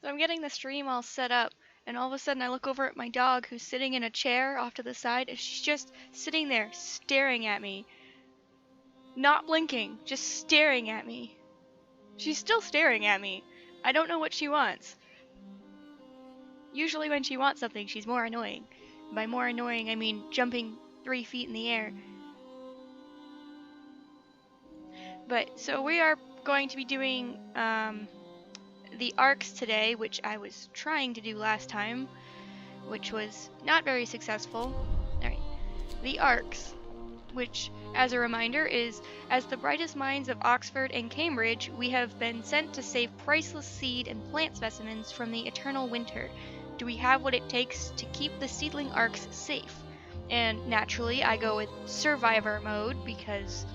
So I'm getting the stream all set up, and all of a sudden I look over at my dog who's sitting in a chair off to the side, and she's just sitting there staring at me. Not blinking, just staring at me. She's still staring at me. I don't know what she wants. Usually when she wants something, she's more annoying. By more annoying, I mean jumping 3 feet in the air. But, so we are going to be doing the Arks today, which I was trying to do last time, which was not very successful. Alright, the Arks, which, as a reminder, is, as the brightest minds of Oxford and Cambridge, we have been sent to save priceless seed and plant specimens from the eternal winter. Do we have what it takes to keep the seedling Arks safe? And naturally, I go with Survivor mode because,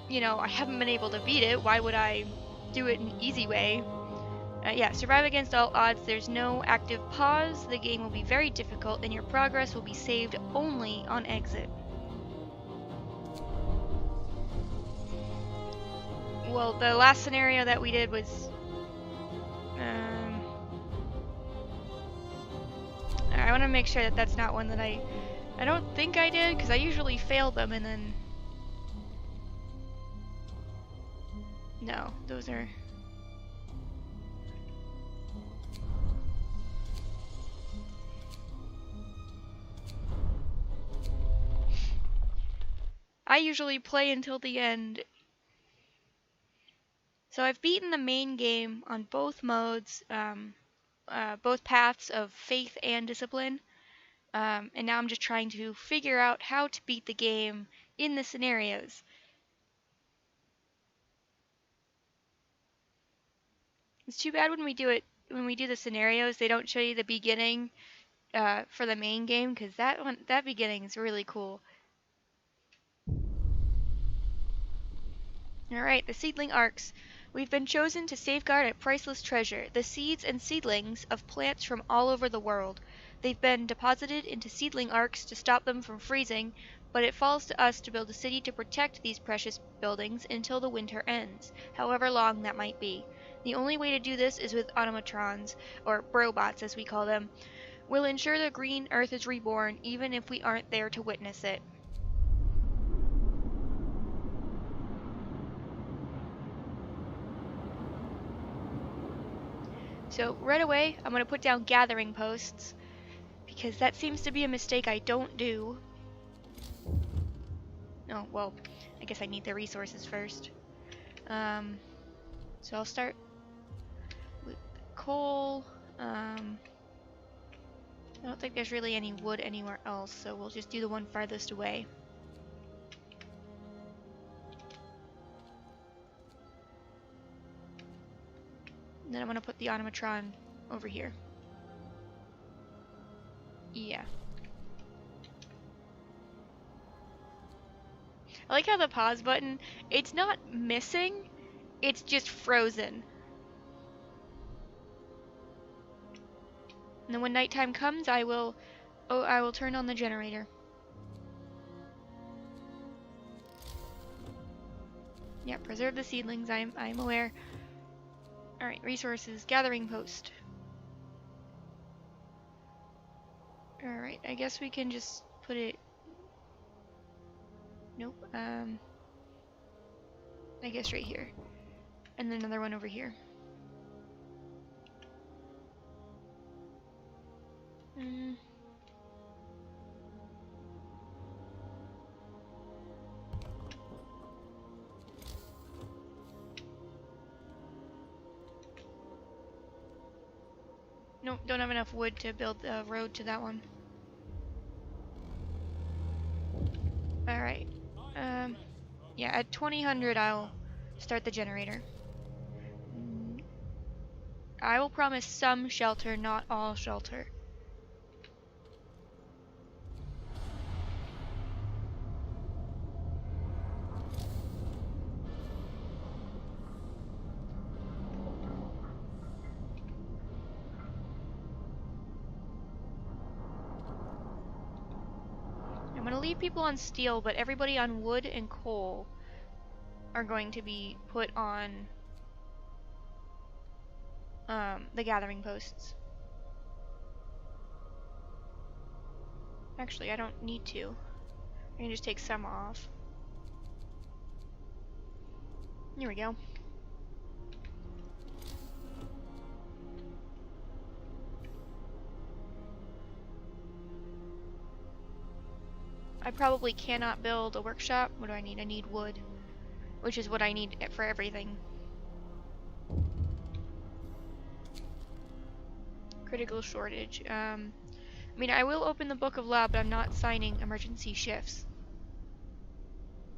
you know, I haven't been able to beat it. Why would I do it an easy way? Yeah, survive against all odds. There's no active pause. The game will be very difficult, and your progress will be saved only on exit. Well, the last scenario that we did was... I want to make sure that that's not one that I don't think I did, because I usually fail them and then... No, those are... I usually play until the end. So I've beaten the main game on both modes, both paths of faith and discipline, and now I'm just trying to figure out how to beat the game in the scenarios. It's too bad when we do the scenarios, they don't show you the beginning for the main game, because that beginning is really cool. Alright, the seedling Arks. We've been chosen to safeguard a priceless treasure, the seeds and seedlings of plants from all over the world. They've been deposited into seedling Arks to stop them from freezing, but it falls to us to build a city to protect these precious buildings until the winter ends, however long that might be. The only way to do this is with automatrons, or brobots as we call them. We'll ensure the green earth is reborn, even if we aren't there to witness it. So right away, I'm going to put down gathering posts, because that seems to be a mistake I don't do. Oh, well, I guess I need the resources first. So I'll start with coal. I don't think there's really any wood anywhere else, so we'll just do the one farthest away. And then I'm going to put the automatron over here. Yeah. I like how the pause button, it's not missing, it's just frozen. And then when nighttime comes, I will turn on the generator. Yeah, preserve the seedlings, I'm aware. Alright, resources, gathering post. Alright, I guess we can just put it... Nope, I guess right here. And then another one over here. Nope, don't have enough wood to build a road to that one. Alright. Yeah, at 2000 I'll start the generator. I will promise some shelter, not all shelter. I'm gonna leave people on steel, but everybody on wood and coal are going to be put on the gathering posts. Actually, I don't need to. I can just take some off. Here we go. I probably cannot build a workshop. What do I need? I need wood, which is what I need for everything. Critical shortage. I mean, I will open the Book of Law, but I'm not signing emergency shifts.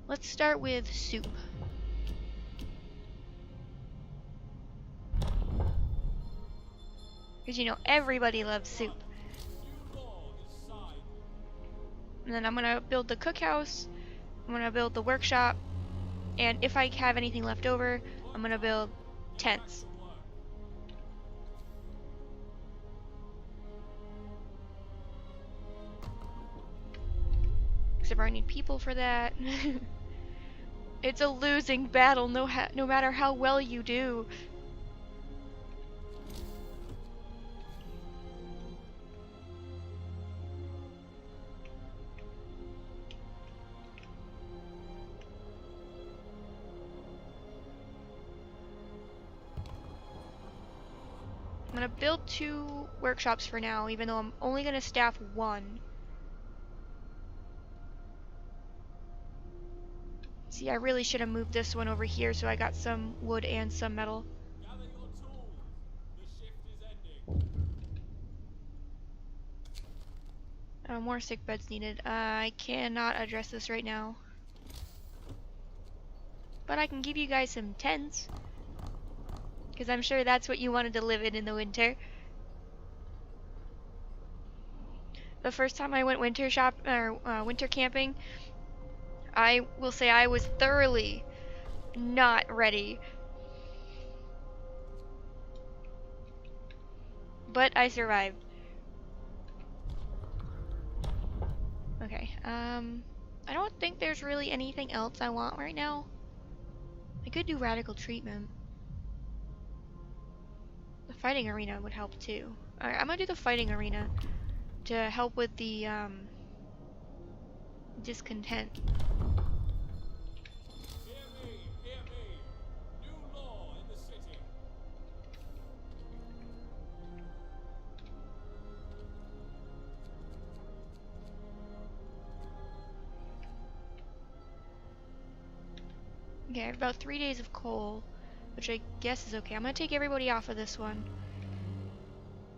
Let's start with soup. Because, you know, everybody loves soup. And then I'm gonna build the cookhouse, I'm gonna build the workshop, and if I have anything left over, I'm gonna build tents. Except for I need people for that. It's a losing battle no matter how well you do. I'm gonna build 2 workshops for now, even though I'm only gonna staff 1. See, I really should have moved this one over here so I got some wood and some metal. Gather your tools. The shift is ending. More sick beds needed. I cannot address this right now. But I can give you guys some tents. Because I'm sure that's what you wanted to live in the winter. The first time I went winter camping, I will say I was thoroughly not ready. But I survived. Okay, I don't think there's really anything else I want right now. I could do radical treatment. The fighting arena would help too. Alright, I'm gonna do the fighting arena to help with the, discontent. Hear me, hear me. New law in the city. Okay, I have about 3 days of coal, which I guess is okay. I'm gonna take everybody off of this one,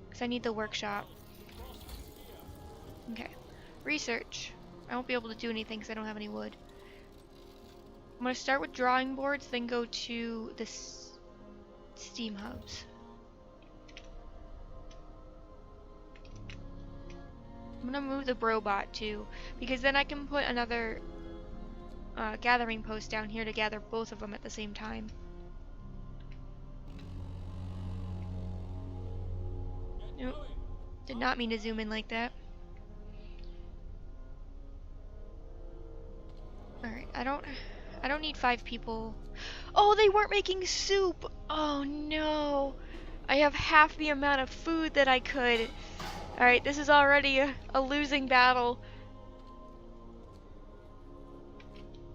because I need the workshop. Okay, research. I won't be able to do anything because I don't have any wood. I'm gonna start with drawing boards, then go to the steam hubs. I'm gonna move the brobot too, because then I can put another gathering post down here to gather both of them at the same time. Nope. Did not mean to zoom in like that. Alright, I don't need 5 people. Oh, they weren't making soup! Oh no! I have half the amount of food that I could. Alright, this is already a losing battle.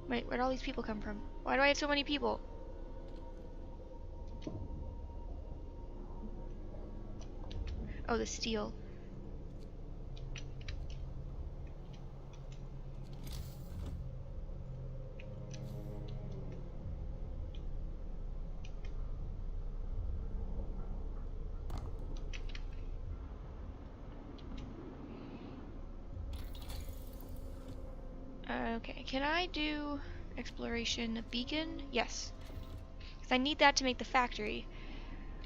Wait, where'd all these people come from? Why do I have so many people? Oh, the steel. Okay, can I do exploration beacon? Yes. Because I need that to make the factory.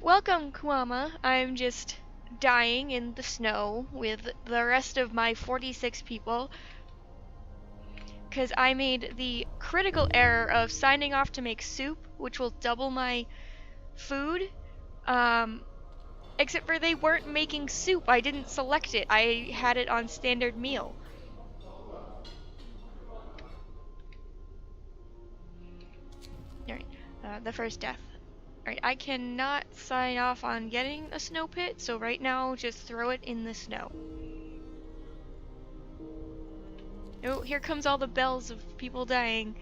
Welcome, Kuama. I'm just dying in the snow with the rest of my 46 people. Because I made the critical error of signing off to make soup, which will double my food. Except for they weren't making soup. I didn't select it. I had it on standard meal. Alright, the first death. Alright, I cannot sign off on getting a snow pit, so right now just throw it in the snow. Oh, here comes all the bells of people dying.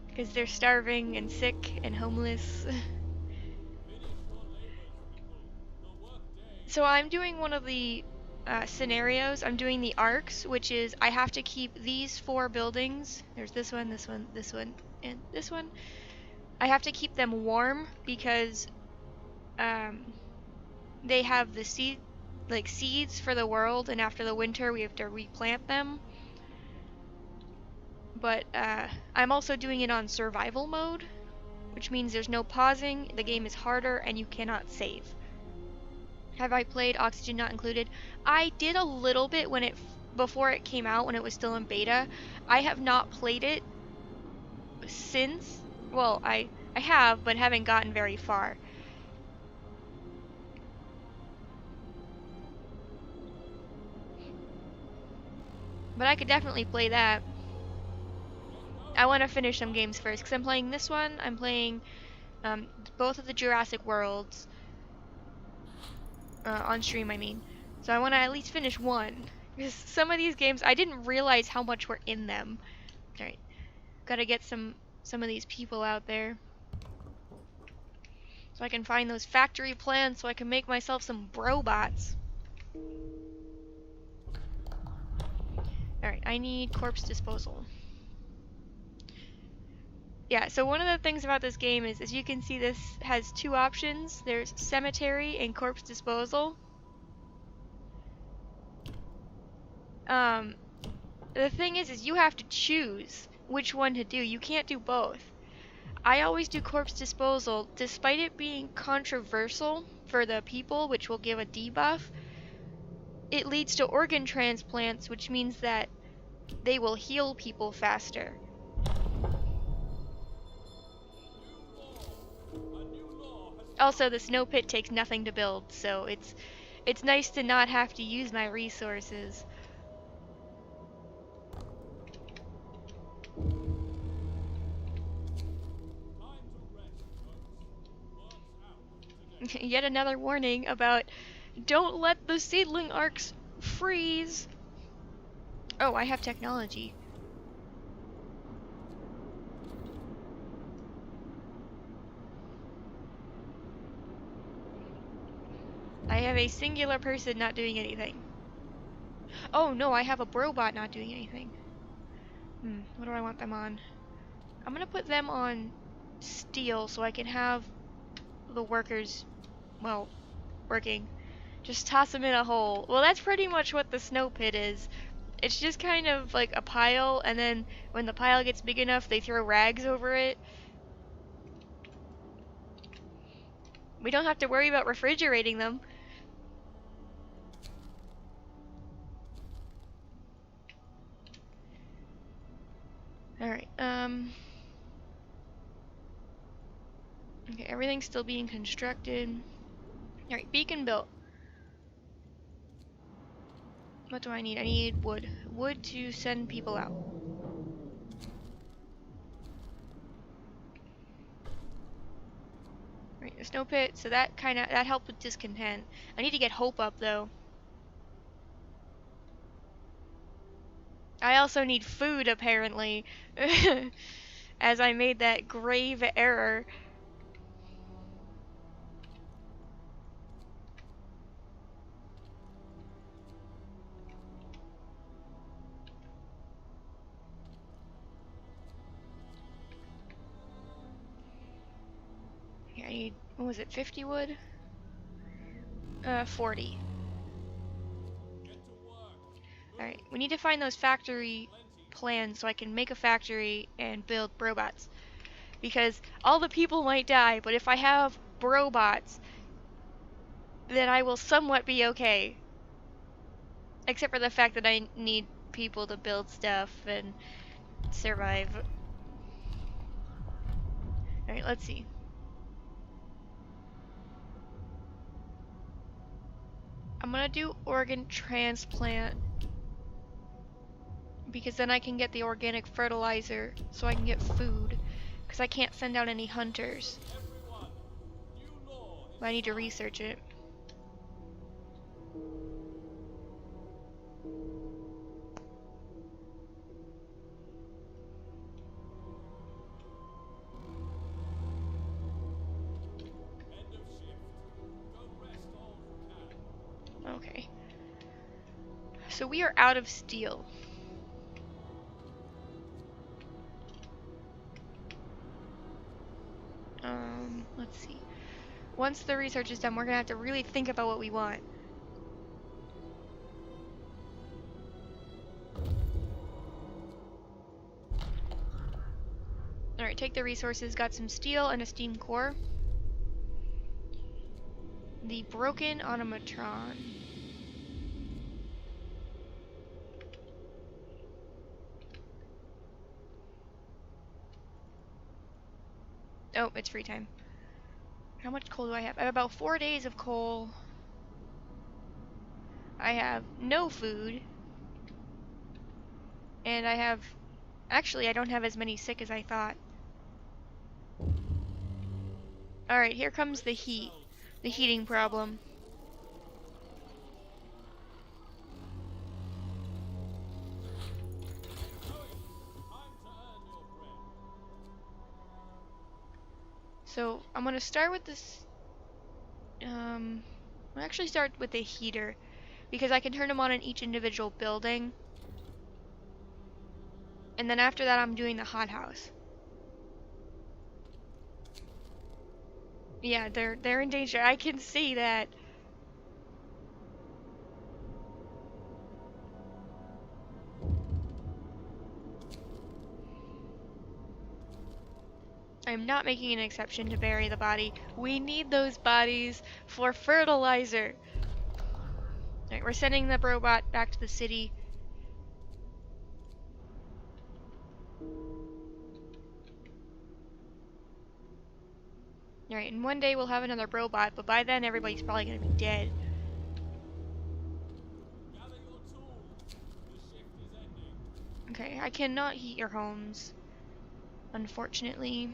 Because they're starving and sick and homeless. So I'm doing one of the scenarios. I'm doing the Arks, which is I have to keep these 4 buildings. There's this one, this one, this one, and this one. I have to keep them warm because they have the seeds for the world, and after the winter we have to replant them. But I'm also doing it on survival mode, which means there's no pausing, the game is harder, and you cannot save. Have I played Oxygen Not Included? I did a little bit before it came out, when it was still in beta. I have not played it since. Well, I have, but haven't gotten very far. But I could definitely play that. I want to finish some games first, because I'm playing this one. I'm playing both of the Jurassic Worlds. On stream, I mean. So I want to at least finish one. Because some of these games, I didn't realize how much were in them. Alright. Gotta get some of these people out there. So I can find those factory plants so I can make myself some brobots. Alright, I need corpse disposal. Yeah, so one of the things about this game is, as you can see, this has 2 options. There's cemetery and corpse disposal. The thing is you have to choose which one to do. You can't do both. I always do corpse disposal, despite it being controversial for the people, which will give a debuff. It leads to organ transplants, which means that they will heal people faster. Also, the snow pit takes nothing to build, so it's nice to not have to use my resources. Yet another warning about don't let the seedling arcs freeze. Oh, I have technology. I have a singular person not doing anything. Oh no, I have a brobot not doing anything. What do I want them on? I'm gonna put them on steel so I can have the workers, well, working. Just toss them in a hole. Well, that's pretty much what the snow pit is. It's just kind of like a pile, and then when the pile gets big enough, they throw rags over it. We don't have to worry about refrigerating them. Alright, okay, everything's still being constructed. Alright, beacon built. What do I need? I need wood. Wood to send people out. Right, the snow pit, so that helped with discontent. I need to get hope up though. I also need food apparently, as I made that grave error. Okay, I need, what was it, 50 wood? 40. Alright, we need to find those factory plans so I can make a factory and build robots. Because all the people might die, but if I have robots, then I will somewhat be okay. Except for the fact that I need people to build stuff and survive. Alright, let's see. I'm gonna do organ transplant, because then I can get the organic fertilizer so I can get food. Because I can't send out any hunters. Everyone, new law But I need to is research it. end of shift. Go rest all who can. Okay. So we are out of steel. Let's see. Once the research is done, we're gonna have to really think about what we want. Alright, take the resources. Got some steel and a steam core. The broken automatron. Oh, it's free time. How much coal do I have? I have about 4 days of coal. I have no food. And I have... Actually, I don't have as many sick as I thought. Alright, here comes the heat. The heating problem. Time to earn your bread. So, I'm gonna start with this... I'll actually start with the heater. Because I can turn them on in each individual building. And then after that, I'm doing the hothouse. Yeah, they're in danger. I can see that. I'm not making an exception to bury the body. We need those bodies for fertilizer. Alright, we're sending the robot back to the city. Alright, and one day we'll have another robot, but by then everybody's probably gonna be dead. Gather your tools. The shift is ending. Okay, I cannot heat your homes, unfortunately.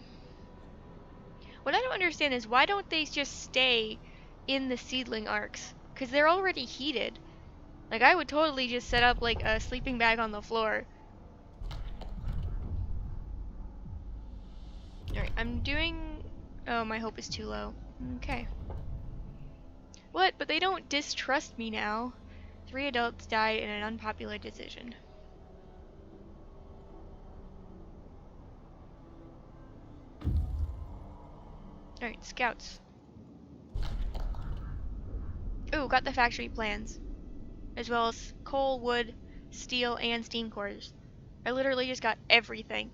What I don't understand is why don't they just stay in the seedling arcs? Because they're already heated. Like, I would totally just set up, like, a sleeping bag on the floor. Alright, I'm doing... Oh, my hope is too low. Okay. What? But they don't distrust me now. 3 adults died in an unpopular decision. Alright, scouts. Ooh, got the factory plans. As well as coal, wood, steel, and steam cores. I literally just got everything.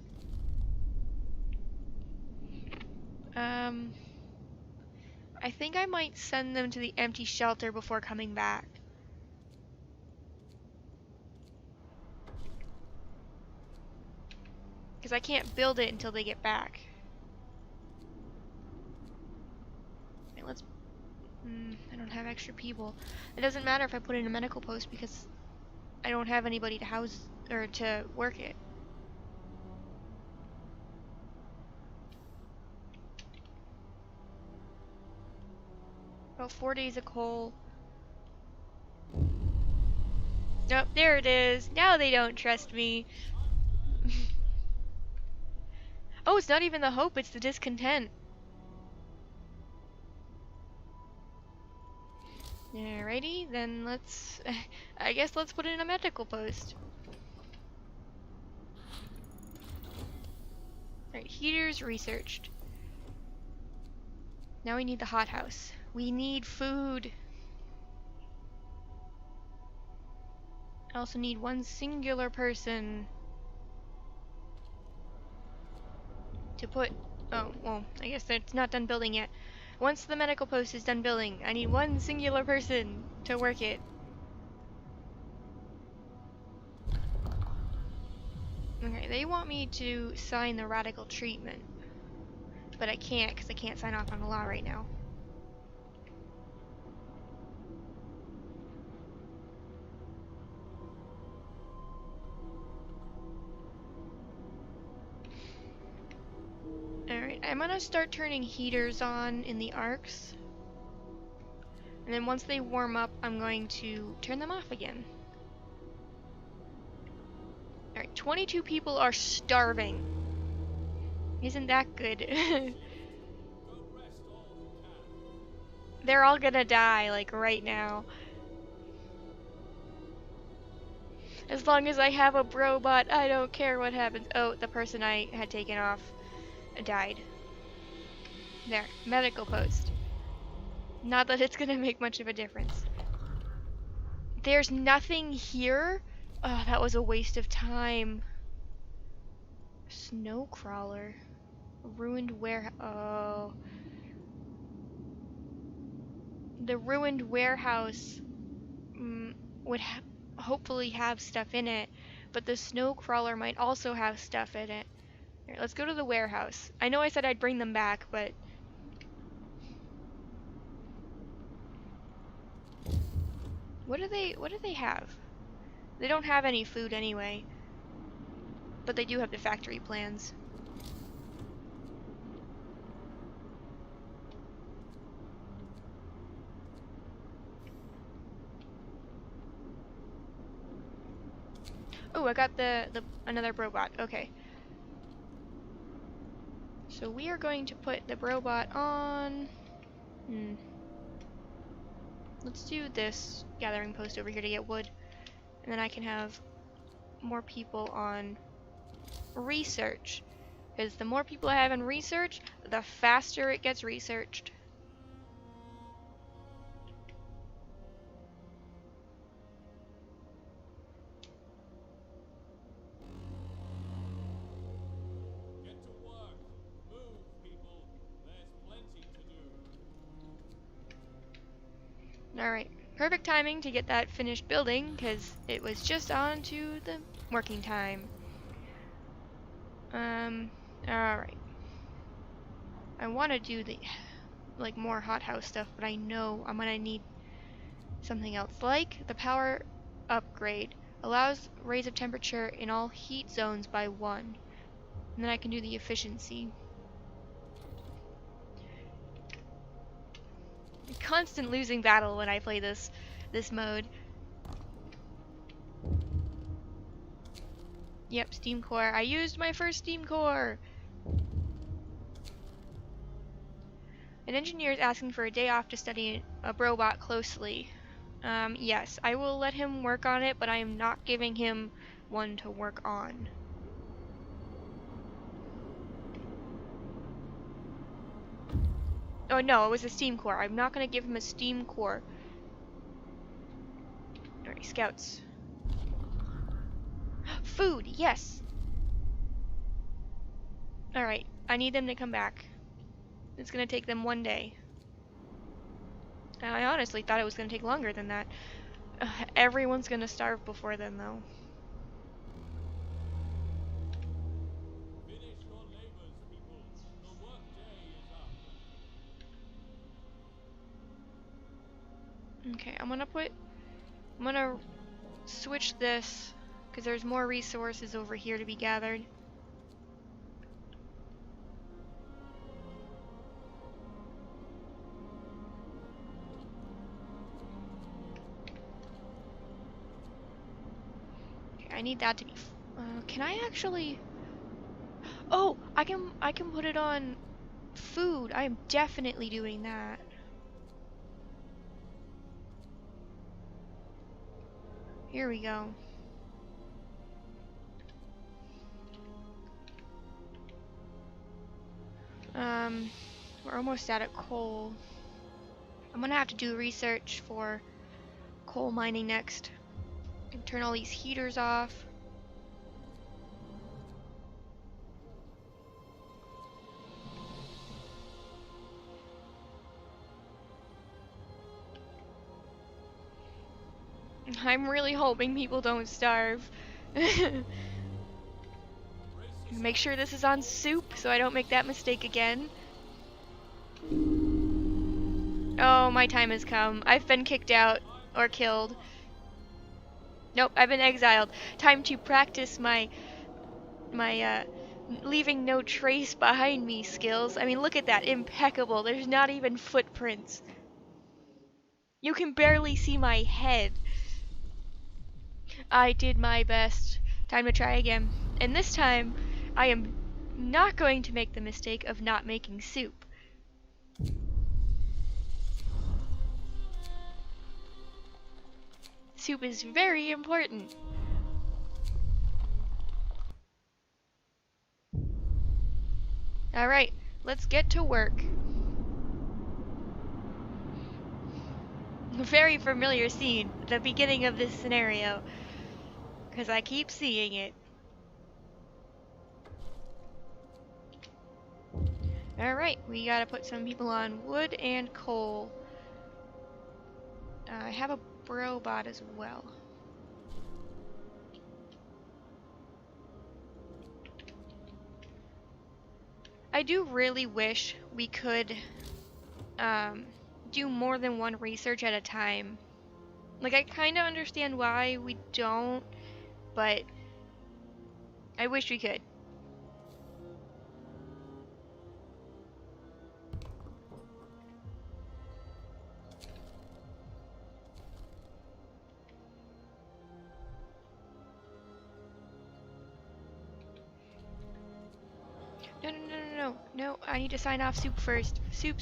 I think I might send them to the empty shelter before coming back. Because I can't build it until they get back. Okay, let's... I don't have extra people. It doesn't matter if I put in a medical post because I don't have anybody to house or to work it. About 4 days of coal. Nope, there it is. Now they don't trust me. Oh, it's not even the hope, it's the discontent. Alrighty, then let's... I guess let's put in a medical post. Alright, heaters researched. Now we need the hothouse. We need food. I also need one singular person to put... Oh, well, I guess it's not done building yet. Once the medical post is done building, I need one singular person to work it. Okay, they want me to sign the radical treatment. But I can't, because I can't sign off on the law right now. I'm gonna start turning heaters on in the Arks. And then once they warm up, I'm going to turn them off again. Alright, 22 people are starving. Isn't that good? They're all gonna die, like, right now. As long as I have a brobot, I don't care what happens. Oh, the person I had taken off died. There, medical post. Not that it's gonna make much of a difference. There's nothing here? Oh, that was a waste of time. Snow crawler. Ruined warehouse. Oh. The ruined warehouse would hopefully have stuff in it, but the snow crawler might also have stuff in it. Here, let's go to the warehouse. I know I said I'd bring them back, but what do they have? They don't have any food anyway, but they do have the factory plans. Oh, I got the another robot. Okay. So we are going to put the robot on. Let's do this gathering post over here to get wood, and then I can have more people on research. Because the more people I have in research, the faster it gets researched. Get to work. Move, people. There's plenty to do. Alright, perfect timing to get that finished building, because it was just on to the working time. Alright. I want to do the, like, more hothouse stuff, but I know I'm gonna need something else. Like, the power upgrade allows raise of temperature in all heat zones by 1. And then I can do the efficiency. Constant losing battle when I play this mode. Yep, steam core. I used my first steam core. An engineer is asking for a day off to study a robot closely. Yes, I will let him work on it, but I am not giving him one to work on. Oh no, it was a steam core. I'm not gonna give him a steam core. Alright, scouts. Food, yes! Alright, I need them to come back. It's gonna take them 1 day. I honestly thought it was gonna take longer than that. Everyone's gonna starve before then, though. Finish your labors, people. The work day is up. Okay, I'm gonna switch this, because there's more resources over here to be gathered. I need that to be. Can I actually? Oh, I can put it on food. I am definitely doing that. Here we go. We're almost out of coal. I'm gonna have to do research for coal mining next. And turn all these heaters off. I'm really hoping people don't starve. Make sure this is on soup so I don't make that mistake again. Oh, my time has come. I've been kicked out or killed. Nope, I've been exiled. Time to practice my leaving no trace behind me skills. I mean, look at that. Impeccable. There's not even footprints. You can barely see my head. I did my best. Time to try again. And this time, I am not going to make the mistake of not making soup. Soup is very important. Alright, let's get to work. A very familiar scene at the beginning of this scenario, because I keep seeing it. Alright, we gotta put some people on wood and coal. I have a robot as well. I do really wish we could do more than one research at a time. Like, I kind of understand why we don't, but I wish we could. No, I need to sign off soup first. Soup.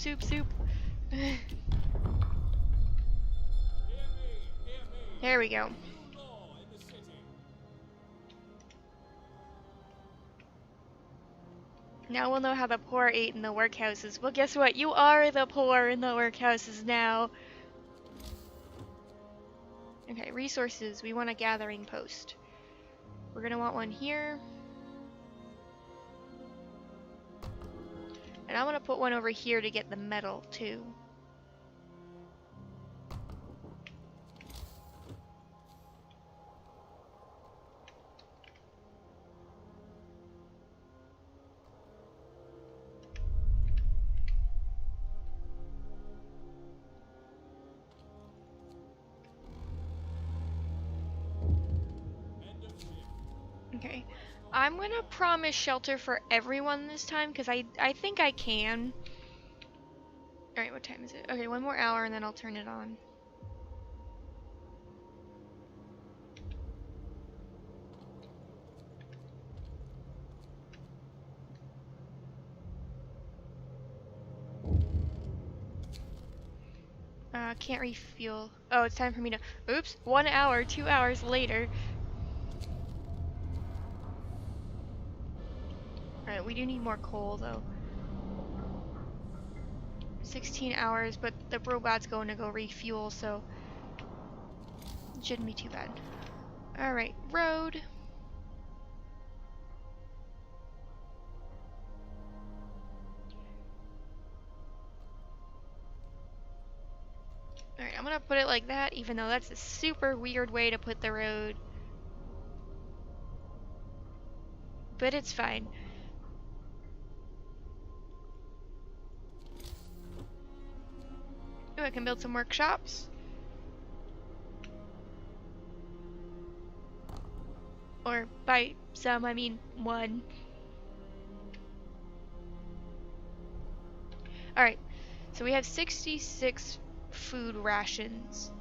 There we go. Now we'll know how the poor ate in the workhouses. Well, guess what? You are the poor in the workhouses now. Okay, resources. We want a gathering post. We're gonna want one here. And I'm gonna put one over here to get the metal, too. Okay, I'm gonna promise shelter for everyone this time, because I think I can. Alright, what time is it? Okay, one more hour and then I'll turn it on. Can't refuel. Oh, it's time for me to... Oops, 1 hour, 2 hours later. Alright, we do need more coal, though. 16 hours, but the robot's going to go refuel, so... it shouldn't be too bad. Alright, road. Alright, I'm gonna put it like that, even though that's a super weird way to put the road. But it's fine. Ooh, I can build some workshops. Or by some, I mean one. Alright, so we have 66 food rations,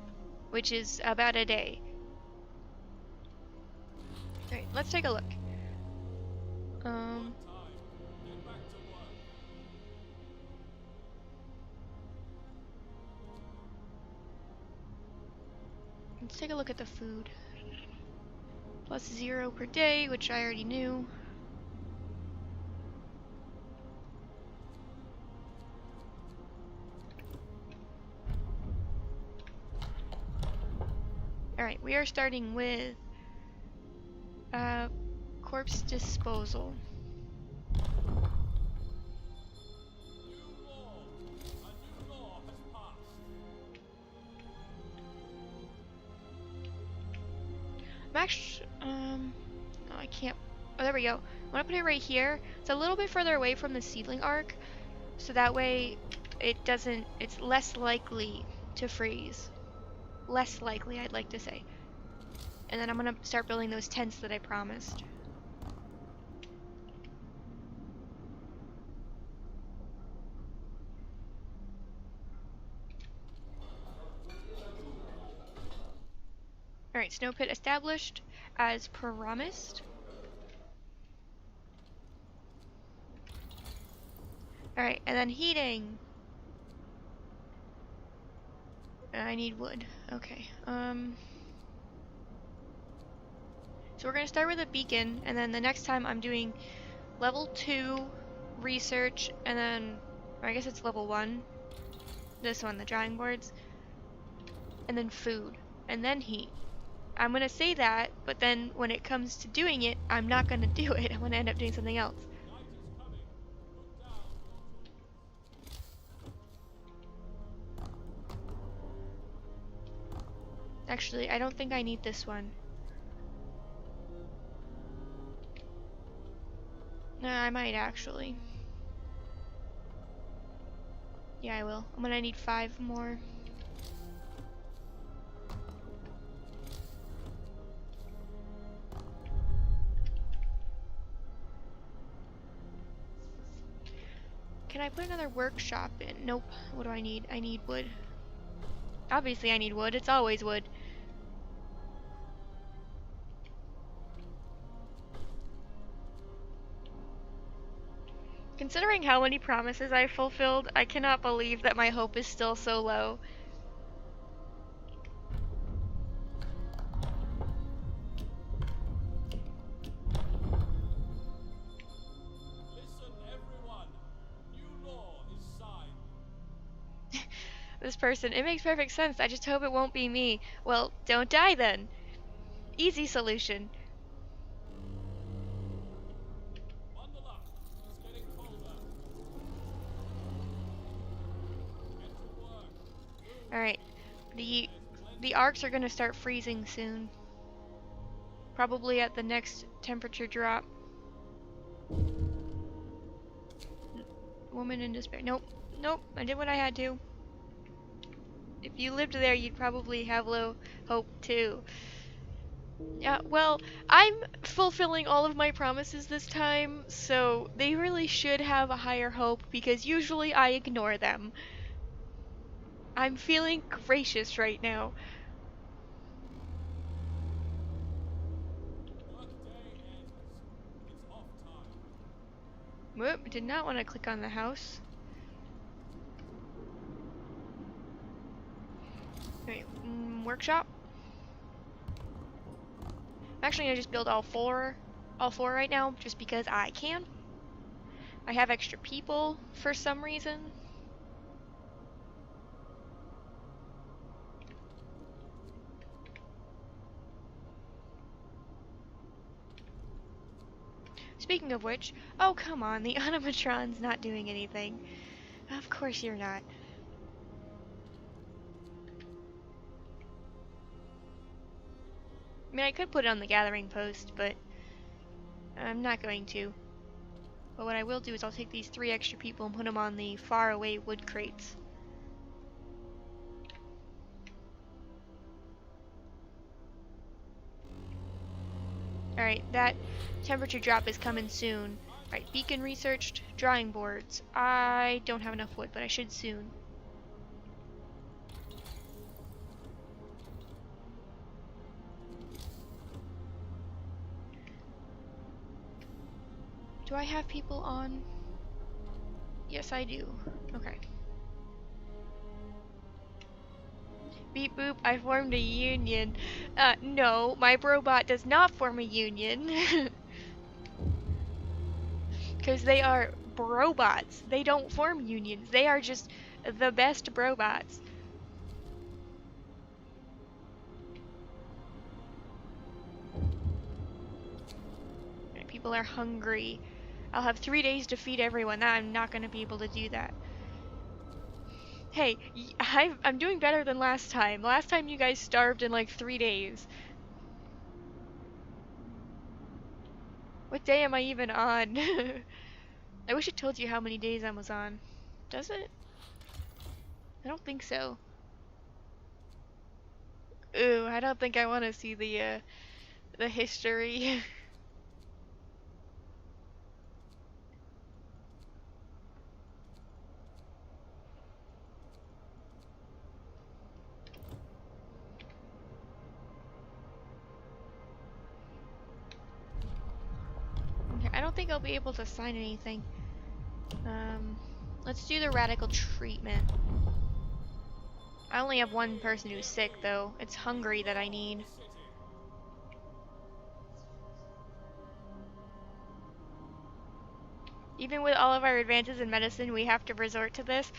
which is about a day. Alright, let's take a look. Let's take a look at the food. +0 per day, which I already knew. Alright, we are starting with corpse disposal. I'm actually, oh, I can't, oh, there we go. I'm gonna put it right here. It's a little bit further away from the seedling arc, so that way it doesn't, it's less likely to freeze. Less likely, I'd like to say. And then I'm gonna start building those tents that I promised. Alright, snow pit established as promised. Alright, and then heating. I need wood. Okay. So we're gonna start with a beacon, and then the next time I'm doing level 2 research, and then, or I guess it's level 1. This one, the drawing boards. And then food. And then heat. I'm gonna say that, but then when it comes to doing it, I'm not gonna do it. I'm gonna end up doing something else. Night is coming. Put down your tools. Actually, I don't think I need this one. No, I might actually. Yeah, I will. I'm gonna need 5 more. Can I put another workshop in? Nope. What do I need? I need wood. Obviously I need wood. It's always wood. Considering how many promises I fulfilled, I cannot believe that my hope is still so low. Listen, everyone. New law is signed. This person, it makes perfect sense. I just hope it won't be me. Well, don't die then. Easy solution. Bundle up. It's getting colder. Get to work. Alright. The Arks are gonna start freezing soon. Probably at the next temperature drop. Woman in despair. Nope. Nope. I did what I had to. If you lived there, you'd probably have low hope too. Yeah, well, I'm fulfilling all of my promises this time, so they really should have a higher hope because usually I ignore them. I'm feeling gracious right now. Workday ends. It's off time. Whoop, did not want to click on the house. Wait, workshop? I'm actually gonna just build all four right now, just because I can. I have extra people for some reason. Speaking of which, oh come on, the animatron's not doing anything. Of course you're not. I mean, I could put it on the gathering post, but I'm not going to. But what I will do is I'll take these 3 extra people and put them on the faraway wood crates. Alright, that temperature drop is coming soon. Alright, beacon researched, drawing boards. I don't have enough wood, but I should soon. Do I have people on? Yes, I do. Okay. Beep boop, I formed a union. No, my robot does not form a union. Because they are brobots. They don't form unions. They are just the best brobots. People are hungry. I'll have 3 days to feed everyone. I'm not going to be able to do that. Hey, I'm doing better than last time. Last time you guys starved in like 3 days. What day am I even on? I wish it told you how many days I was on. Does it? I don't think so. Ooh, I don't think I want to see the history. think I'll be able to sign anything. Let's do the radical treatment. I only have one person who's sick, though. It's Hungary that I need. Even with all of our advances in medicine, we have to resort to this.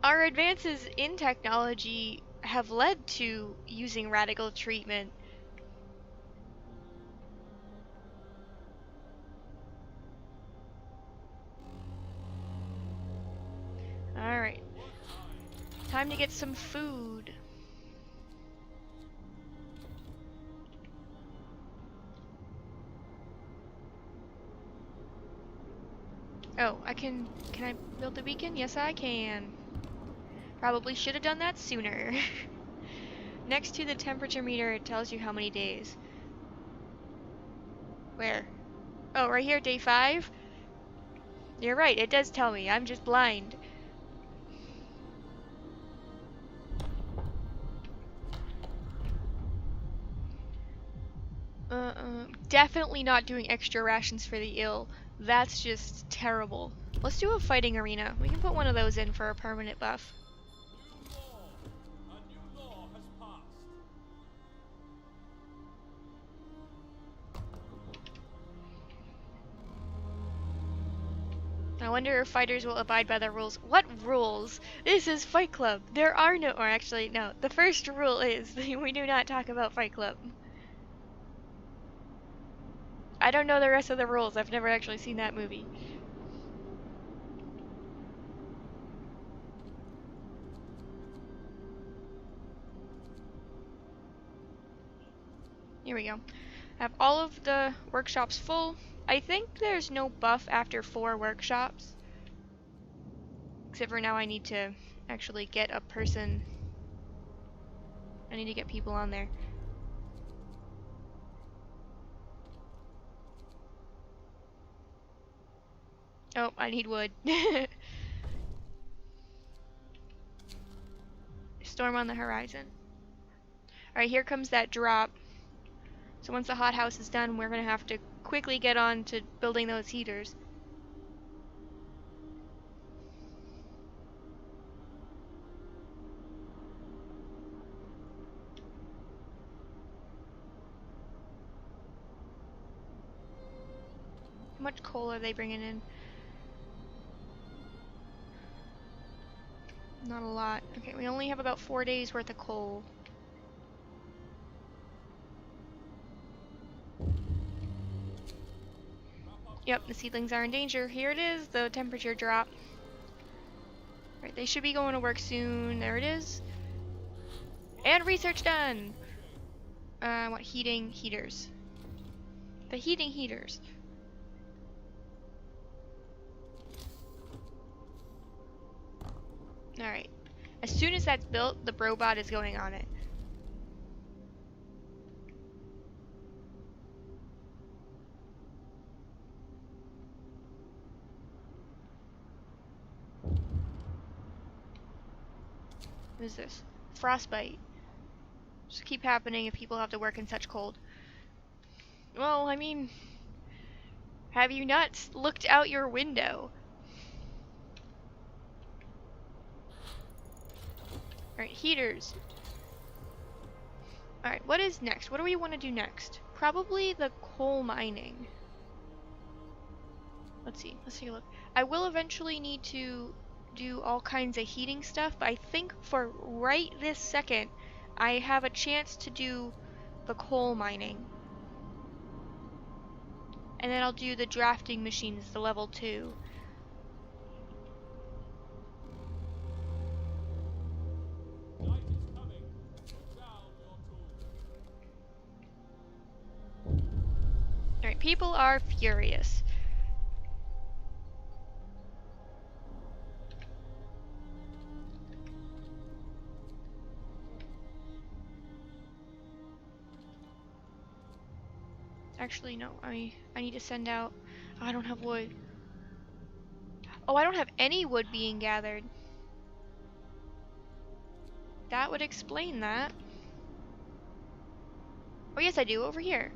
Our advances in technology have led to using radical treatment. Alright. Time to get some food. Oh, can I build the beacon? Yes, I can. Probably should have done that sooner. Next to the temperature meter, it tells you how many days. Where? Oh, right here, day 5? You're right, it does tell me. I'm just blind. Definitely not doing extra rations for the ill. That's just terrible. Let's do a fighting arena. We can put one of those in for a permanent buff. New law has passed. I wonder if fighters will abide by the rules. What rules? This is Fight Club. There are no, or actually, no. The first rule is we do not talk about Fight Club. I don't know the rest of the rules. I've never actually seen that movie. Here we go. I have all of the workshops full. I think there's no buff after 4 workshops. Except for now I need to actually get a person. I need to get people on there. Oh, I need wood. Storm on the horizon. Alright, here comes that drop. So once the hothouse is done, we're gonna have to quickly get on to building those heaters. How much coal are they bringing in? Not a lot. Okay, we only have about 4 days worth of coal. Yep, the seedlings are in danger. Here it is, the temperature drop. Right, they should be going to work soon. There it is. And research done! I want heating heaters. The heating heaters. Alright. As soon as that's built, the robot is going on it. What is this? Frostbite. Just keep happening if people have to work in such cold. Well, I mean, have you not looked out your window? Alright, heaters. Alright, what is next? What do we want to do next? Probably the coal mining. Let's see, let's take a look. I will eventually need to do all kinds of heating stuff, but I think for right this second, I have a chance to do the coal mining. And then I'll do the drafting machines, the level 2. Night is coming. Put down your tools. Alright, people are furious. Actually, no, I need to send out... Oh, I don't have wood. Oh, I don't have any wood being gathered. That would explain that. Oh, yes, I do, over here.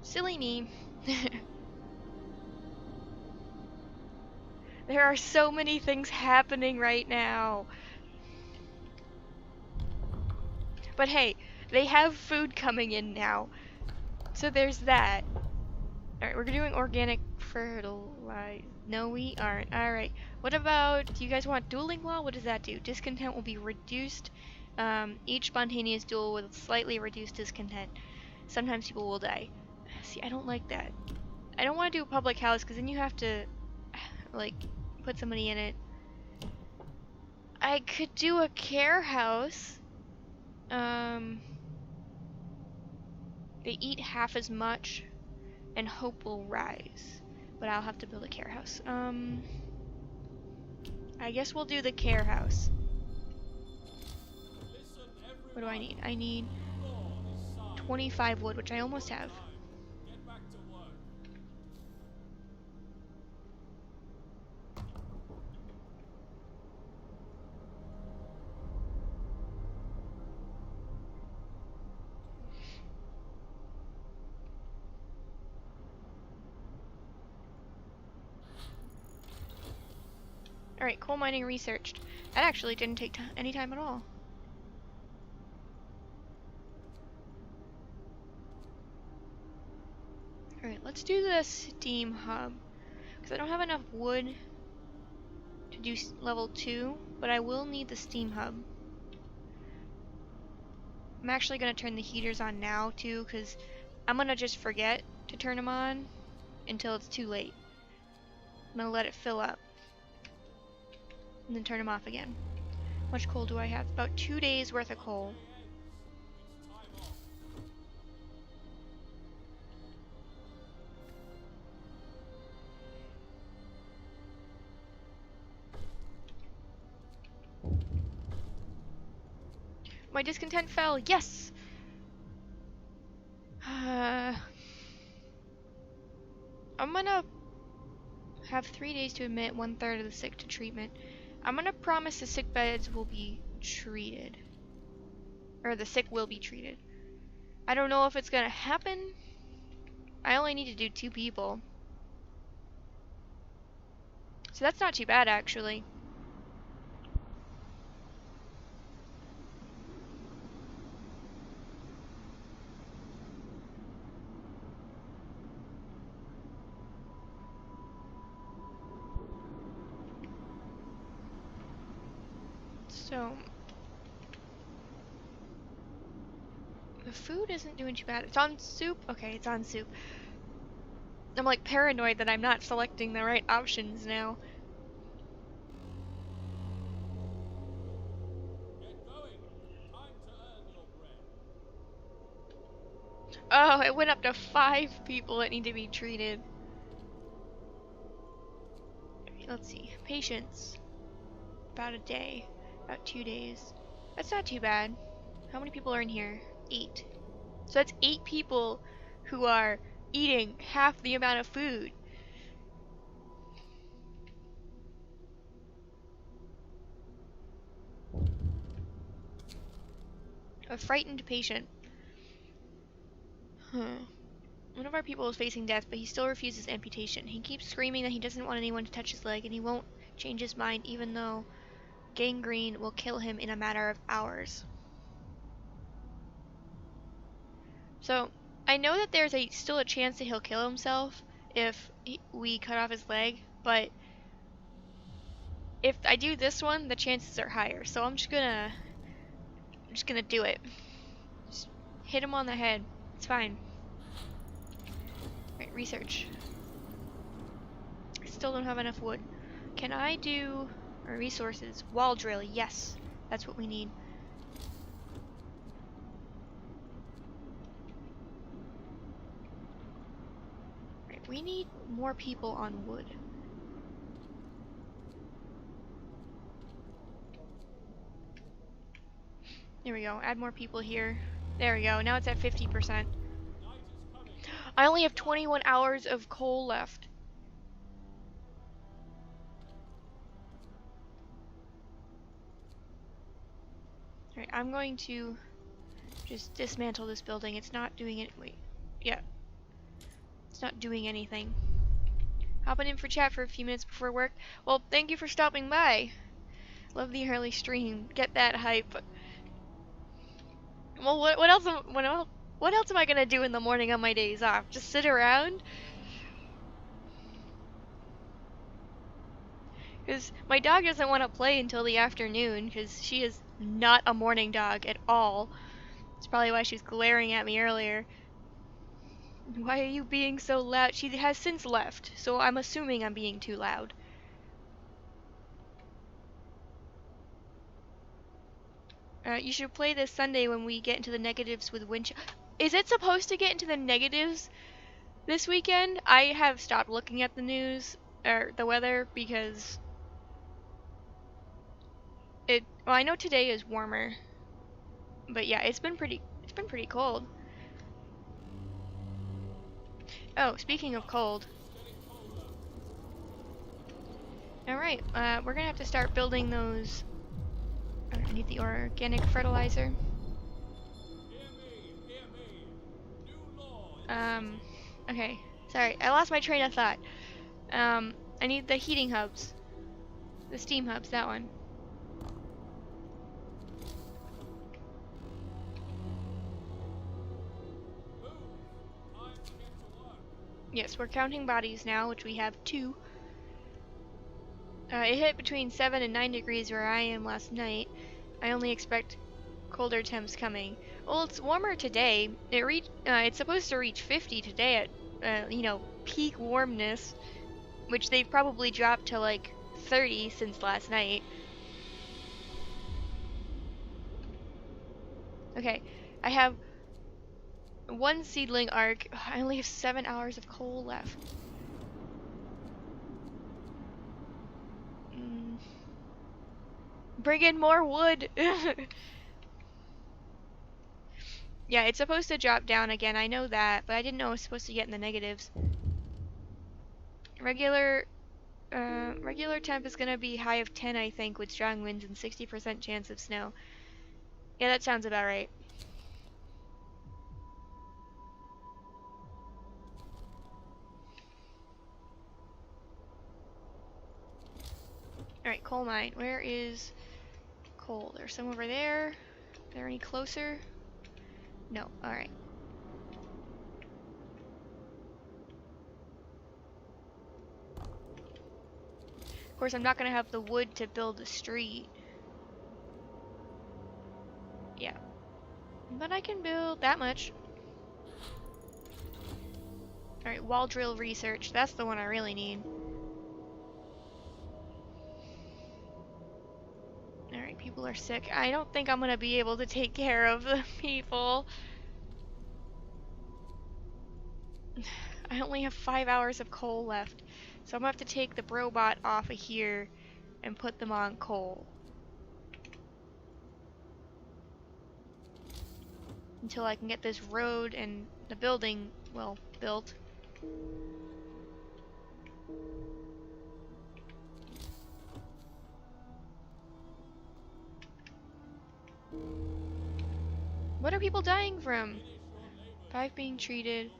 Silly me. There are so many things happening right now. But hey, they have food coming in now. So there's that. Alright, we're doing organic fertilizer. No, we aren't. Alright. What about, do you guys want dueling law? What does that do? Discontent will be reduced. Each spontaneous duel with slightly reduced discontent. Sometimes people will die. See, I don't like that. I don't want to do a public house because then you have to, like, put somebody in it. I could do a care house. They eat half as much, and hope will rise. But I'll have to build a care house. I guess we'll do the care house. What do I need? I need 25 wood, which I almost have. Alright, coal mining researched. That actually didn't take any time at all. Alright, let's do the steam hub. Because I don't have enough wood to do level 2, but I will need the steam hub. I'm actually going to turn the heaters on now too, because I'm going to just forget to turn them on until it's too late. I'm going to let it fill up. And then turn them off again. How much coal do I have? About 2 days worth of coal. My discontent fell. Yes! I'm gonna have 3 days to admit 1/3 of the sick to treatment. I'm gonna promise the sick beds will be treated. Or the sick will be treated. I don't know if it's gonna happen. I only need to do 2 people. So that's not too bad, actually. So the food isn't doing too bad. It's on soup. Okay, it's on soup. I'm like paranoid that I'm not selecting the right options now. Oh, it went up to 5 people that need to be treated. Let's see. Patience. About a day. About 2 days. That's not too bad. How many people are in here? 8. So that's 8 people who are eating half the amount of food. A frightened patient. One of our people is facing death, but he still refuses amputation. He keeps screaming that he doesn't want anyone to touch his leg, and he won't change his mind even though gangrene will kill him in a matter of hours. So, I know that there's still a chance that he'll kill himself if we cut off his leg, but if I do this one, the chances are higher. So I'm just gonna do it. Just hit him on the head. It's fine. Right, research. I still don't have enough wood. Can I do our resources? Wall drill, yes. That's what we need. Right, we need more people on wood. There we go. Add more people here. There we go. Now it's at 50%. I only have 21 hours of coal left. Alright, I'm going to just dismantle this building. It's not doing it. Wait. Yeah. It's not doing anything. Hopping in for chat for a few minutes before work. Well, thank you for stopping by. Love the early stream. Get that hype. Well, what else? What else am I gonna do in the morning on my days off? Just sit around? Because my dog doesn't want to play until the afternoon, because she is not a morning dog at all. That's probably why she was glaring at me earlier. Why are you being so loud? She has since left, so I'm assuming I'm being too loud. You should play this Sunday when we get into the negatives with wind. Is it supposed to get into the negatives this weekend? I have stopped looking at the news or the weather because well, I know today is warmer, but yeah, it's been pretty cold. Oh, speaking of cold. Alright, we're gonna have to start building those. I need the organic fertilizer. Okay. Sorry, I lost my train of thought. I need the heating hubs. The steam hubs, that one. Yes, we're counting bodies now, which we have 2. It hit between 7 and 9 degrees where I am last night. I only expect colder temps coming. Well, it's warmer today. It's supposed to reach 50 today at, peak warmness, which they've probably dropped to like 30 since last night. Okay, I have 1 seedling arc. I only have 7 hours of coal left. Bring in more wood! Yeah, it's supposed to drop down again, I know that, but I didn't know it was supposed to get in the negatives. Regular temp is gonna be high of 10, I think, with strong winds and 60% chance of snow. Yeah, that sounds about right. Alright, coal mine. Where is coal? There's some over there. Are there any closer? No, alright. Of course, I'm not gonna have the wood to build the street. Yeah. But I can build that much. Alright, wall drill research. That's the one I really need. Alright, people are sick. I don't think I'm gonna be able to take care of the people. I only have 5 hours of coal left. So I'm gonna have to take the robot off of here and put them on coal. Until I can get this road and the building, well, built. What are people dying from? 5 being treated.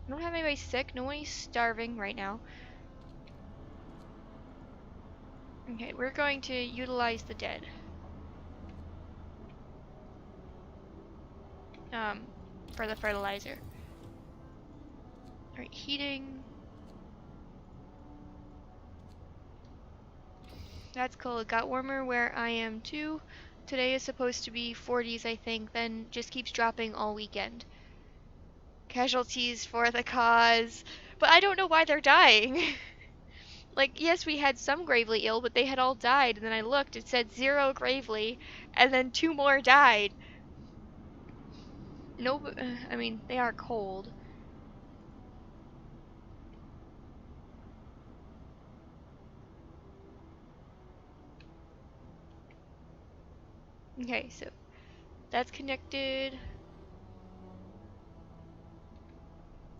I don't have anybody sick. Nobody's starving right now. Okay, we're going to utilize the dead. For the fertilizer. Alright, heating. That's cool. It got warmer where I am too. Today is supposed to be 40s, I think, then just keeps dropping all weekend. Casualties for the cause. But I don't know why they're dying. Like, yes, we had some gravely ill, but they had all died. And then I looked, it said 0 gravely, and then 2 more died. No, I mean, they are cold. Okay, so that's connected.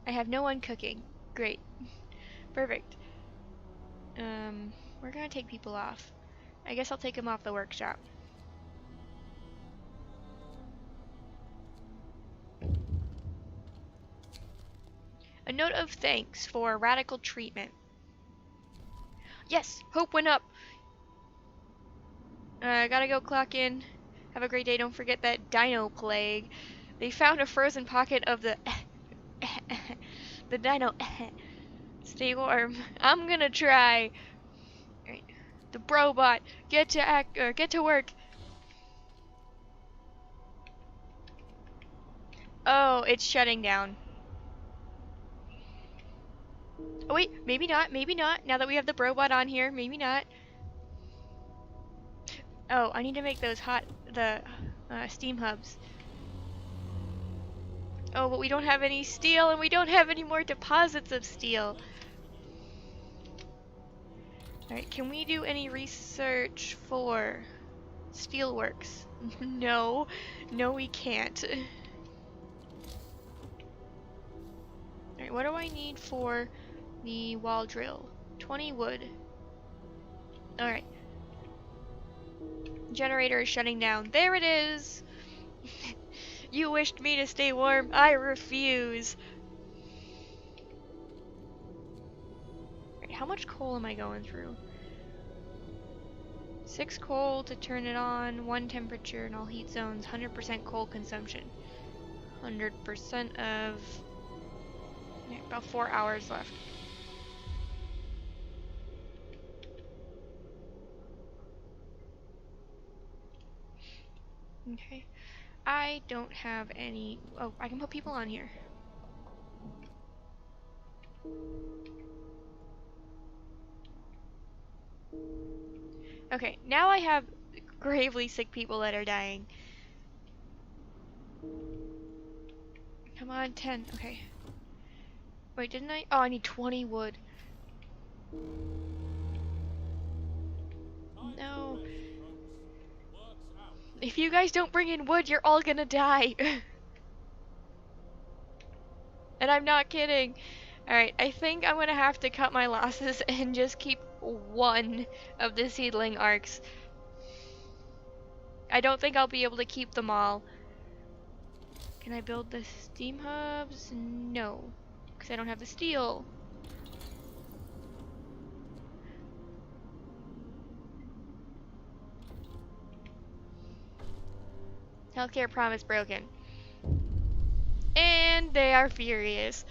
I have no one cooking. Great. Perfect. We're gonna take people off. I guess I'll take them off the workshop. A note of thanks for radical treatment. Yes, hope went up. Gotta go clock in. Have a great day. Don't forget that dino plague. They found a frozen pocket of the the dino. Stay warm. I'm gonna try. Alright. The Brobot, get to work. Oh, it's shutting down. Oh wait, maybe not, maybe not. Now that we have the Brobot on here, maybe not. Oh, I need to make those steam hubs. Oh, but we don't have any steel, and we don't have any more deposits of steel. Alright, can we do any research for steelworks? No. No, we can't. Alright, what do I need for the wall drill? 20 wood. Alright. Generator is shutting down. There it is! You wished me to stay warm. I refuse. Alright, how much coal am I going through? 6 coal to turn it on, 1 temperature in all heat zones, 100% coal consumption. 100% of... Yeah, about 4 hours left. Okay. I don't have any... Oh, I can put people on here. Okay, now I have gravely sick people that are dying. Come on, 10. Okay. Wait, didn't I? Oh, I need 20 wood. No. If you guys don't bring in wood, you're all gonna die. And I'm not kidding. Alright, I think I'm gonna have to cut my losses and just keep 1 of the seedling arcs. I don't think I'll be able to keep them all. Can I build the steam hubs? No, because I don't have the steel. Healthcare promise broken. And they are furious.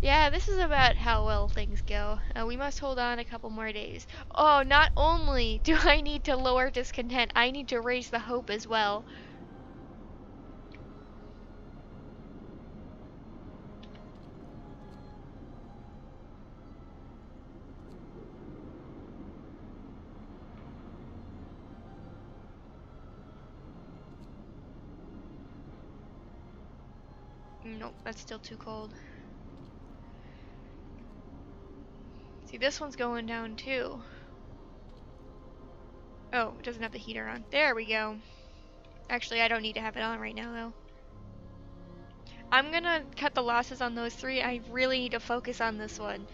Yeah, this is about how well things go. We must hold on a couple more days. Oh, not only do I need to lower discontent, I need to raise the hope as well. Nope, that's still too cold. See, this one's going down too. Oh, it doesn't have the heater on. There we go. Actually, I don't need to have it on right now, though. I'm gonna cut the losses on those 3. I really need to focus on this one.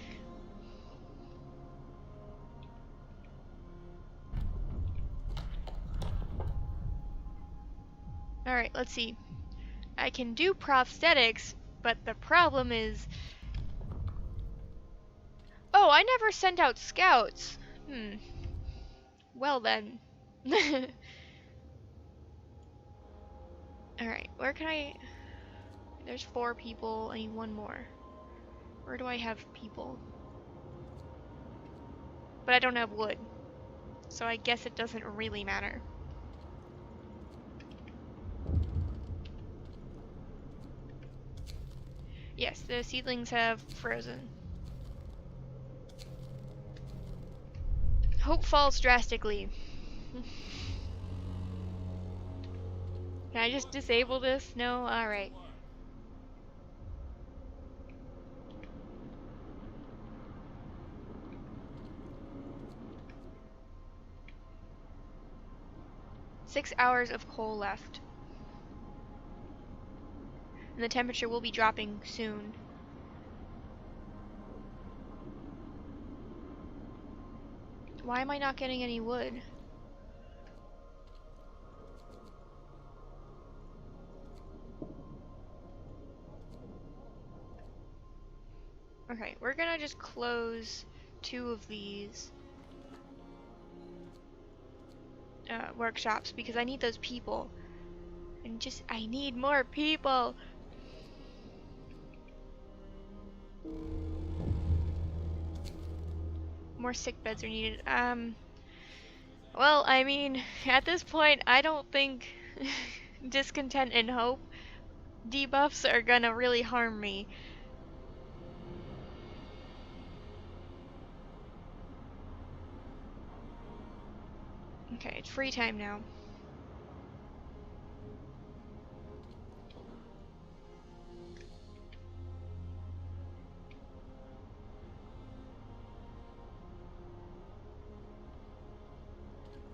Alright, let's see. I can do prosthetics, but the problem is... Oh, I never sent out scouts. Well then. Alright, where can I... There's 4 people, I need 1 more. Where do I have people? But I don't have wood. So I guess it doesn't really matter. Yes, the seedlings have frozen. Hope falls drastically. Can I just disable this? No? Alright. Six hours of coal left. And the temperature will be dropping soon. Why am I not getting any wood? Okay, we're gonna just close 2 of these workshops because I need those people. And I need more people! More sick beds are needed. Well, I mean, at this point, I don't think discontent and hope debuffs are gonna really harm me. Okay, it's free time now.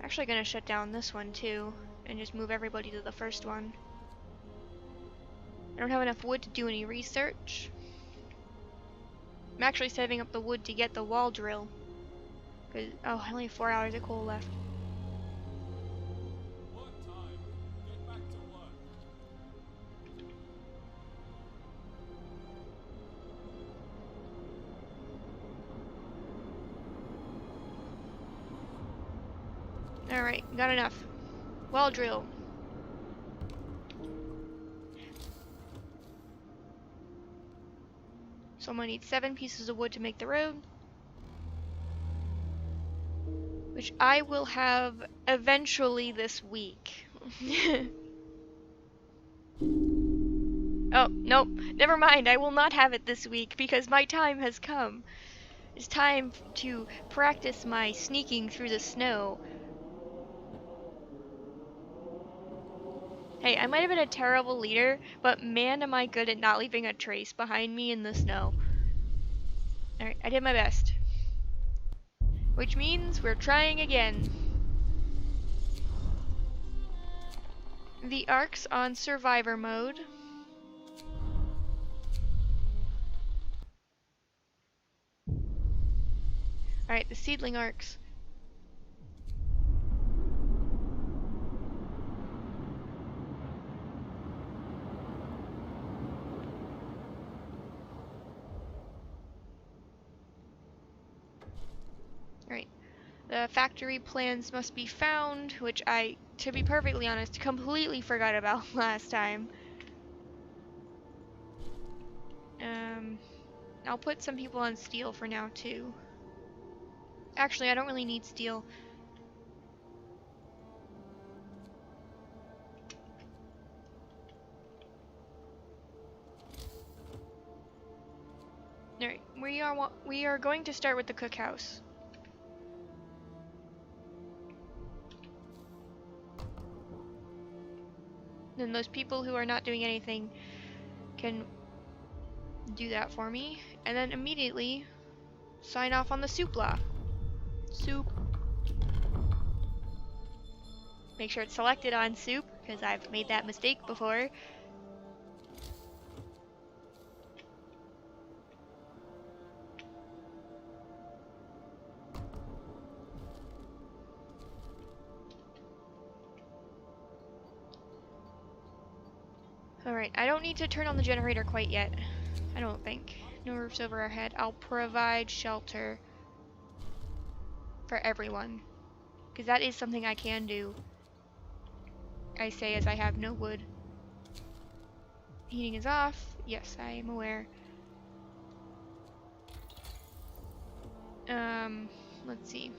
Actually gonna shut down this one too, and just move everybody to the first one. I don't have enough wood to do any research. I'm actually saving up the wood to get the wall drill. Oh, I only have 4 hours of coal left. Work time. Get back to work. Alright, got enough. Wall drill. So I'm gonna need 7 pieces of wood to make the road. Which I will have eventually this week. Oh, nope. Never mind. I will not have it this week because my time has come. It's time to practice my sneaking through the snow. Hey, I might have been a terrible leader, but man am I good at not leaving a trace behind me in the snow. Alright, I did my best. Which means we're trying again. The Arks on Survivor mode. Alright, the seedling Arks. Alright. The factory plans must be found, which I, to be perfectly honest, completely forgot about last time. I'll put some people on steel for now, too. Actually, I don't really need steel. Alright, we are going to start with the cookhouse. Then those people who are not doing anything can do that for me, and then immediately sign off on the soup law. Soup. Make sure it's selected on soup, because I've made that mistake before. Alright, I don't need to turn on the generator quite yet. I don't think. No roofs over our head. I'll provide shelter for everyone. Because that is something I can do. I say as I have no wood. Heating is off. Yes, I am aware. Let's see.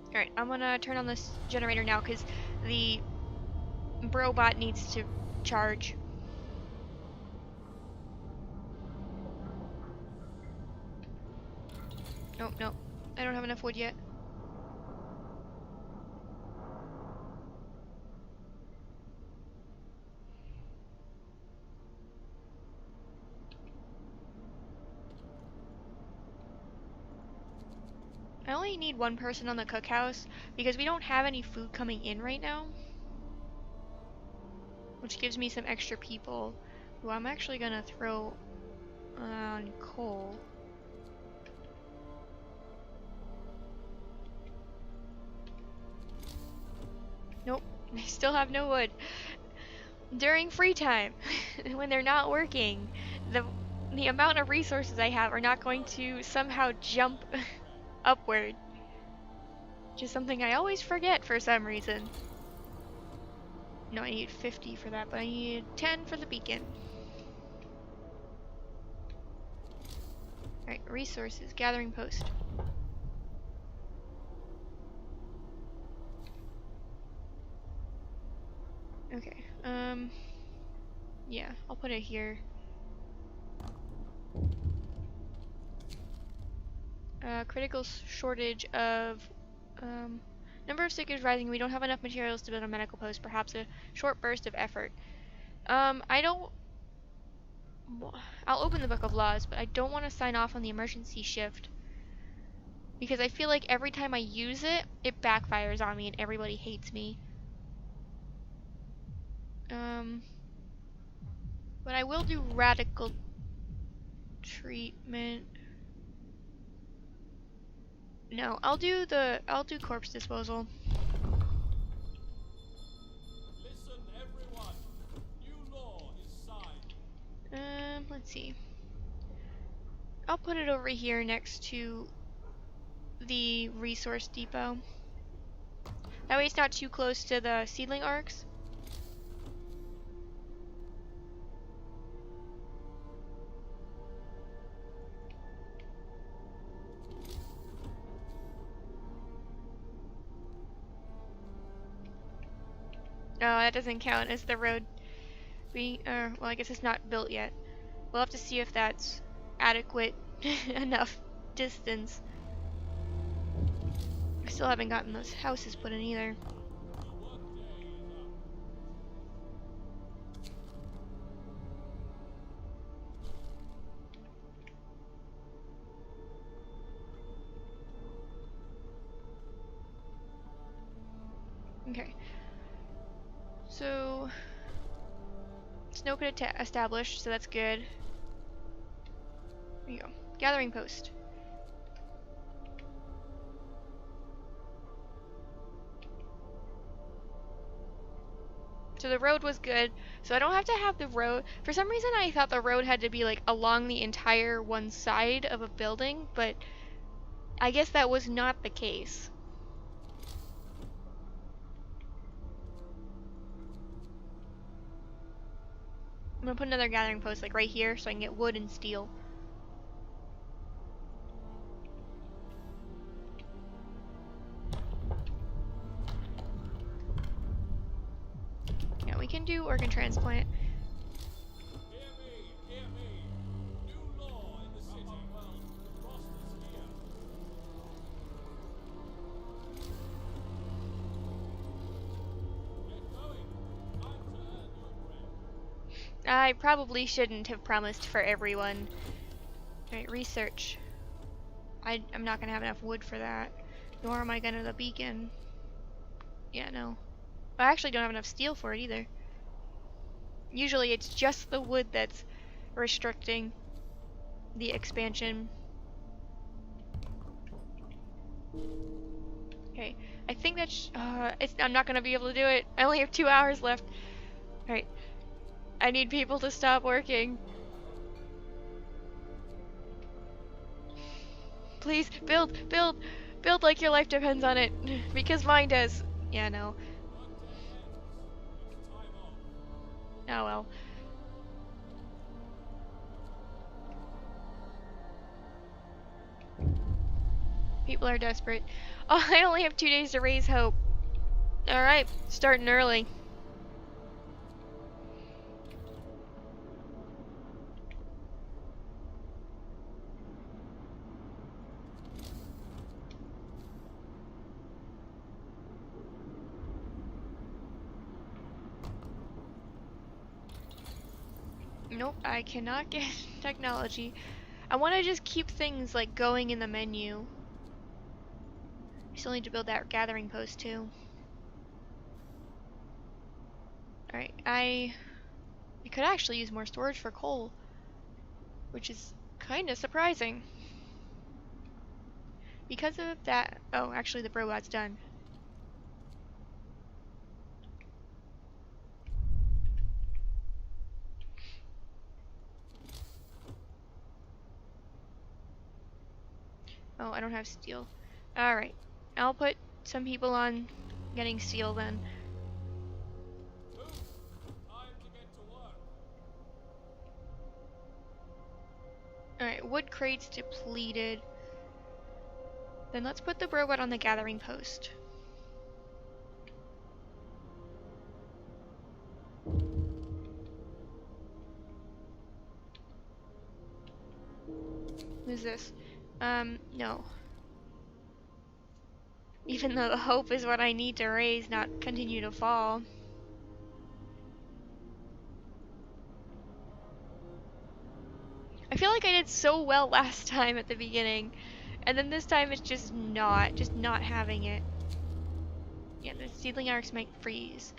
Alright, I'm gonna turn on this generator now because the robot needs to charge. Oh, no. I don't have enough wood yet. I only need 1 person on the cookhouse because we don't have any food coming in right now. Which gives me some extra people who I'm actually gonna throw on coal. I still have no wood. During free time, when they're not working, the amount of resources I have are not going to somehow jump upward. Which is something I always forget for some reason. No, I need 50 for that, but I need 10 for the beacon. Alright, resources, gathering post. Okay, yeah, I'll put it here. Critical shortage of, number of sick is rising. We don't have enough materials to build a medical post. Perhaps a short burst of effort. I don't... I'll open the Book of Laws, but I don't want to sign off on the emergency shift. Because I feel like every time I use it, it backfires on me and everybody hates me. But I will do radical treatment. No, I'll do corpse disposal. Listen, everyone. New law is signed. Let's see. I'll put it over here next to the resource depot. That way it's not too close to the seedling arcs. No, that doesn't count as the road being, well, I guess it's not built yet. We'll have to see if that's adequate enough distance. I still haven't gotten those houses put in either. Okay. So, snow pit established, so that's good. There you go. Gathering post. So the road was good, so I don't have to have the road. For some reason I thought the road had to be like along the entire one side of a building, but I guess that was not the case. I'm gonna put another gathering post like right here so I can get wood and steel. Yeah, we can do organ transplant. Hear me. New law in the city. Frost is here. Get going. Time to earn your bread. I probably shouldn't have promised for everyone. Alright, research. I'm not gonna have enough wood for that. Nor am I gonna the beacon. Yeah, no. I actually don't have enough steel for it either. Usually it's just the wood that's restricting the expansion. Okay, I think that's... I'm not gonna be able to do it. I only have 2 hours left. Alright. I need people to stop working. Please, build like your life depends on it. Because mine does. Yeah, no. Oh well. People are desperate. Oh, I only have 2 days to raise hope. Alright, starting early. Nope, I cannot get technology. I want to just keep things like going in the menu. I still need to build that gathering post too. Alright, I could actually use more storage for coal, which is kind of surprising. Because of that, oh, actually the robot's done. Oh, I don't have steel. Alright. I'll put some people on getting steel then. Time to get to work. Alright, wood crates depleted. Then let's put the robot on the gathering post. Who's this? No. Even though the hope is what I need to raise, not continue to fall. I feel like I did so well last time at the beginning, and then this time it's just not having it. Yeah, the seedling arcs might freeze.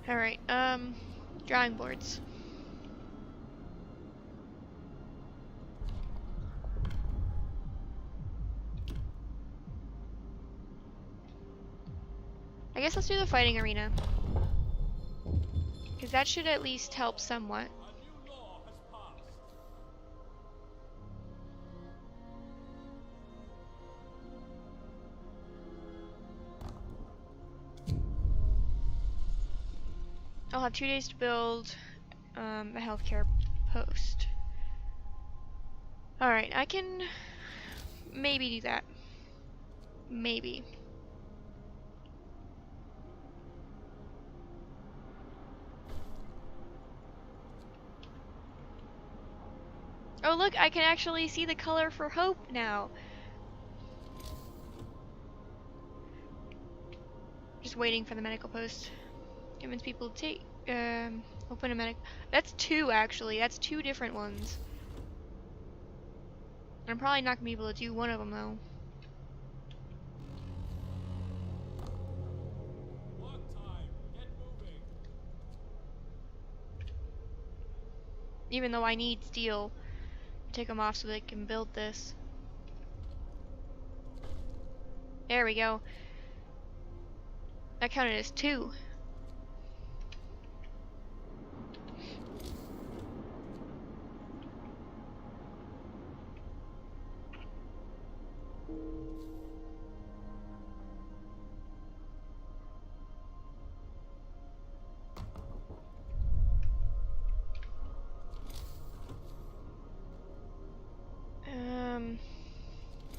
Alright, drawing boards. I guess let's do the fighting arena. Because that should at least help somewhat. A new law has passed. I'll have 2 days to build a healthcare post. Alright, I can maybe do that. Maybe. Oh look, I can actually see the color for hope now. Just waiting for the medical post. Convince people to take, open a medic. That's 2 actually, that's 2 different ones. I'm probably not gonna be able to do one of them though. Work time. Get moving. Even though I need steel. Take them off so they can build this. There we go. That counted as 2.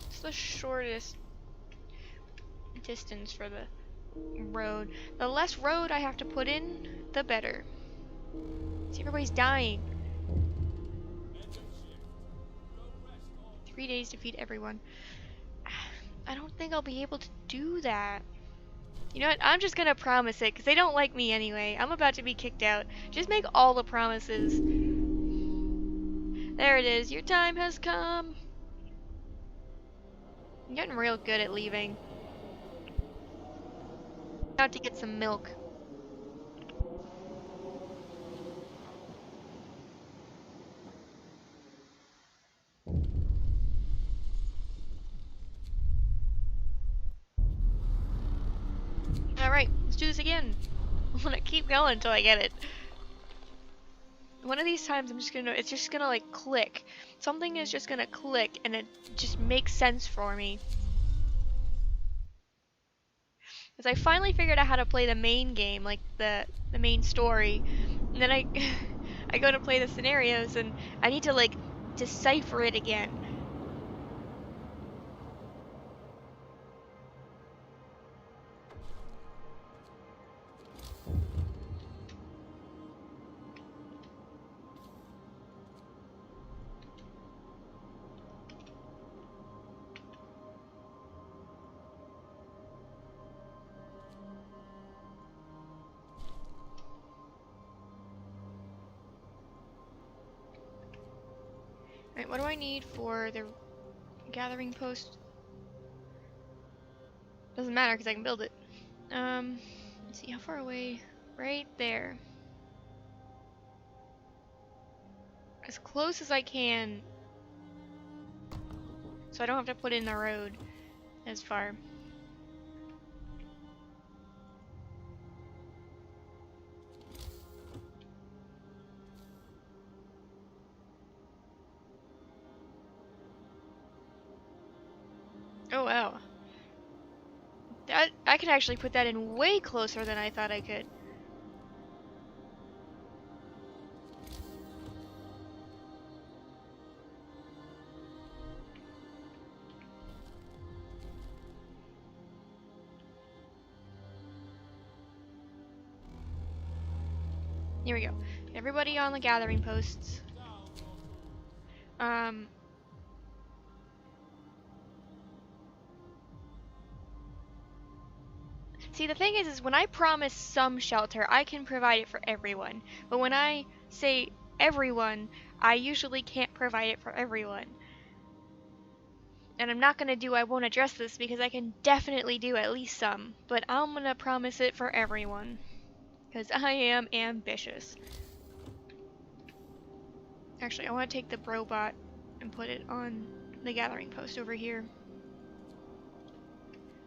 It's the shortest distance for the road. The less road I have to put in, the better. See, everybody's dying. End of shift. Go rest all. 3 days to feed everyone. I don't think I'll be able to do that. You know what? I'm just gonna promise it, because they don't like me anyway. I'm about to be kicked out. Just make all the promises. There it is. Your time has come. I'm getting real good at leaving. Out to get some milk. Alright, let's do this again. I'm gonna keep going until I get it. One of these times it's just gonna like click. Something is just gonna click and it just makes sense for me. Because I finally figured out how to play the main game, like the main story. And then I I go to play the scenarios and I need to like decipher it again. Right, what do I need for the gathering post? Doesn't matter because I can build it. Let's see, how far away? Right there. As close as I can. So I don't have to put in the road as far. Oh wow. That I can actually put that in way closer than I thought I could. Here we go. Everybody on the gathering posts. See, the thing is when I promise some shelter, I can provide it for everyone. But when I say everyone, I usually can't provide it for everyone. And I'm not gonna I won't address this because I can definitely do at least some. But I'm gonna promise it for everyone. Because I am ambitious. Actually, I want to take the brobot and put it on the gathering post over here.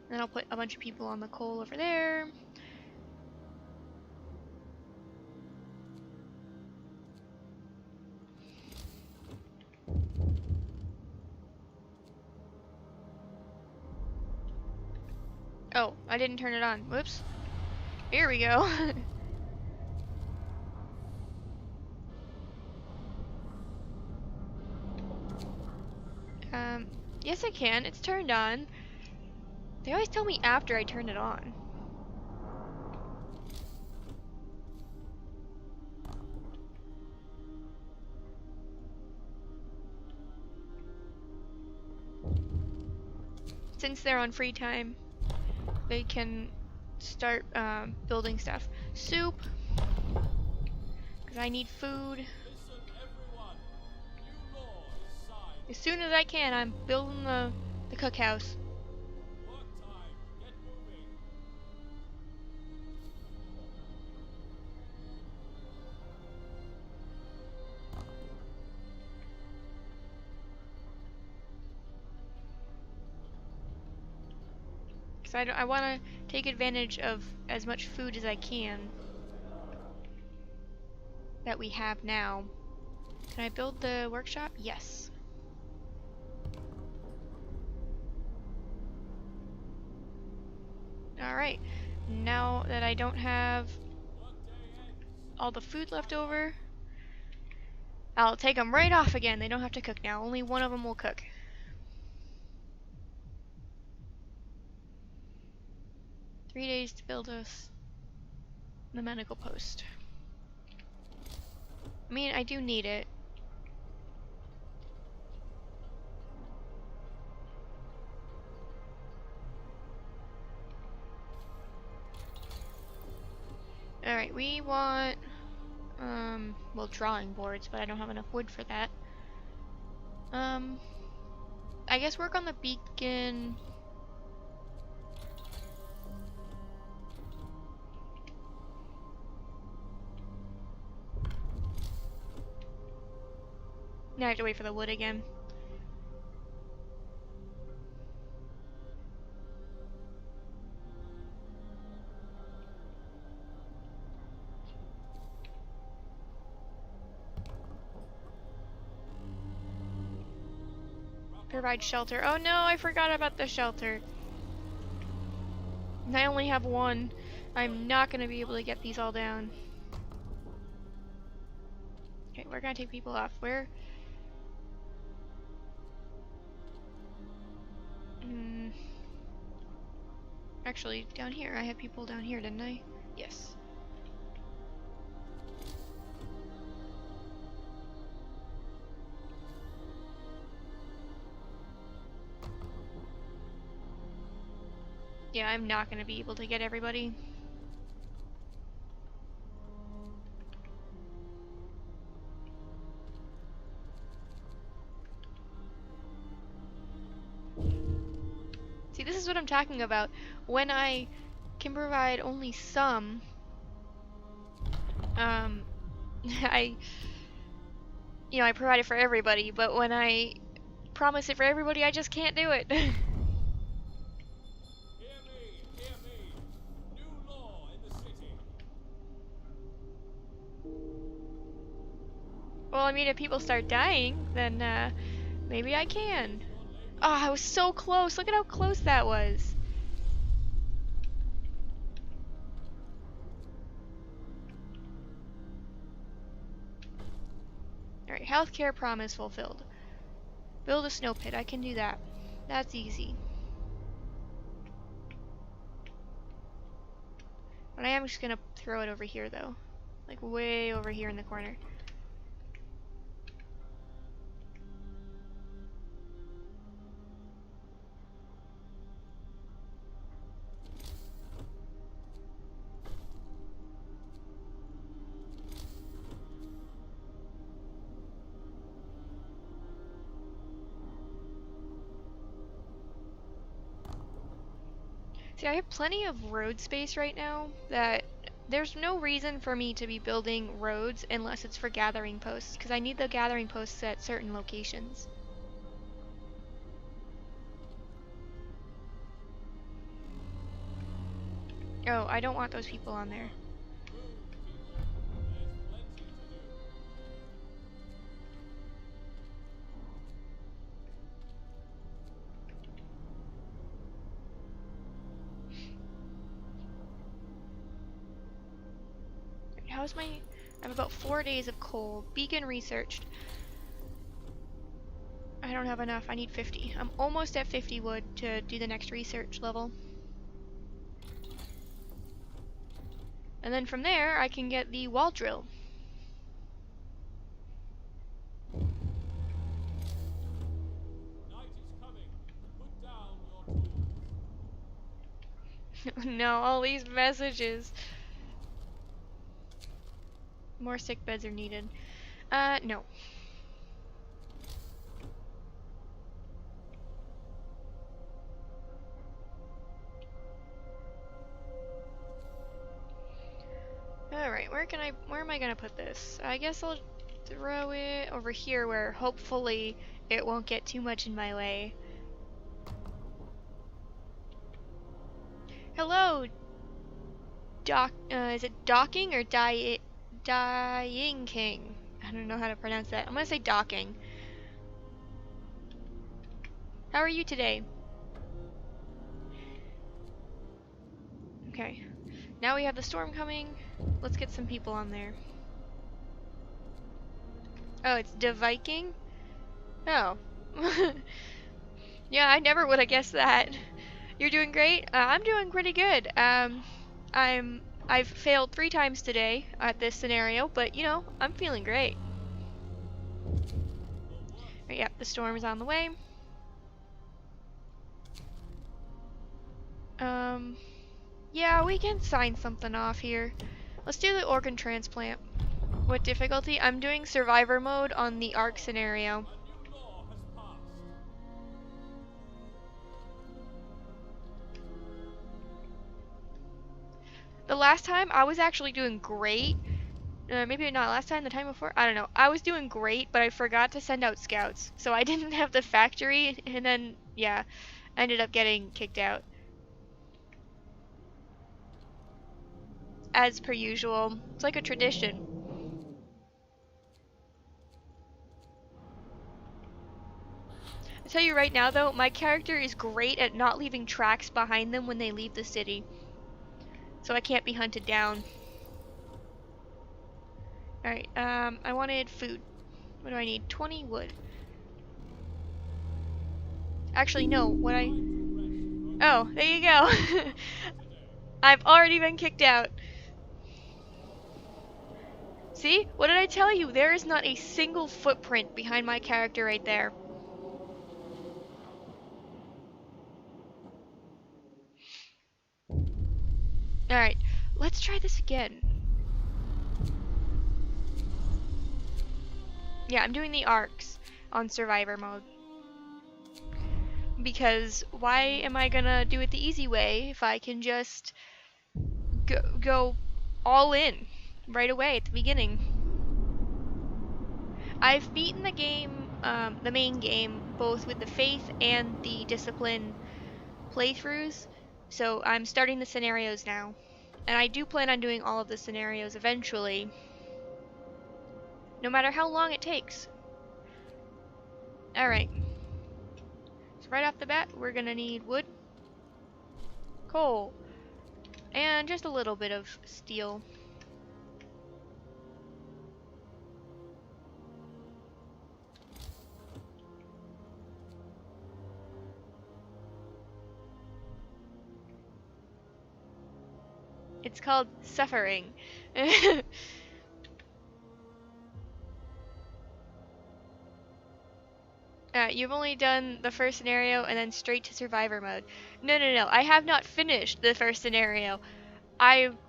Then I'll put a bunch of people on the coal over there. Oh, I didn't turn it on. Whoops. Here we go. Yes I can. It's turned on. They always tell me after I turn it on. Since they're on free time, they can start building stuff. Soup, because I need food. Listen, everyone. New law is signed. As soon as I can, I'm building the cookhouse. Work time. Get moving. Because I want to take advantage of as much food as I can that we have now. Can I build the workshop? Yes. Alright, now that I don't have all the food left over, I'll take them right off again. They don't have to cook now. Only one of them will cook. Three days to build us the medical post. I mean, I do need it. Alright, we want, well, drawing boards, but I don't have enough wood for that. I guess work on the beacon. Now I have to wait for the wood again. Provide shelter. Oh no, I forgot about the shelter. And I only have one. I'm not gonna be able to get these all down. Okay, we're gonna take people off. Where? Actually, down here. I had people down here, didn't I? Yes. Yeah, I'm not gonna be able to get everybody. See, this is what I'm talking about. When I can provide only some, I provide it for everybody, but when I promise it for everybody, I just can't do it. Hear me. New law in the city. Well, I mean, if people start dying, then maybe I can. Your labor Oh, I was so close. Look at how close that was. Alright, healthcare promise fulfilled. Build a snow pit. I can do that. That's easy. But I am just gonna throw it over here though. Like way over here in the corner. See, I have plenty of road space right now that there's no reason for me to be building roads unless it's for gathering posts, because I need the gathering posts at certain locations. Oh, I don't want those people on there. How's my... I have about 4 days of coal. Beacon researched. I don't have enough. I need 50. I'm almost at 50 wood to do the next research level. And then from there, I can get the wall drill. Night is coming. Put down your tools. No, all these messages. More sick beds are needed. No. Alright, where am I gonna put this? I guess I'll throw it over here where hopefully it won't get too much in my way. Hello, is it docking or dying king? I don't know how to pronounce that. I'm gonna say docking. How are you today? Okay. Now we have the storm coming. Let's get some people on there. Oh, it's De Viking? Oh. Yeah, I never would have guessed that. You're doing great? I'm doing pretty good. I've failed 3 times today at this scenario, but you know, I'm feeling great. Right, yep, the storm is on the way. Yeah, we can sign something off here. Let's do the organ transplant. What difficulty? I'm doing survivor mode on the Ark scenario. A new law has passed. The last time I was actually doing great. Maybe not last time, the time before. I don't know. I was doing great, but I forgot to send out scouts. So I didn't have the factory, and then, yeah, I ended up getting kicked out. As per usual. It's like a tradition. I tell you right now, though, my character is great at not leaving tracks behind them when they leave the city. So I can't be hunted down. Alright, I wanted food. What do I need? 20 wood. Actually, no, what I... Oh, there you go. I've already been kicked out. See? What did I tell you? There is not a single footprint behind my character right there. Alright, let's try this again. Yeah, I'm doing the Arks on survivor mode. Because why am I gonna do it the easy way if I can just go all in right away at the beginning? I've beaten the game, the main game, both with the faith and the discipline playthroughs, so I'm starting the scenarios now. And I do plan on doing all of the scenarios eventually, no matter how long it takes. Alright. right off the bat, we're gonna need wood, coal, and just a little bit of steel. It's called suffering. You've only done the first scenario and then straight to survivor mode. No, no, no. I have not finished the first scenario.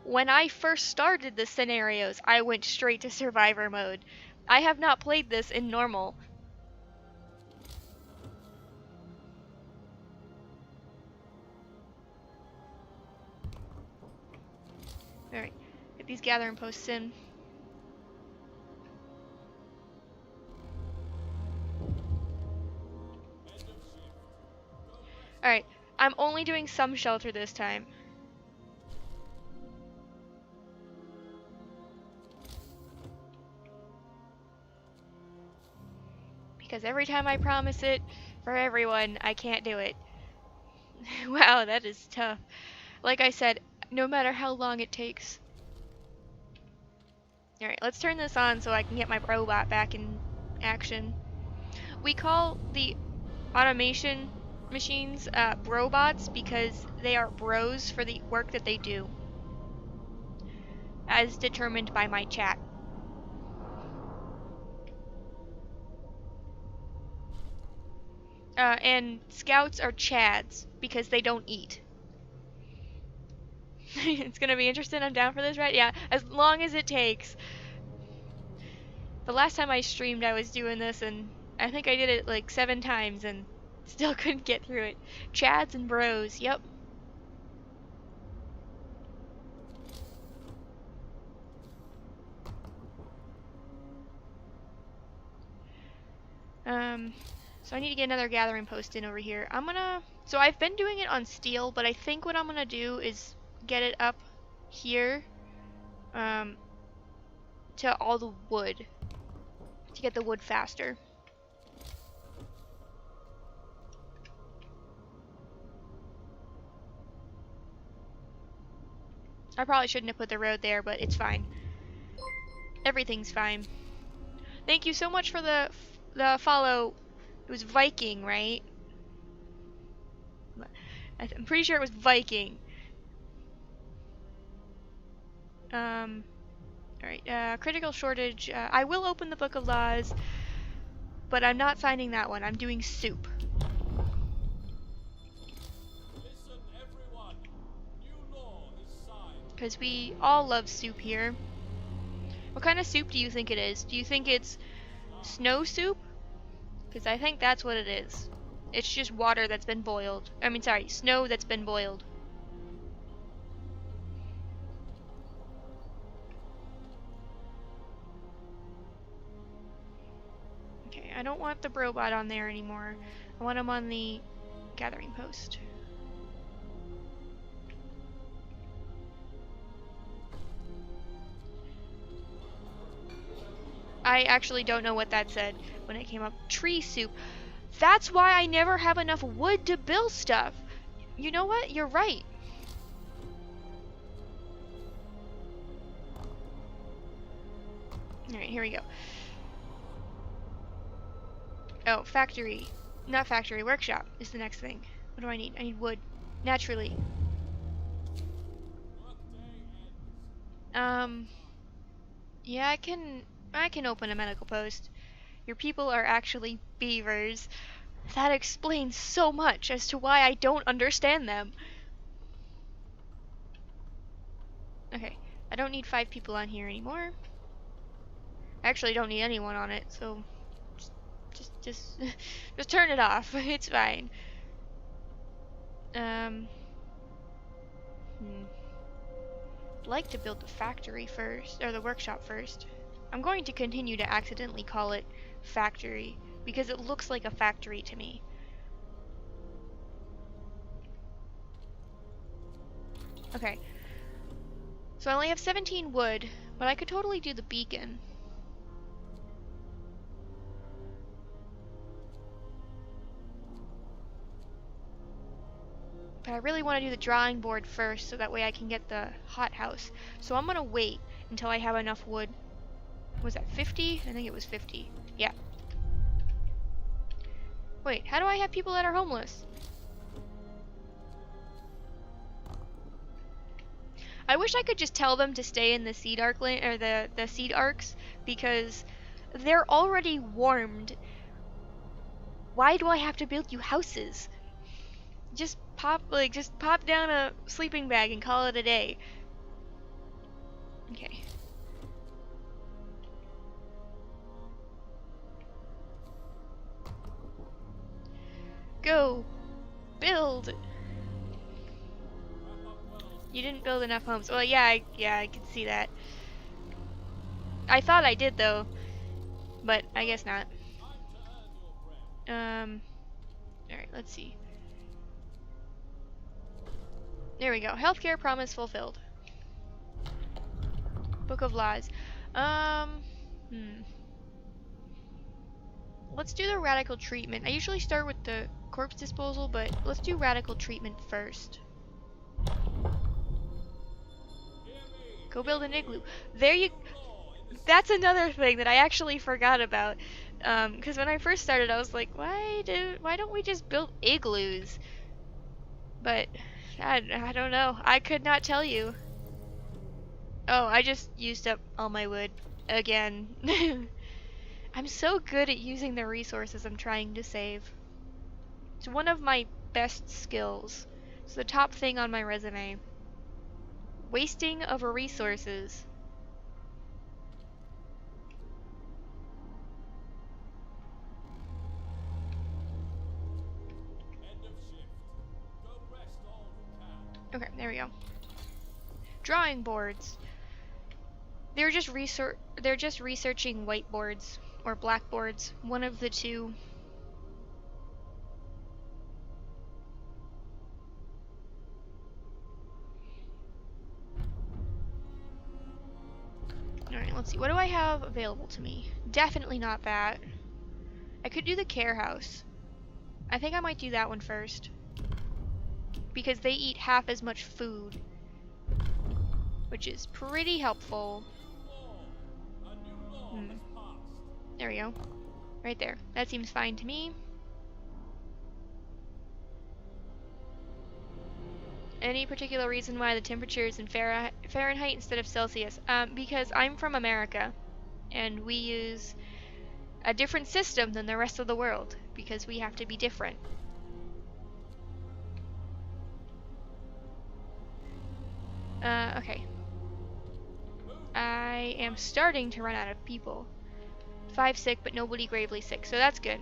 When I first started the scenarios, I went straight to survivor mode. I have not played this in normal. Alright, get these gathering posts in. Alright, I'm only doing some shelter this time. Because every time I promise it for everyone, I can't do it. Wow, that is tough. Like I said, no matter how long it takes. Alright, let's turn this on so I can get my robot back in action. We call the automation machines robots because they are bros for the work that they do, as determined by my chat. And scouts are chads because they don't eat. It's gonna be interesting. I'm down for this, right? Yeah, as long as it takes. The last time I streamed, I was doing this, and I think I did it like 7 times and still couldn't get through it. Chads and bros, yep. So I need to get another gathering post in over here. So I've been doing it on steel, but I think what I'm gonna do is get it up here, to all the wood, to get the wood faster. I probably shouldn't have put the road there, but it's fine. Everything's fine. Thank you so much for the follow. It was Viking, right? I'm pretty sure it was Viking. Alright, critical shortage. I will open the Book of Laws, but I'm not signing that one. I'm doing soup. Listen, everyone. New law is signed. Because we all love soup here. What kind of soup do you think it is? Do you think it's snow soup? Because I think that's what it is. It's just water that's been boiled. I mean, sorry, snow that's been boiled. Okay, I don't want the robot on there anymore. I want him on the gathering post. I actually don't know what that said when it came up. Tree soup. That's why I never have enough wood to build stuff. You know what? You're right. Alright, here we go. Oh, factory. Not factory, workshop is the next thing. What do I need? I need wood. Naturally. Yeah, I can open a medical post. Your people are actually beavers. That explains so much as to why I don't understand them. Okay, I don't need 5 people on here anymore. I actually don't need anyone on it, so just turn it off. It's fine. I'd like to build the factory first, or the workshop first. I'm going to continue to accidentally call it factory because it looks like a factory to me. Okay. So I only have 17 wood, but I could totally do the beacon. But I really want to do the drawing board first so that way I can get the hothouse. So I'm gonna wait until I have enough wood. Was that 50? I think it was 50. Yeah. Wait, how do I have people that are homeless? I wish I could just tell them to stay in the seed arc or the seed arcs, because they're already warmed. Why do I have to build you houses? Just pop down a sleeping bag and call it a day. Okay. Go! Build! You didn't build enough homes. Well, yeah, I can see that. I thought I did, though. But I guess not. Alright, let's see. There we go. Healthcare promise fulfilled. Book of Laws. Let's do the radical treatment. I usually start with the corpse disposal, but let's do radical treatment first. Go build an igloo. There you... That's another thing that I actually forgot about. Because when I first started, I was like, why don't we just build igloos? But I don't know. I could not tell you. Oh, I just used up all my wood again. I'm so good at using the resources I'm trying to save. It's one of my best skills. It's the top thing on my resume. Wasting of resources. Okay, there we go. Drawing boards. They're just researching whiteboards or blackboards, one of the two. Alright, let's see. What do I have available to me? Definitely not that. I could do the care house. I think I might do that one first. Because they eat half as much food. Which is pretty helpful. There we go. Right there. That seems fine to me. Any particular reason why the temperature is in Fahrenheit instead of Celsius? Because I'm from America, and we use a different system than the rest of the world, because we have to be different. Okay. I am starting to run out of people. 5 sick, but nobody gravely sick, so that's good.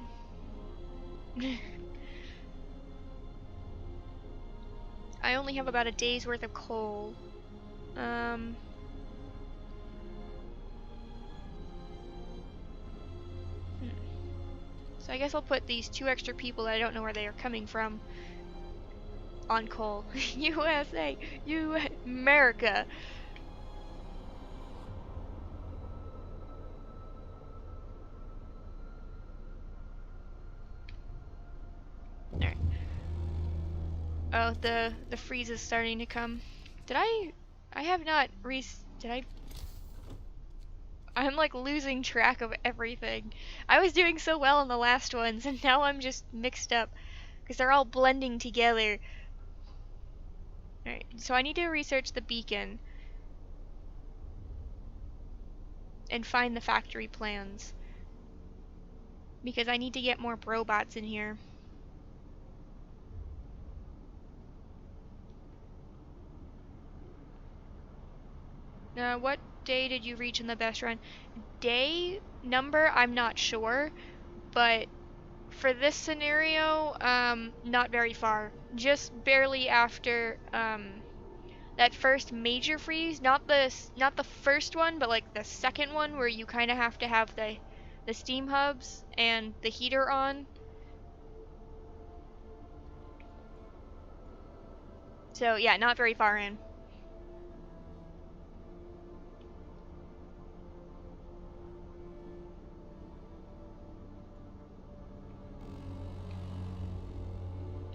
I only have about a day's worth of coal. So I guess I'll put these 2 extra people that I don't know where they are coming from on coal. USA! America! Alright. Oh, the freeze is starting to come. I have not I'm like losing track of everything. I was doing so well in the last ones, and now I'm just mixed up. Because they're all blending together. Alright, so I need to research the beacon. And find the factory plans. Because I need to get more robots in here. What day did you reach in the best run? Day number, I'm not sure. But for this scenario, not very far. Just barely after, that first major freeze. Not the first one, but like the second one where you kind of have to have the steam hubs and the heater on. So yeah, not very far in.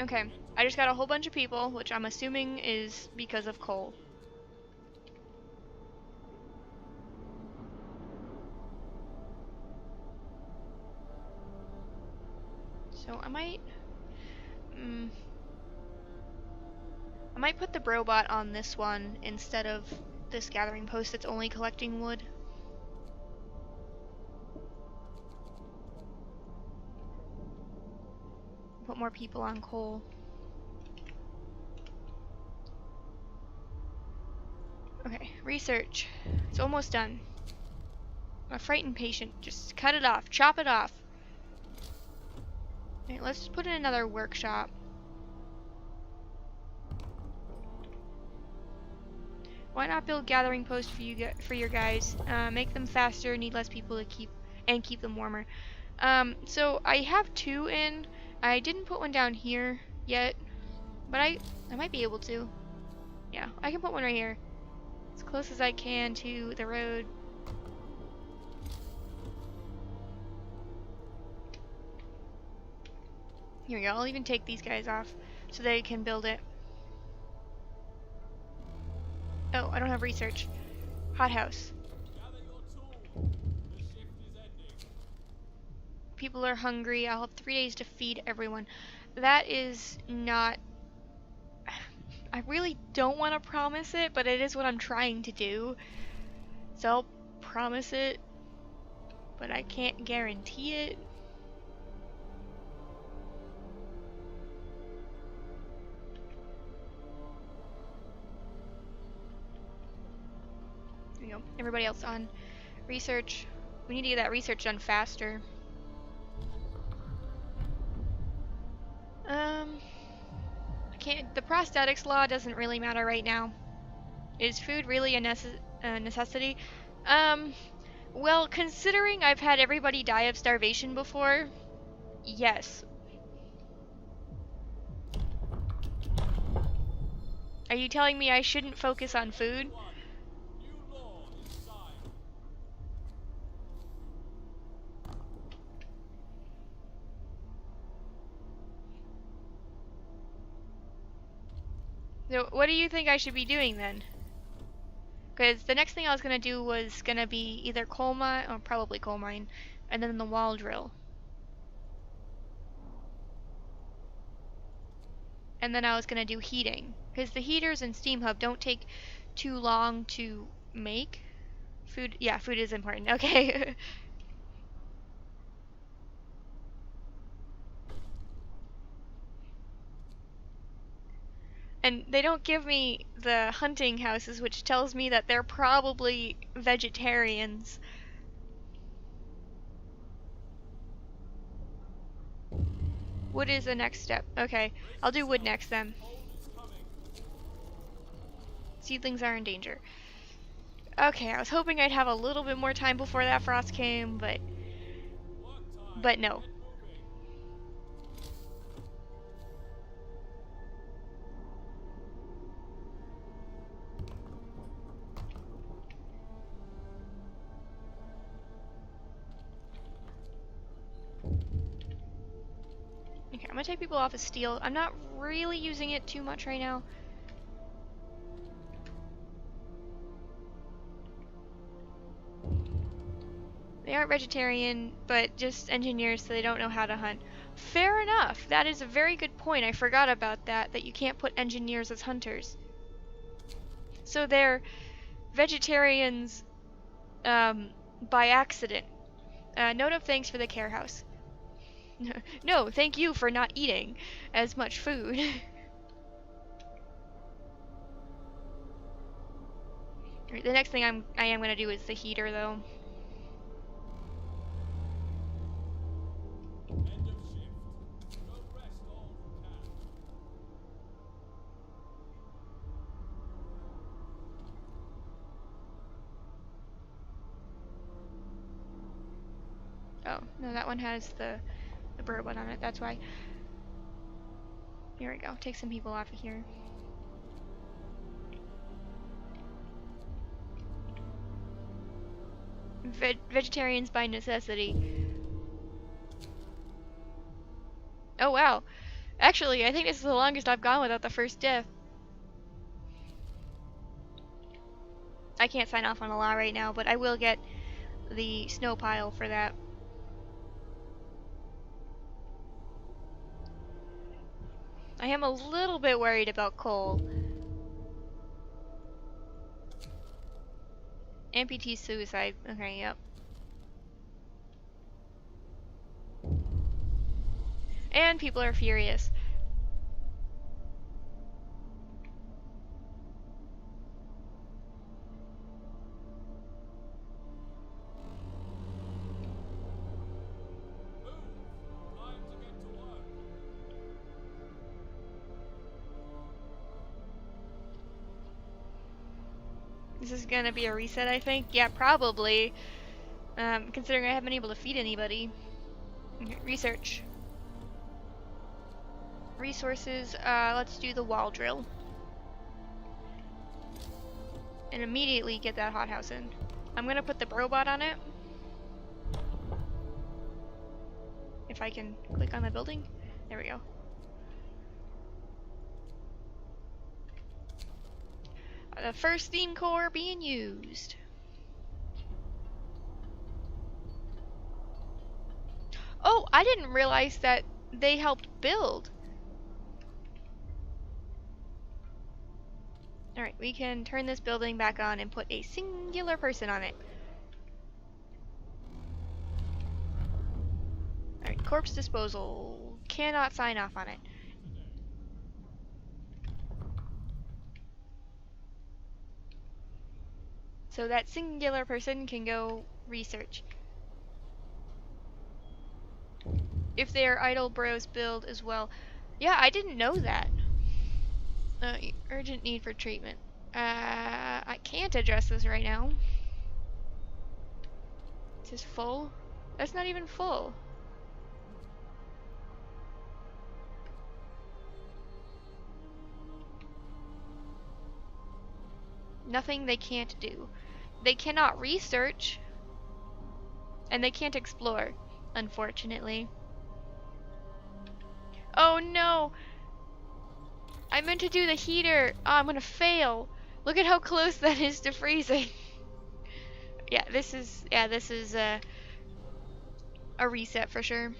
Okay, I just got a whole bunch of people, which I'm assuming is because of coal. So I might put the robot on this one instead of this gathering post that's only collecting wood. Put more people on coal. Okay, research. It's almost done. I'm a frightened patient. Just cut it off. Chop it off. Okay, let's put in another workshop. Why not build gathering posts for your guys? Make them faster, need less people to keep them warmer. So I have 2 in. I didn't put one down here yet, but I might be able to. Yeah, I can put one right here. As close as I can to the road. Here we go. I'll even take these guys off so they can build it. Oh, I don't have research. Hothouse. People are hungry. I'll have 3 days to feed everyone. That is not... I really don't want to promise it, but it is what I'm trying to do. So I'll promise it, but I can't guarantee it. There you go. Everybody else on research. We need to get that research done faster. I can't. The prosthetics law doesn't really matter right now. Is food really a necessity? Well, considering I've had everybody die of starvation before, yes. Are you telling me I shouldn't focus on food? So what do you think I should be doing then? Because the next thing I was gonna do was gonna be either coal mine, or probably coal mine, and then the wall drill. And then I was gonna do heating, because the heaters in Steam Hub don't take too long to make. Food, yeah, food is important. Okay. And they don't give me the hunting houses, which tells me that they're probably vegetarians. Wood is the next step. Okay, I'll do wood next then. Seedlings are in danger. Okay, I was hoping I'd have a little bit more time before that frost came, but no. Okay, I'm gonna take people off of steel. I'm not really using it too much right now. They aren't vegetarian, but just engineers, so they don't know how to hunt. Fair enough. That is a very good point. I forgot about that you can't put engineers as hunters. So they're vegetarians by accident. Note of thanks for the care house. No, thank you for not eating as much food. Right, the next thing I am gonna do is the heater, though. Oh, no, that one has the bird one on it, that's why. Here we go, take some people off of here. Vegetarians by necessity. Oh wow, Actually, I think this is the longest I've gone without the first death. I can't sign off on a law right now, but I will get the snow pile for that. I am a little bit worried about coal. Amputee suicide. Okay, yep. And people are furious. Move! Time to get to work. This is gonna be a reset, I think. Yeah, probably. Considering I haven't been able to feed anybody. Okay, research. Resources, let's do the wall drill. And immediately get that hothouse in. I'm gonna put the robot on it. If I can click on the building. There we go. The first steam core being used. Oh, I didn't realize that they helped build. Alright, we can turn this building back on and put a singular person on it. Alright, corpse disposal. Cannot sign off on it. So that singular person can go research. If they are idle, bros build as well. Yeah, I didn't know that. Urgent need for treatment. I can't address this right now. Is this full? That's not even full. Nothing they can't do. They cannot research. And they can't explore, unfortunately. Oh no! I meant to do the heater! Oh, I'm gonna fail! Look at how close that is to freezing. Yeah, this is a reset for sure.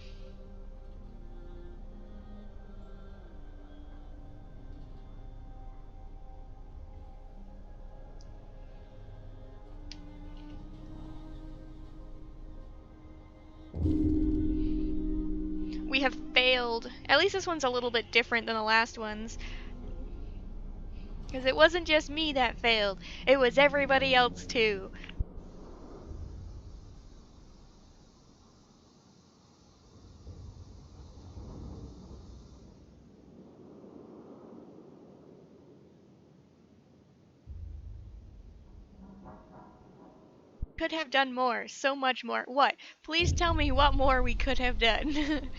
We have failed. At least this one's a little bit different than the last ones. Because it wasn't just me that failed. It was everybody else too. Could have done more. So much more. What? Please tell me what more we could have done.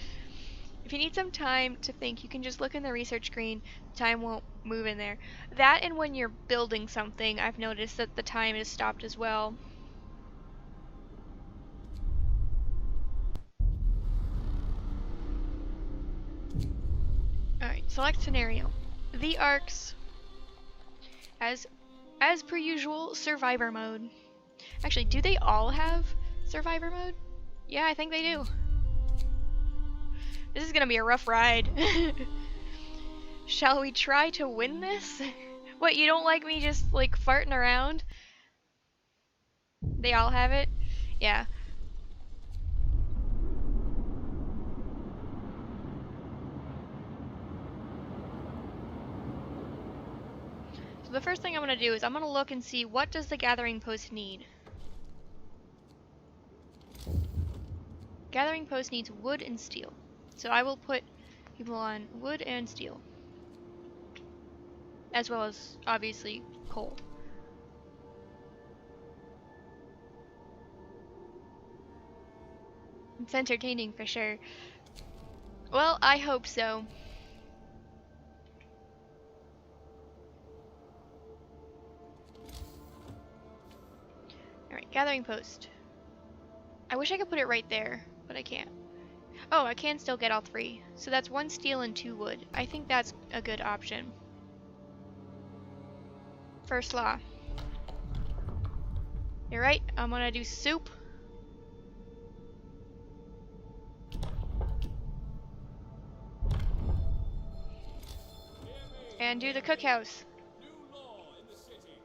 If you need some time to think, you can just look in the research screen. Time won't move in there. That and when you're building something, I've noticed that the time is stopped as well. Alright, select scenario. The Arks, as per usual, survivor mode. Actually, do they all have survivor mode? Yeah, I think they do. This is gonna be a rough ride. Shall we try to win this? What, you don't like me just like farting around? They all have it? Yeah. So the first thing I'm gonna do is I'm gonna look and see what does the gathering post need. Gathering post needs wood and steel. So I will put people on wood and steel. As well as, obviously, coal. It's entertaining for sure. Well, I hope so. Alright, gathering post. I wish I could put it right there, but I can't. Oh, I can still get all 3. So that's 1 steel and 2 wood. I think that's a good option. First law. You're right, I'm gonna do soup. And do the cookhouse. New law in the city.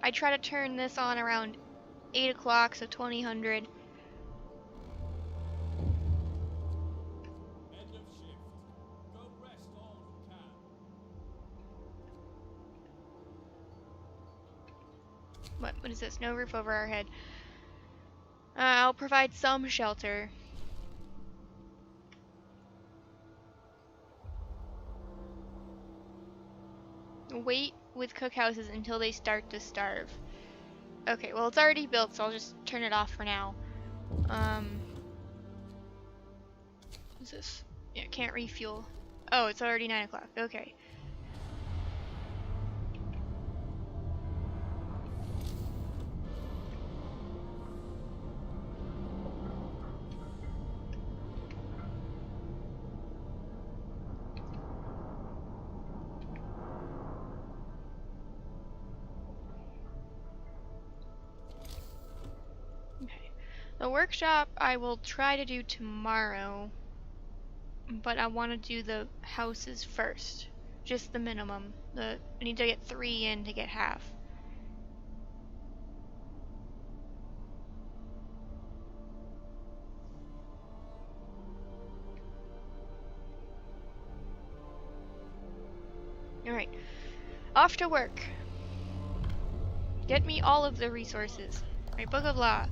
I try to turn this on around 8 o'clock, so 2000. End of shift. Go rest all who can. What is this? No roof over our head. I'll provide some shelter. Wait with cookhouses until they start to starve. Okay, well it's already built, so I'll just turn it off for now. What's this? Yeah, can't refuel. Oh, it's already 9 o'clock. Okay. Okay. The workshop I will try to do tomorrow, but I want to do the houses first. Just the minimum. I need to get 3 in to get half. Alright. Off to work. Get me all of the resources. Alright, Book of Law.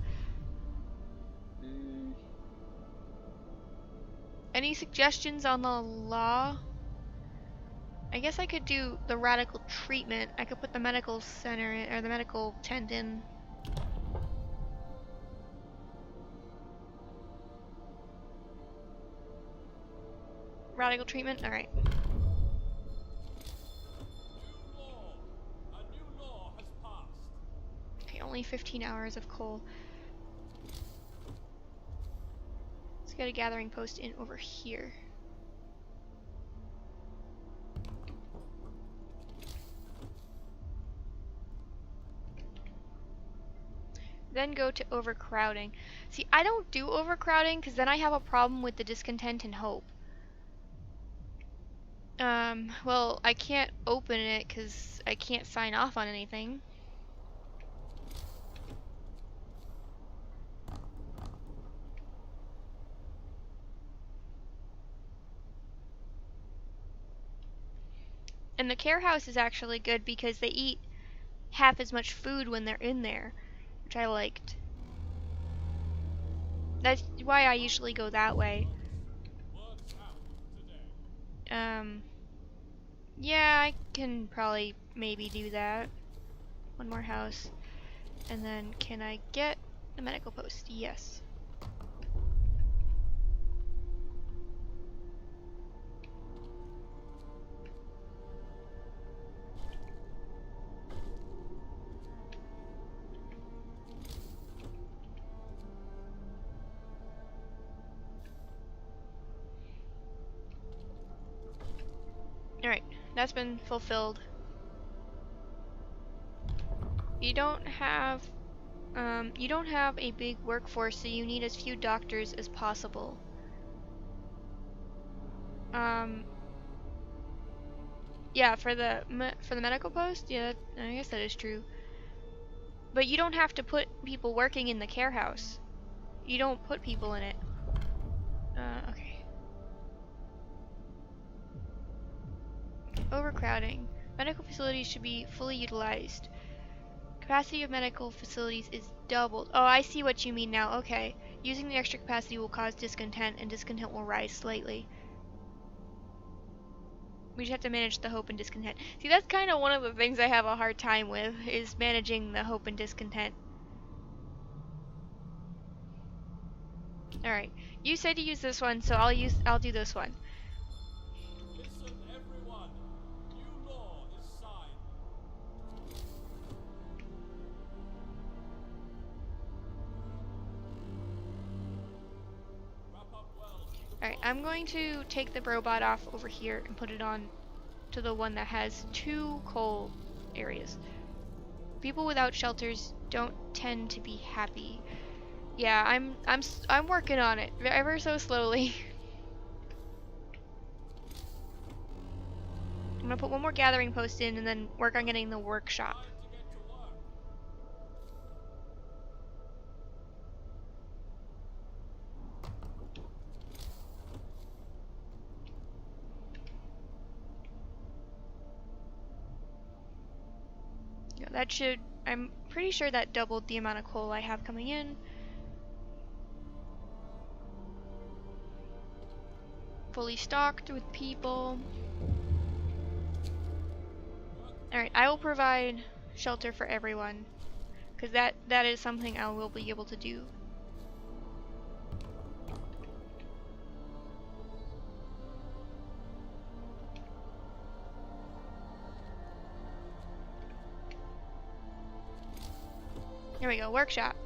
Any suggestions on the law? I guess I could do the radical treatment. I could put the medical center in, or the medical tent in. Radical treatment? Alright. New law. A new law has passed. Okay, only 15 hours of coal. Let's get a gathering post in over here. Then go to overcrowding. See, I don't do overcrowding because then I have a problem with the discontent and hope. Well, I can't open it because I can't sign off on anything. And the care house is actually good because they eat half as much food when they're in there, which I liked. That's why I usually go that way. Works out today. Yeah, I can probably maybe do that. One more house. And then can I get the medical post? Yes. Alright, that's been fulfilled. You don't have a big workforce, so you need as few doctors as possible. Yeah, for the medical post, yeah, I guess that is true. But you don't have to put people working in the care house. You don't put people in it. Okay. Overcrowding. Medical facilities should be fully utilized. Capacity of medical facilities is doubled. Oh, I see what you mean now. Okay. Using the extra capacity will cause discontent, and discontent will rise slightly. We just have to manage the hope and discontent. See, that's kind of one of the things I have a hard time with, is managing the hope and discontent. Alright. You said to use this one, so I'll do this one. Listen, everyone. New law is signed. Alright, I'm going to take the robot off over here and put it on to the one that has 2 coal areas. People without shelters don't tend to be happy. Yeah, I'm working on it ever so slowly. I'm gonna put one more gathering post in and then work on getting the workshop. Time to get to work. Yeah, that should, I'm pretty sure that doubled the amount of coal I have coming in. Fully stocked with people. Alright, I will provide shelter for everyone, because that is something I will be able to do. Here we go, workshop.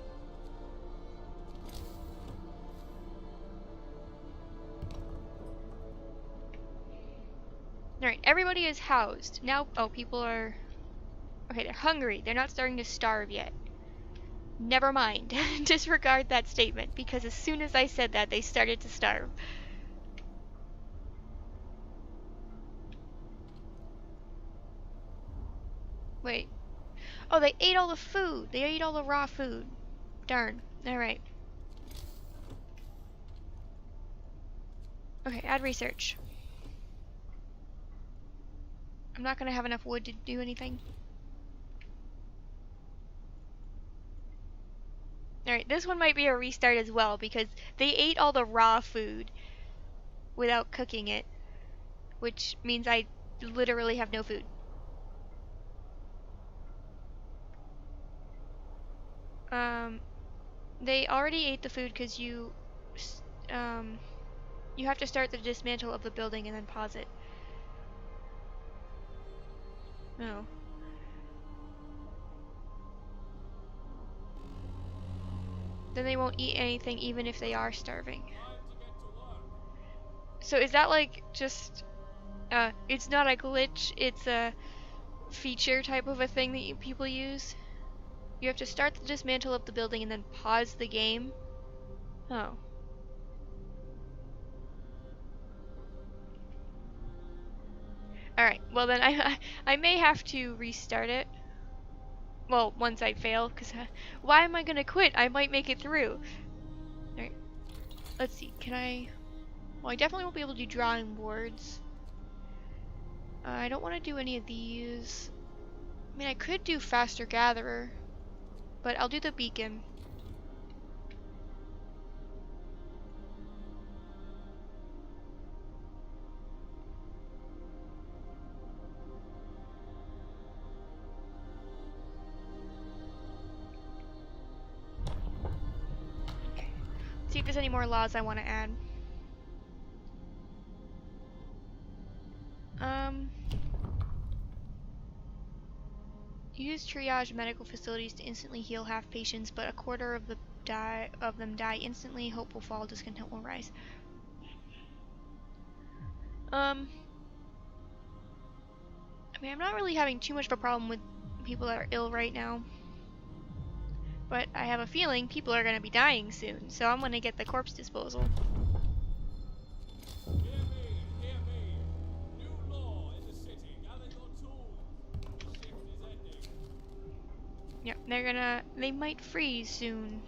Alright, everybody is housed. Now, oh, people are... Okay, they're hungry. They're not starting to starve yet. Never mind. Disregard that statement, because as soon as I said that, they started to starve. Wait. Oh, they ate all the food. They ate all the raw food. Darn. Alright. Okay, add research. I'm not gonna have enough wood to do anything. Alright, this one might be a restart as well, because they ate all the raw food without cooking it, which means I literally have no food. They already ate the food because you have to start the dismantle of the building and then pause it. No. Then they won't eat anything even if they are starving. Time to get to work. So is that like just, it's not a glitch, it's a feature type of a thing that people use? You have to start the dismantle of the building and then pause the game? Oh. Alright, well then I may have to restart it. Well, once I fail, because why am I gonna quit? I might make it through. Alright, let's see, can I... Well, I definitely won't be able to do drawing boards. I don't want to do any of these. I mean, I could do faster gatherer, but I'll do the beacon. Okay. See if there's any more laws I want to add. Use triage medical facilities to instantly heal half patients, but a quarter of them die instantly. Hope will fall, discontent will rise. I mean, I'm not really having too much of a problem with people that are ill right now. But I have a feeling people are going to be dying soon, so I'm going to get the corpse disposal. Hear me, hear me. New law in the city. Gather your tools. The shift is ending. Yep, they might freeze soon.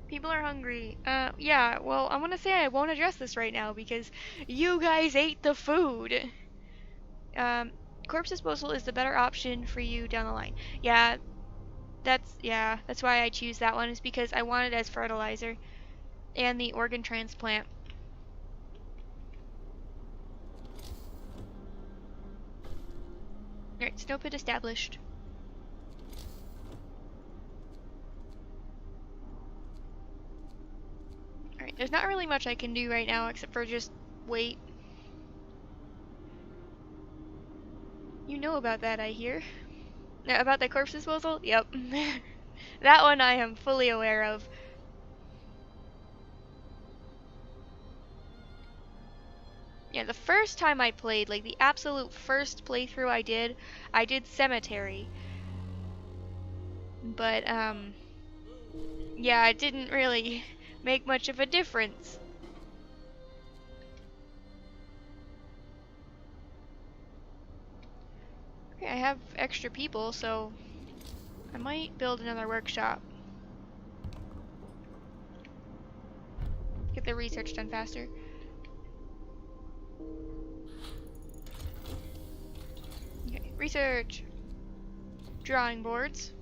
People are hungry. Yeah, well, I'm gonna say I won't address this right now because you guys ate the food. Corpse disposal is the better option for you down the line. Yeah, that's why I choose that one, is because I want it as fertilizer. And the organ transplant. Alright, snow pit established. Alright, there's not really much I can do right now except for just wait. You know about that, I hear. About the corpse disposal? Yep. That one I am fully aware of. Yeah, the first time I played, like the absolute first playthrough I did cemetery. But, yeah, it didn't really make much of a difference. Okay, I have extra people, so I might build another workshop. Get the research done faster. Okay, research. Drawing boards.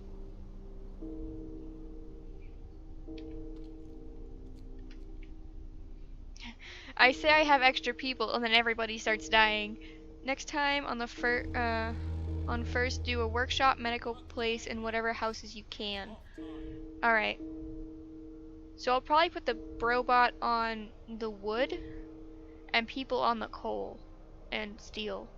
I say I have extra people, and then everybody starts dying. Next time on the first, do a workshop, medical place, and whatever houses you can. All right. So I'll probably put the brobot on the wood, and people on the coal and steel.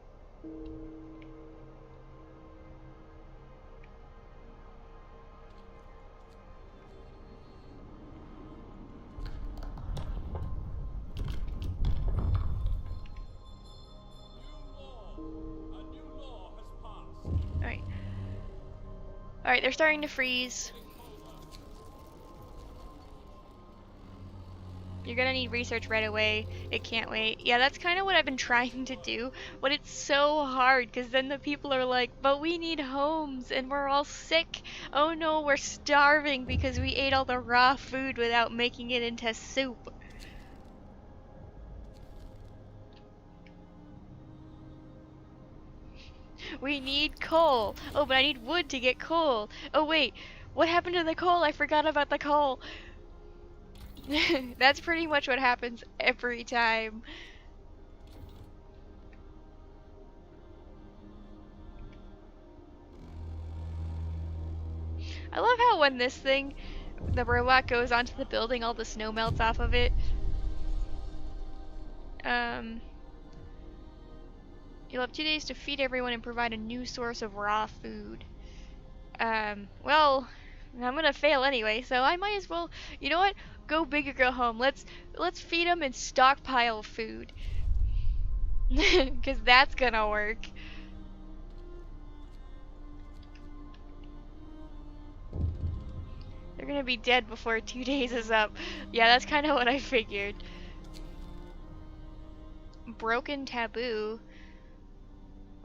Alright. Alright, they're starting to freeze. You're gonna need research right away. It can't wait. Yeah, that's kind of what I've been trying to do, but it's so hard because then the people are like, but we need homes and we're all sick. Oh no, we're starving because we ate all the raw food without making it into soup. We need coal. Oh, but I need wood to get coal. Oh wait, what happened to the coal? I forgot about the coal. That's pretty much what happens every time. I love how when this thing, the robot goes onto the building, all the snow melts off of it. You'll have 2 days to feed everyone and provide a new source of raw food. Well, I'm gonna fail anyway, so I might as well, you know what? Go big or go home. Let's feed them and stockpile food. Cause that's gonna work. They're gonna be dead before 2 days is up. Yeah, that's kind of what I figured. Broken taboo.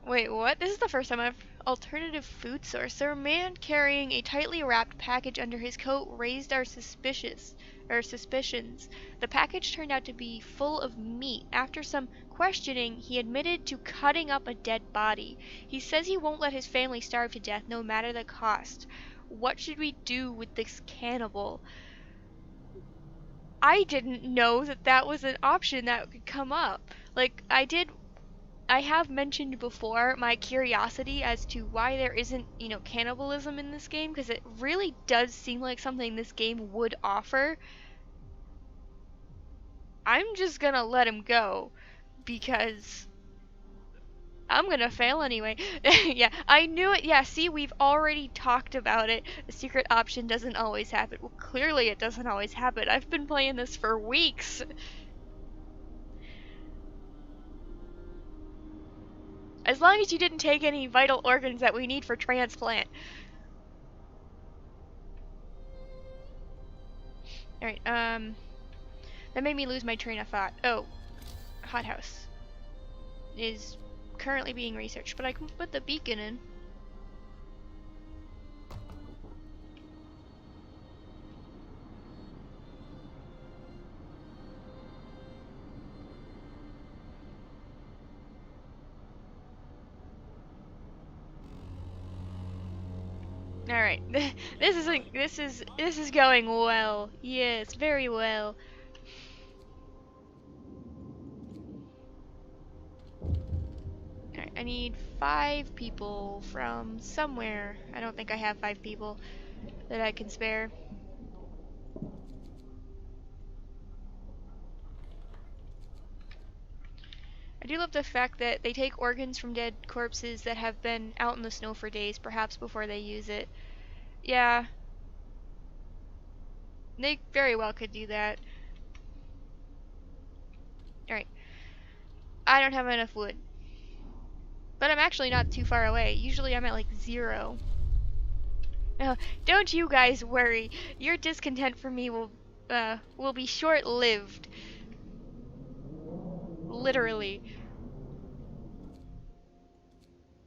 Wait, what? This is the first time I've alternative food source. A man carrying a tightly wrapped package under his coat raised our suspicions. The package turned out to be full of meat. After some questioning, he admitted to cutting up a dead body. He says he won't let his family starve to death no matter the cost. What should we do with this cannibal? I didn't know that that was an option that could come up. Like, I have mentioned before my curiosity as to why there isn't, cannibalism in this game, because it really does seem like something this game would offer. I'm just gonna let him go, because I'm gonna fail anyway. Yeah, I knew it. Yeah, see, we've already talked about it. The secret option doesn't always happen. Well, clearly it doesn't always happen. I've been playing this for weeks. As long as you didn't take any vital organs that we need for transplant. Alright, that made me lose my train of thought. Oh, hothouse is currently being researched, but I can put the beacon in. All right, this is going well. Yes, very well. All right, I need 5 people from somewhere. I don't think I have 5 people that I can spare. I do love the fact that they take organs from dead corpses that have been out in the snow for days, perhaps before they use it. Yeah. They very well could do that. Alright. I don't have enough wood. But I'm actually not too far away. Usually I'm at like 0. Don't you guys worry. Your discontent for me will be short-lived. Literally.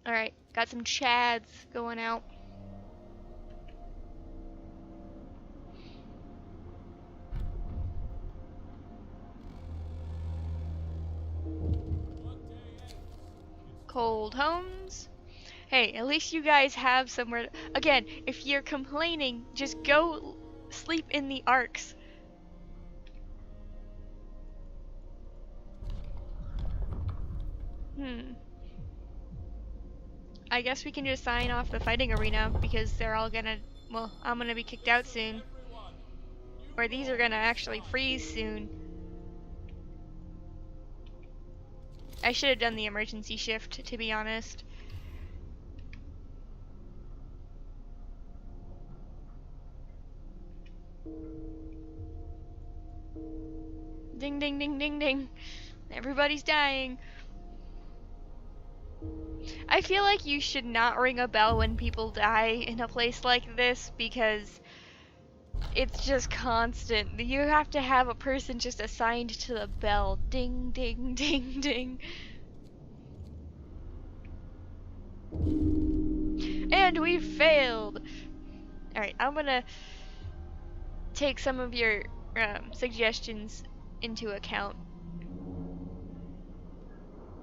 Alright, got some chads going out. Cold homes. Hey, at least you guys have somewhere. Again, if you're complaining, just go sleep in the Arks. I guess we can just sign off the fighting arena because they're all gonna. Well, I'm gonna be kicked out soon. Or these are gonna actually freeze soon. I should have done the emergency shift, to be honest. Ding ding ding ding ding. Everybody's dying. I feel like you should not ring a bell when people die in a place like this because it's just constant. You have to have a person just assigned to the bell. Ding ding ding ding. And we failed! Alright, I'm gonna take some of your suggestions into account.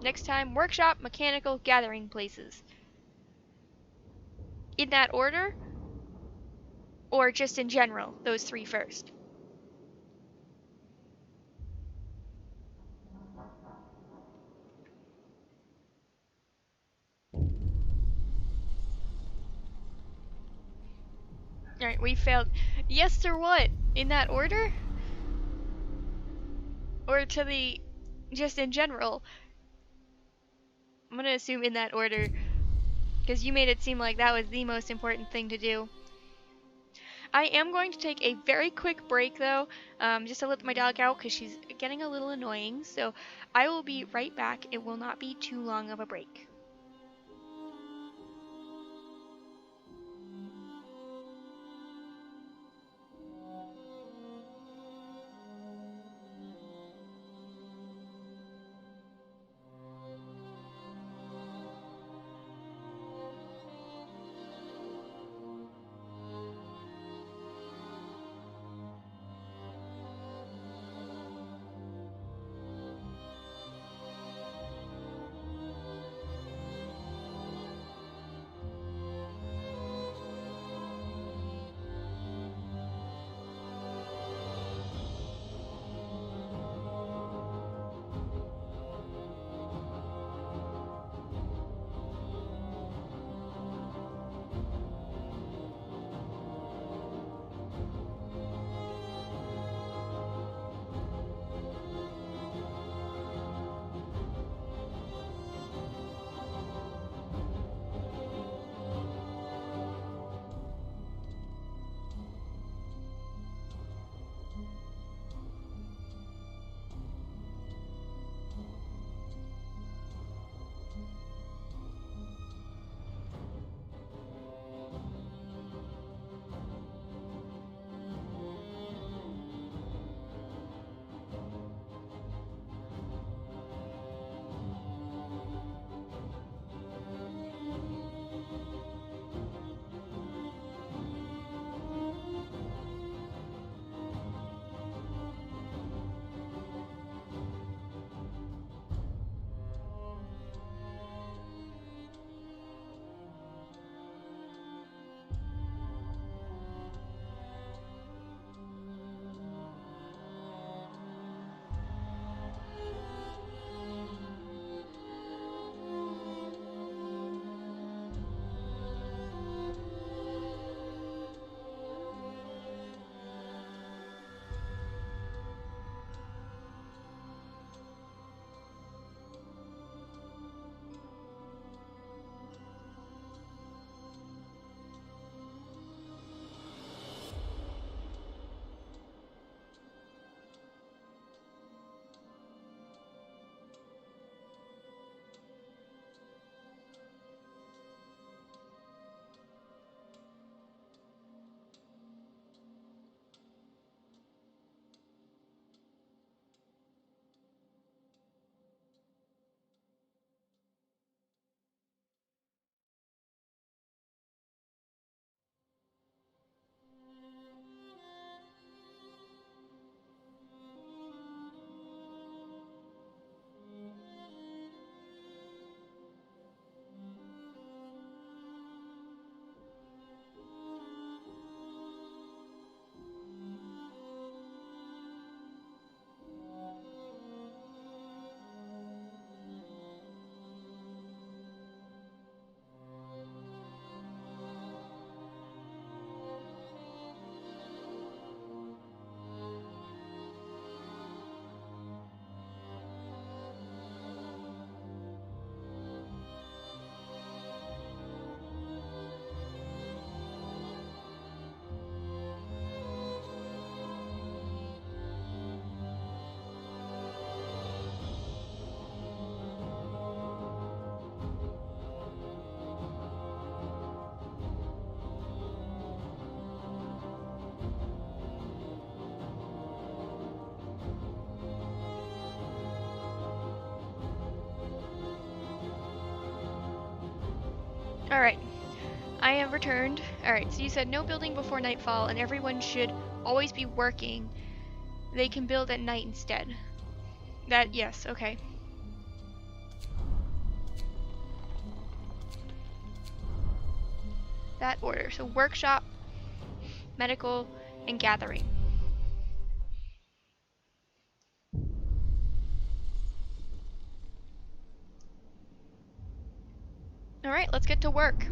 Next time, workshop, mechanical, gathering places. In that order? Or just in general, those 3 first? Alright, we failed. Yes or what? In that order? Or to the... just in general? I'm gonna assume in that order. Because you made it seem like that was the most important thing to do. I am going to take a very quick break though, just to let my dog out because she's getting a little annoying. So I will be right back. It will not be too long of a break. Alright, I have returned. Alright, so you said no building before nightfall, and everyone should always be working. They can build at night instead. That, yes, okay. That order. So workshop, medical, and gathering. Alright, let's get to work.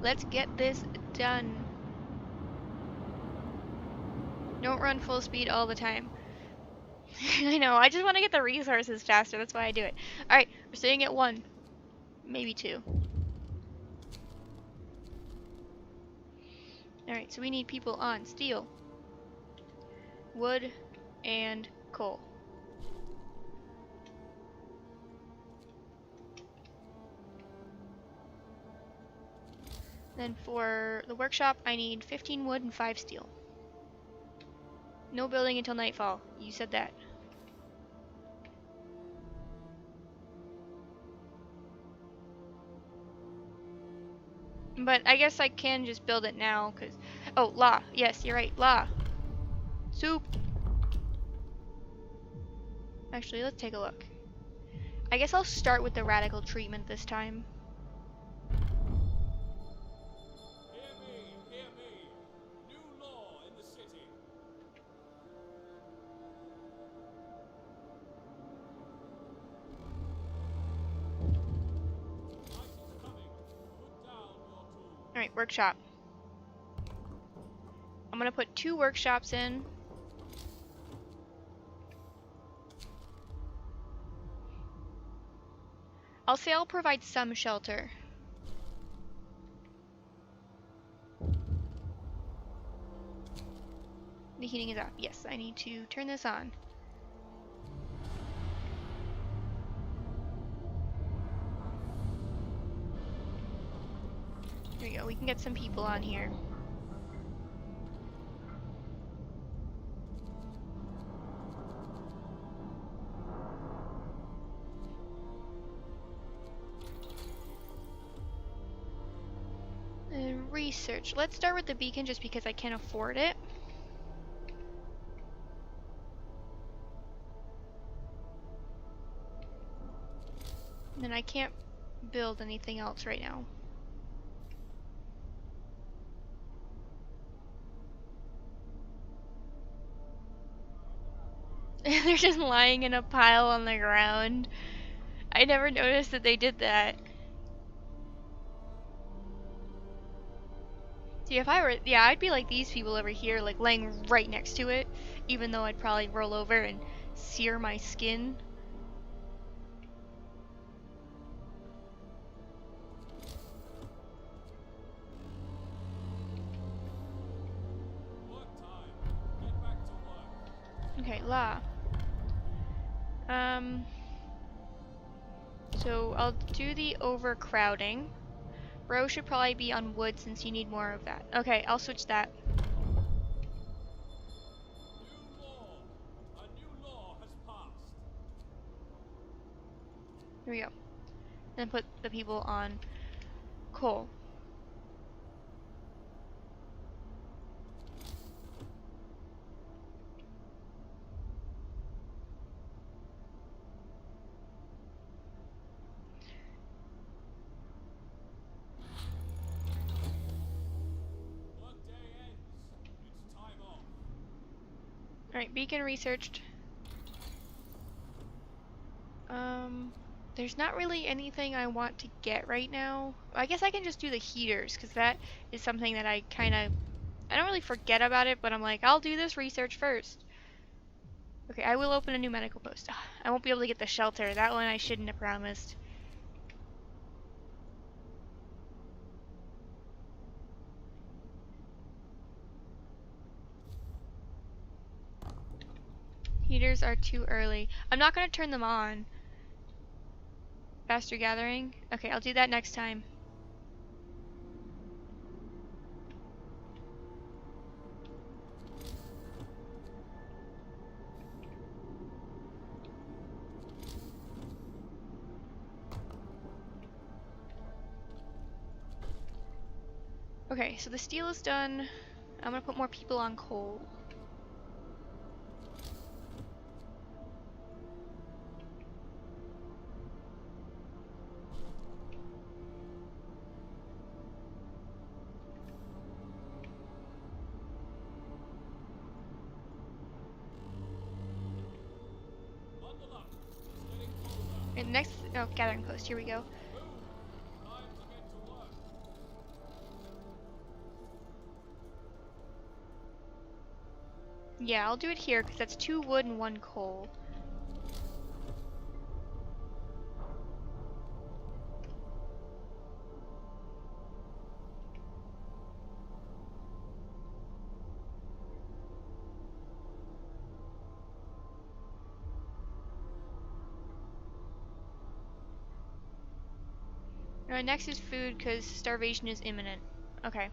Let's get this done. Don't run full speed all the time. I know, I just want to get the resources faster, that's why I do it. Alright, we're staying at 1. Maybe 2. Alright, so we need people on steel, wood, and coal. Then for the workshop, I need 15 wood and 5 steel. No building until nightfall. You said that. But I guess I can just build it now, because... Oh, law. Yes, you're right. Law. Soup. Actually, let's take a look. I guess I'll start with the radical treatment this time. Hear me. New law in the city. Night is coming. Put down your tools. Alright, workshop. I'm gonna put 2 workshops in. I'll say I'll provide some shelter. The heating is off. Yes, I need to turn this on. There we go. We can get some people on here. And research. Let's start with the beacon just because I can't afford it. And then I can't build anything else right now. They're just lying in a pile on the ground. I never noticed that they did that. See, if I were, yeah, I'd be like these people over here, like laying right next to it, even though I'd probably roll over and sear my skin. Work time. Get back to work. Okay, law. So I'll do the overcrowding. Row should probably be on wood since you need more of that. Okay, I'll switch that. New law. A new law has passed. Here we go. Then put the people on coal. Workday ends. It's time off. Alright, beacon researched. There's not really anything I want to get right now. I guess I can just do the heaters, because that is something that I don't really forget about it, but I'm like, I'll do this research first. Okay, I will open a new medical post. I won't be able to get the shelter. That one I shouldn't have promised. Heaters are too early. I'm not going to turn them on. Faster gathering? Okay, I'll do that next time. Okay, so the steel is done. I'm gonna put more people on coal. Bundle up. It's getting colder. And next, oh, gathering post. Here we go. Move. Time to get to work. Yeah, I'll do it here because that's 2 wood and 1 coal. Next is food because starvation is imminent. Okay.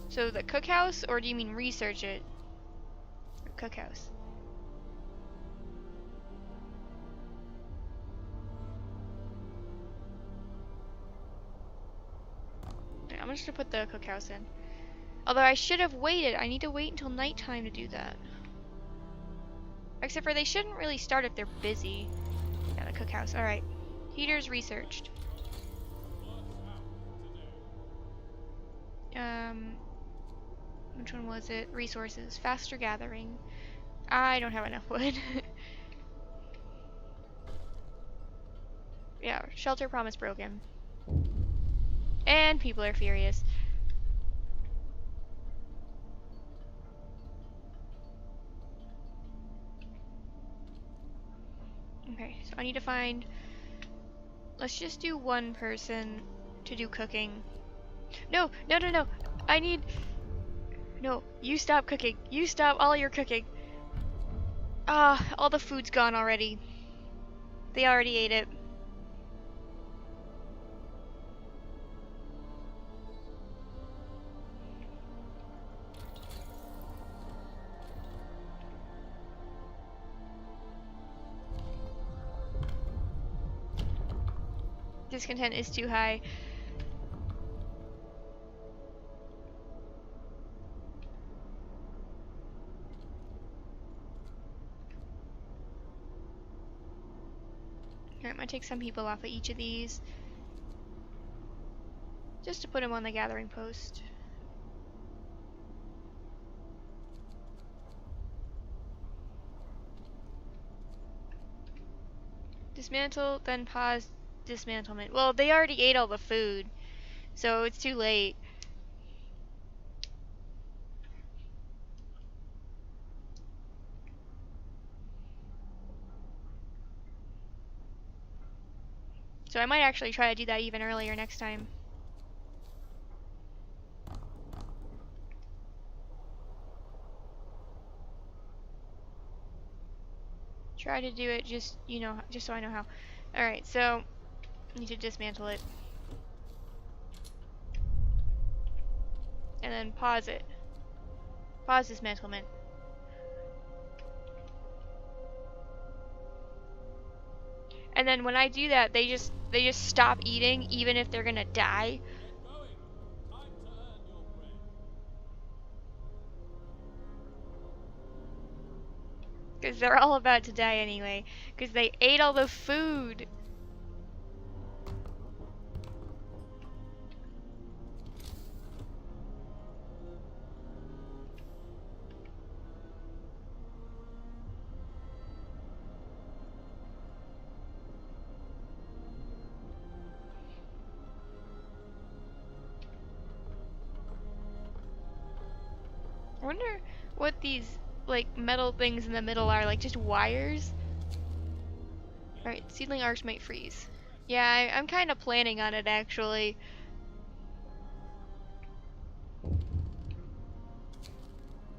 So the cookhouse, or do you mean research it? Cookhouse. I'm just gonna put the cookhouse in. Although I should have waited. I need to wait until nighttime to do that. Except for they shouldn't really start if they're busy. Yeah, the cookhouse. Alright. Heaters researched. Which one was it? Resources. Faster gathering. I don't have enough wood. Yeah, shelter promise broken. And people are furious. Okay, so I need to find... Let's just do 1 person to do cooking. No, no, no, no. I need... No, you stop cooking. You stop all your cooking. Ah, all the food's gone already. They already ate it. Discontent is too high. Alright, I'm gonna take some people off of each of these. Just to put them on the gathering post. Dismantle, then pause dismantlement. Well, they already ate all the food, so it's too late. So I might actually try to do that even earlier next time. Try to do it just, you know, just so I know how. Alright, so I need to dismantle it. And then pause it. Pause dismantlement. And then when I do that, they just stop eating even if they're gonna die. Get going. Time to earn your bread. Because they're all about to die anyway. Because they ate all the food. I wonder what these like metal things in the middle are, like just wires. Alright, seedling arcs might freeze. Yeah, I'm kind of planning on it actually.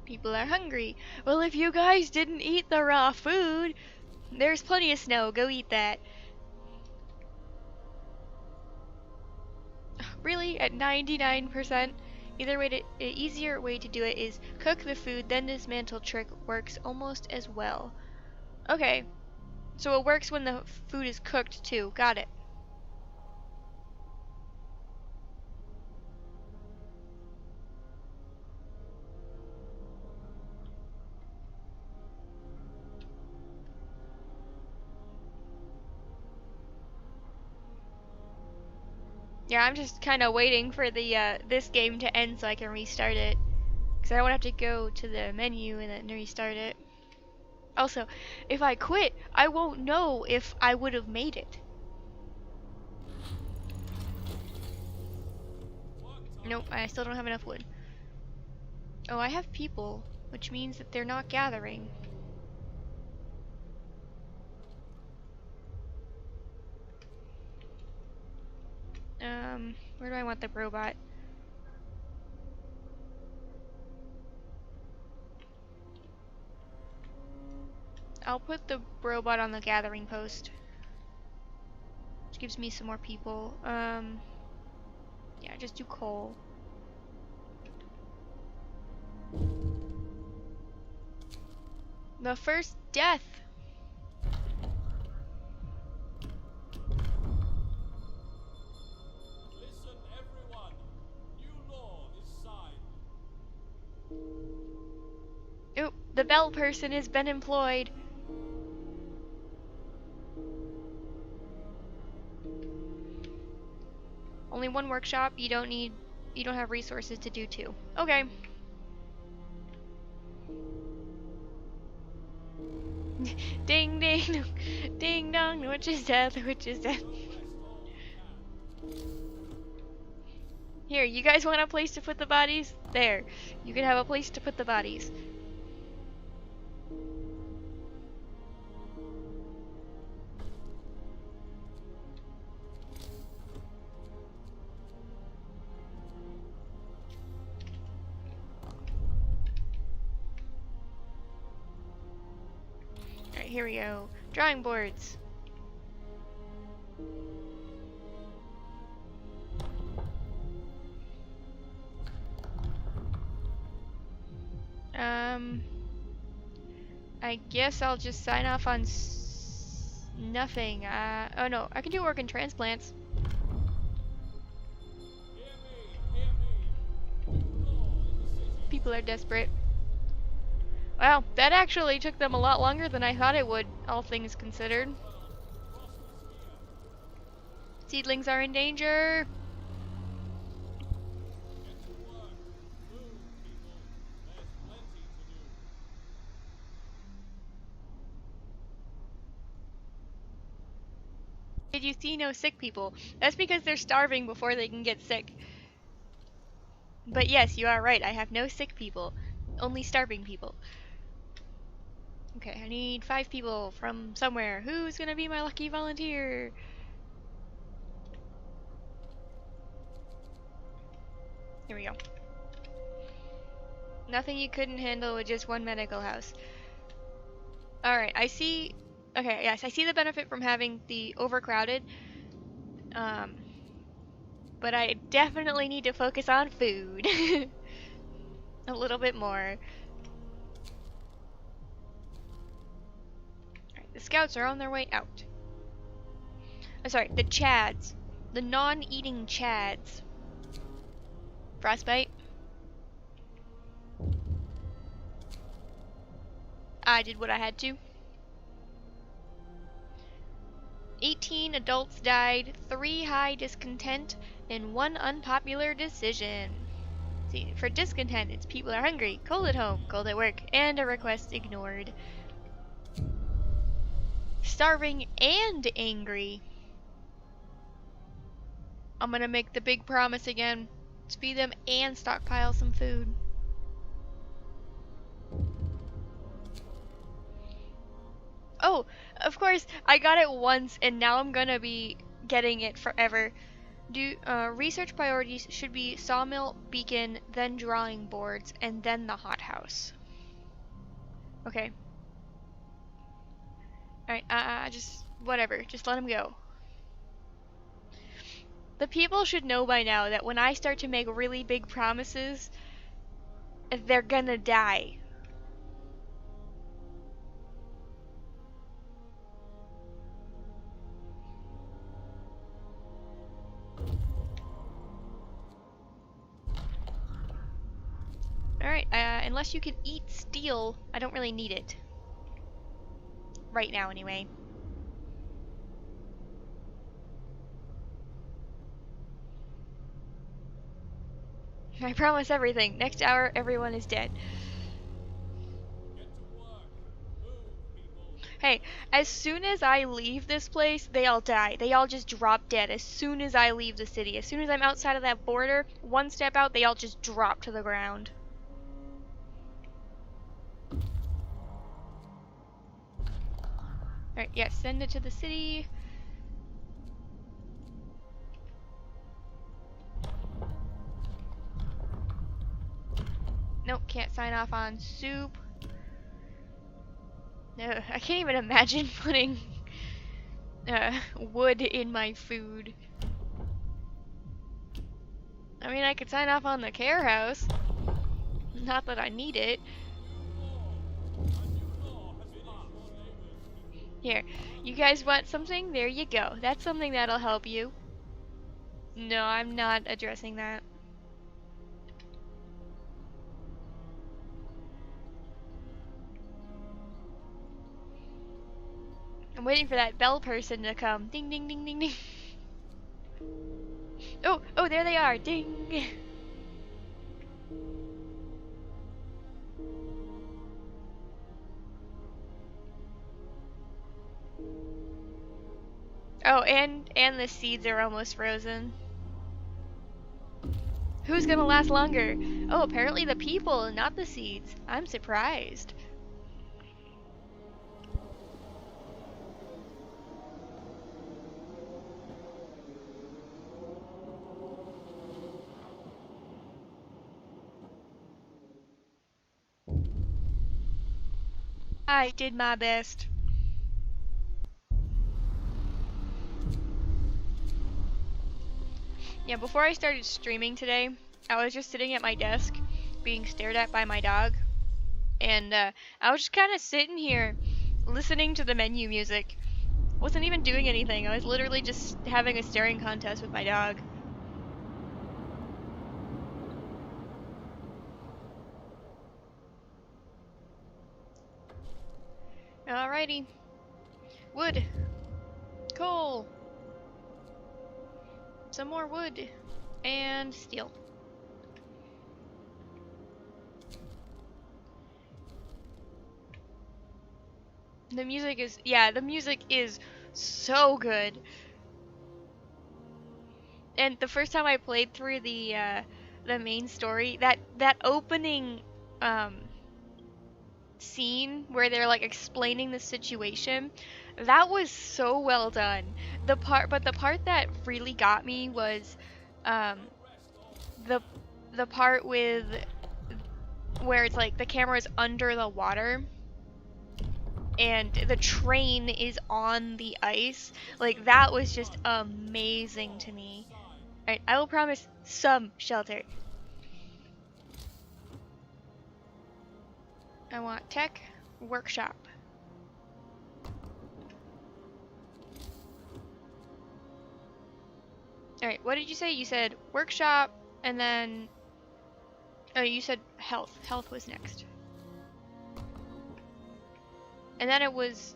People are hungry. Well, if you guys didn't eat the raw food, there's plenty of snow. Go eat that. Really? At 99%? Easier way to do it is cook the food, then dismantle trick works almost as well. Okay. So it works when the food is cooked too. Got it. Yeah, I'm just kind of waiting for the this game to end so I can restart it. Because I don't have to go to the menu and then restart it. Also, if I quit, I won't know if I would have made it. Nope, I still don't have enough wood. Oh, I have people, which means that they're not gathering. Where do I want the robot? I'll put the robot on the gathering post. Which gives me some more people. Yeah, just do coal. The first death! Listen, everyone. New law is signed. Oop, the bell person has been employed. Only one workshop, you don't have resources to do two. Okay. Ding ding, ding dong, which is death, which is death. Rest all you can. Here, you guys want a place to put the bodies? There, you can have a place to put the bodies. Alright, here we go. Drawing boards. I guess I'll just sign off on nothing. Oh no, I can do organ transplants. Hear me. New law in the city. People are desperate. Wow, that actually took them a lot longer than I thought it would, all things considered. Frost is here. Seedlings are in danger. Get to work. Move, people. There's plenty to do. Did you see no sick people? That's because they're starving before they can get sick. But yes, you are right. I have no sick people. Only starving people. Okay, I need 5 people from somewhere. Who's gonna be my lucky volunteer? Here we go. Nothing you couldn't handle with just one medical house. Alright, I see... Okay, yes, I see the benefit from having the overcrowded. But I definitely need to focus on food. A little bit more. Alright, the scouts are on their way out. I'm sorry, the chads. The non-eating chads. Frostbite. I did what I had to. 18 adults died, 3 high discontent, and 1 unpopular decision. See, for discontent, it's people are hungry, cold at home, cold at work, and a request ignored. Starving and angry. I'm gonna make the big promise again. Feed them and stockpile some food. Oh, of course, I got it once and now I'm gonna be getting it forever. Research priorities should be sawmill, beacon, then drawing boards, and then the hothouse. Okay. Alright, just whatever. Just let him go. The people should know by now that when I start to make really big promises, they're gonna die. Alright, unless you can eat steel, I don't really need it. Right now, anyway. I promise everything. Next hour, everyone is dead. Get to work. Move, people. Hey, as soon as I leave this place, they all die. They all just drop dead as soon as I leave the city. As soon as I'm outside of that border, one step out, they all just drop to the ground. Alright, yeah, send it to the city. Nope, can't sign off on soup. No, I can't even imagine putting wood in my food. I mean, I could sign off on the care house. Not that I need it. Here, you guys want something? There you go. That's something that'll help you. No, I'm not addressing that. I'm waiting for that bell person to come. Ding, ding, ding, ding, ding. Oh, oh, there they are. Ding. Oh, and the seeds are almost frozen. Who's gonna last longer? Oh, apparently the people, not the seeds. I'm surprised. I did my best. Yeah, before I started streaming today, I was just sitting at my desk, being stared at by my dog, and I was just kind of sitting here, listening to the menu music. Wasn't even doing anything. I was literally just having a staring contest with my dog. Alrighty. Wood. Coal. Some more wood. And steel. The music is, yeah, the music is so good. And the first time I played through the main story, that opening scene where they're like explaining the situation, that was so well done. The part that really got me was the part with where it's like the camera is under the water and the train is on the ice. Like, that was just amazing to me. Alright, I will promise some shelter. I want tech workshop. Alright, what did you say? You said workshop, and then... Oh, you said health. Health was next. And then it was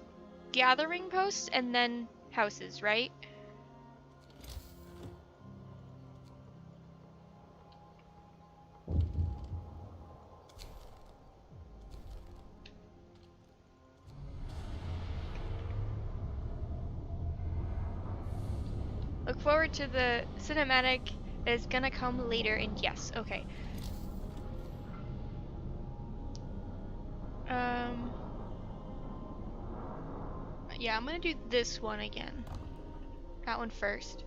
gathering posts, and then houses, right? Look forward to the cinematic that is gonna come later, and yes, okay. Yeah, I'm gonna do this one again. That one first.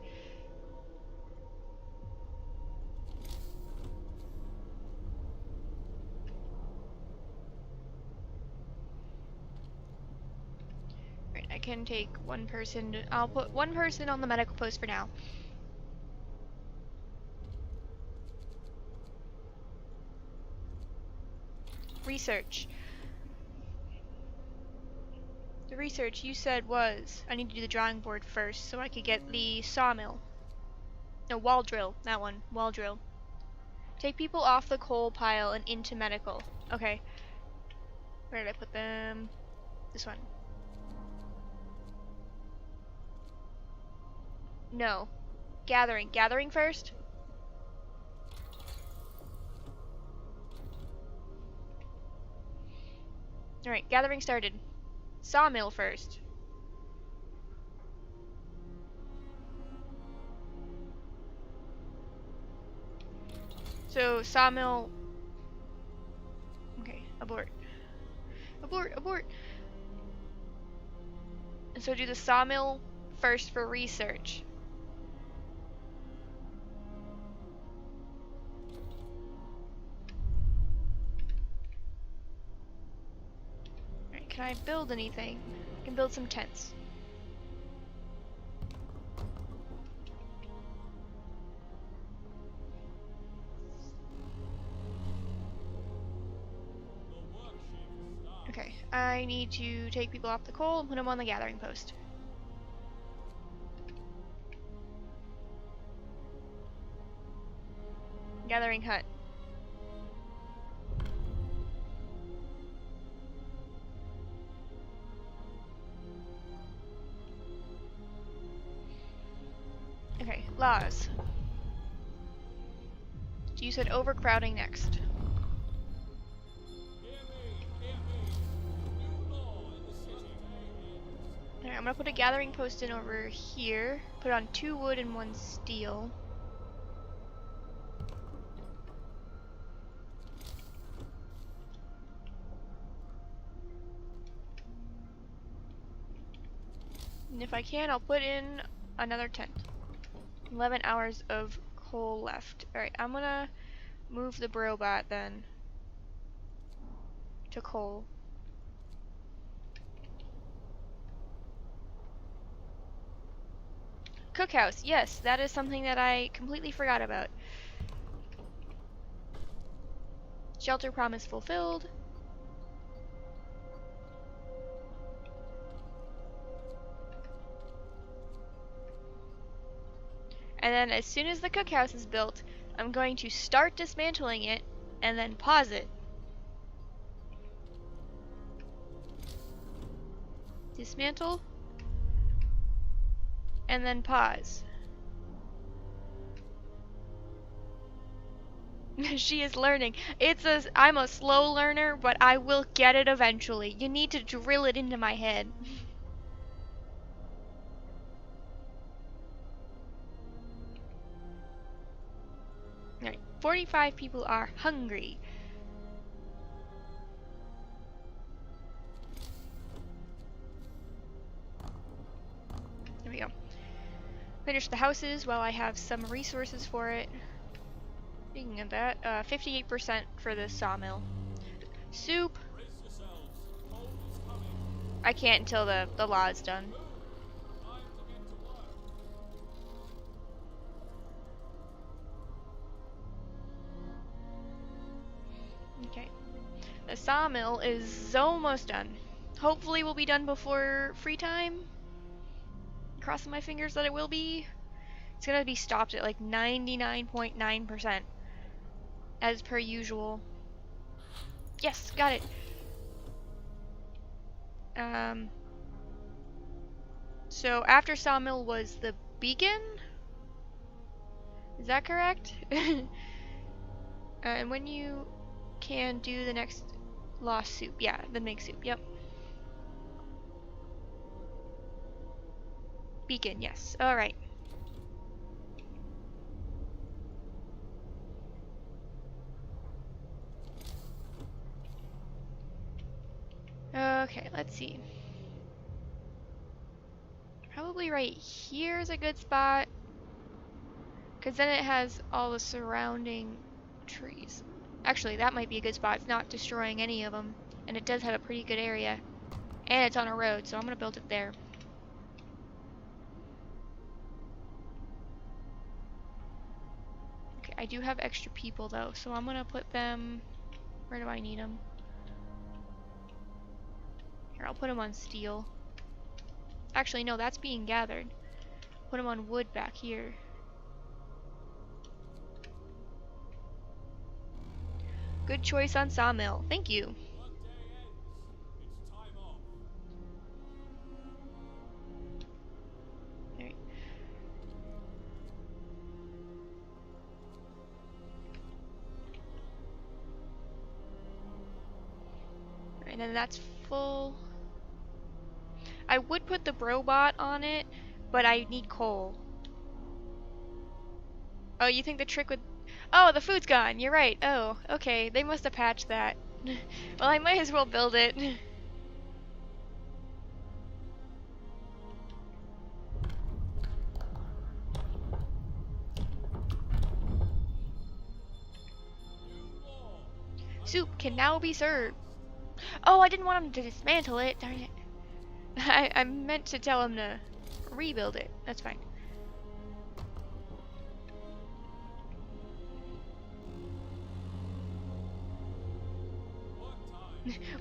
Right, I can take one person. I'll put one person on the medical post for now. Research. The research you said was, I need to do the drawing board first so I could get the sawmill. No, wall drill. That one. Wall drill. Take people off the coal pile and into medical. Okay. Where did I put them? This one. No. Gathering. Gathering first? Alright, gathering started. Sawmill first. So, sawmill... Okay, abort. Abort, abort! And so do the sawmill first for research. Alright, can I build anything? I can build some tents. Okay, I need to take people off the coal and put them on the gathering post. Gathering hut. Okay, laws. So you said overcrowding next. Alright, I'm gonna put a gathering post in over here. Put on 2 wood and 1 steel. And if I can, I'll put in another tent. 11 hours of coal left. Alright, I'm gonna move the robot then to coal. Cookhouse, yes, that is something that I completely forgot about. Shelter promise fulfilled. And then as soon as the cookhouse is built, I'm going to start dismantling it and then pause it. Dismantle. And then pause. She is learning. I'm a slow learner, but I will get it eventually. You need to drill it into my head. Alright, 45 people are hungry. There we go. Finish the houses while I have some resources for it. Speaking of that, 58% for the sawmill. Soup. I can't until the law is done. Okay. The sawmill is almost done. Hopefully we'll be done before free time. Crossing my fingers that it will be. It's gonna be stopped at like 99.9%. As per usual. Yes, got it. So after sawmill was the beacon? Is that correct? And when you can do the next lawsuit. Yeah, the make soup, yep. Beacon, yes. Alright. Okay, let's see. Probably right here is a good spot. Because then it has all the surrounding trees. Actually, that might be a good spot. It's not destroying any of them. And it does have a pretty good area. And it's on a road, so I'm going to build it there. Okay, I do have extra people though, so I'm going to put them... Where do I need them? Here, I'll put them on steel. Actually, no, that's being gathered. Put them on wood back here. Good choice on sawmill. Thank you. Alright. And then that's full. I would put the Brobot on it, but I need coal. Oh, you think the trick would... Oh, the food's gone. You're right. Oh, okay. They must have patched that. Well, I might as well build it. Soup can now be served. Oh, I didn't want him to dismantle it. Darn it. I meant to tell him to rebuild it. That's fine.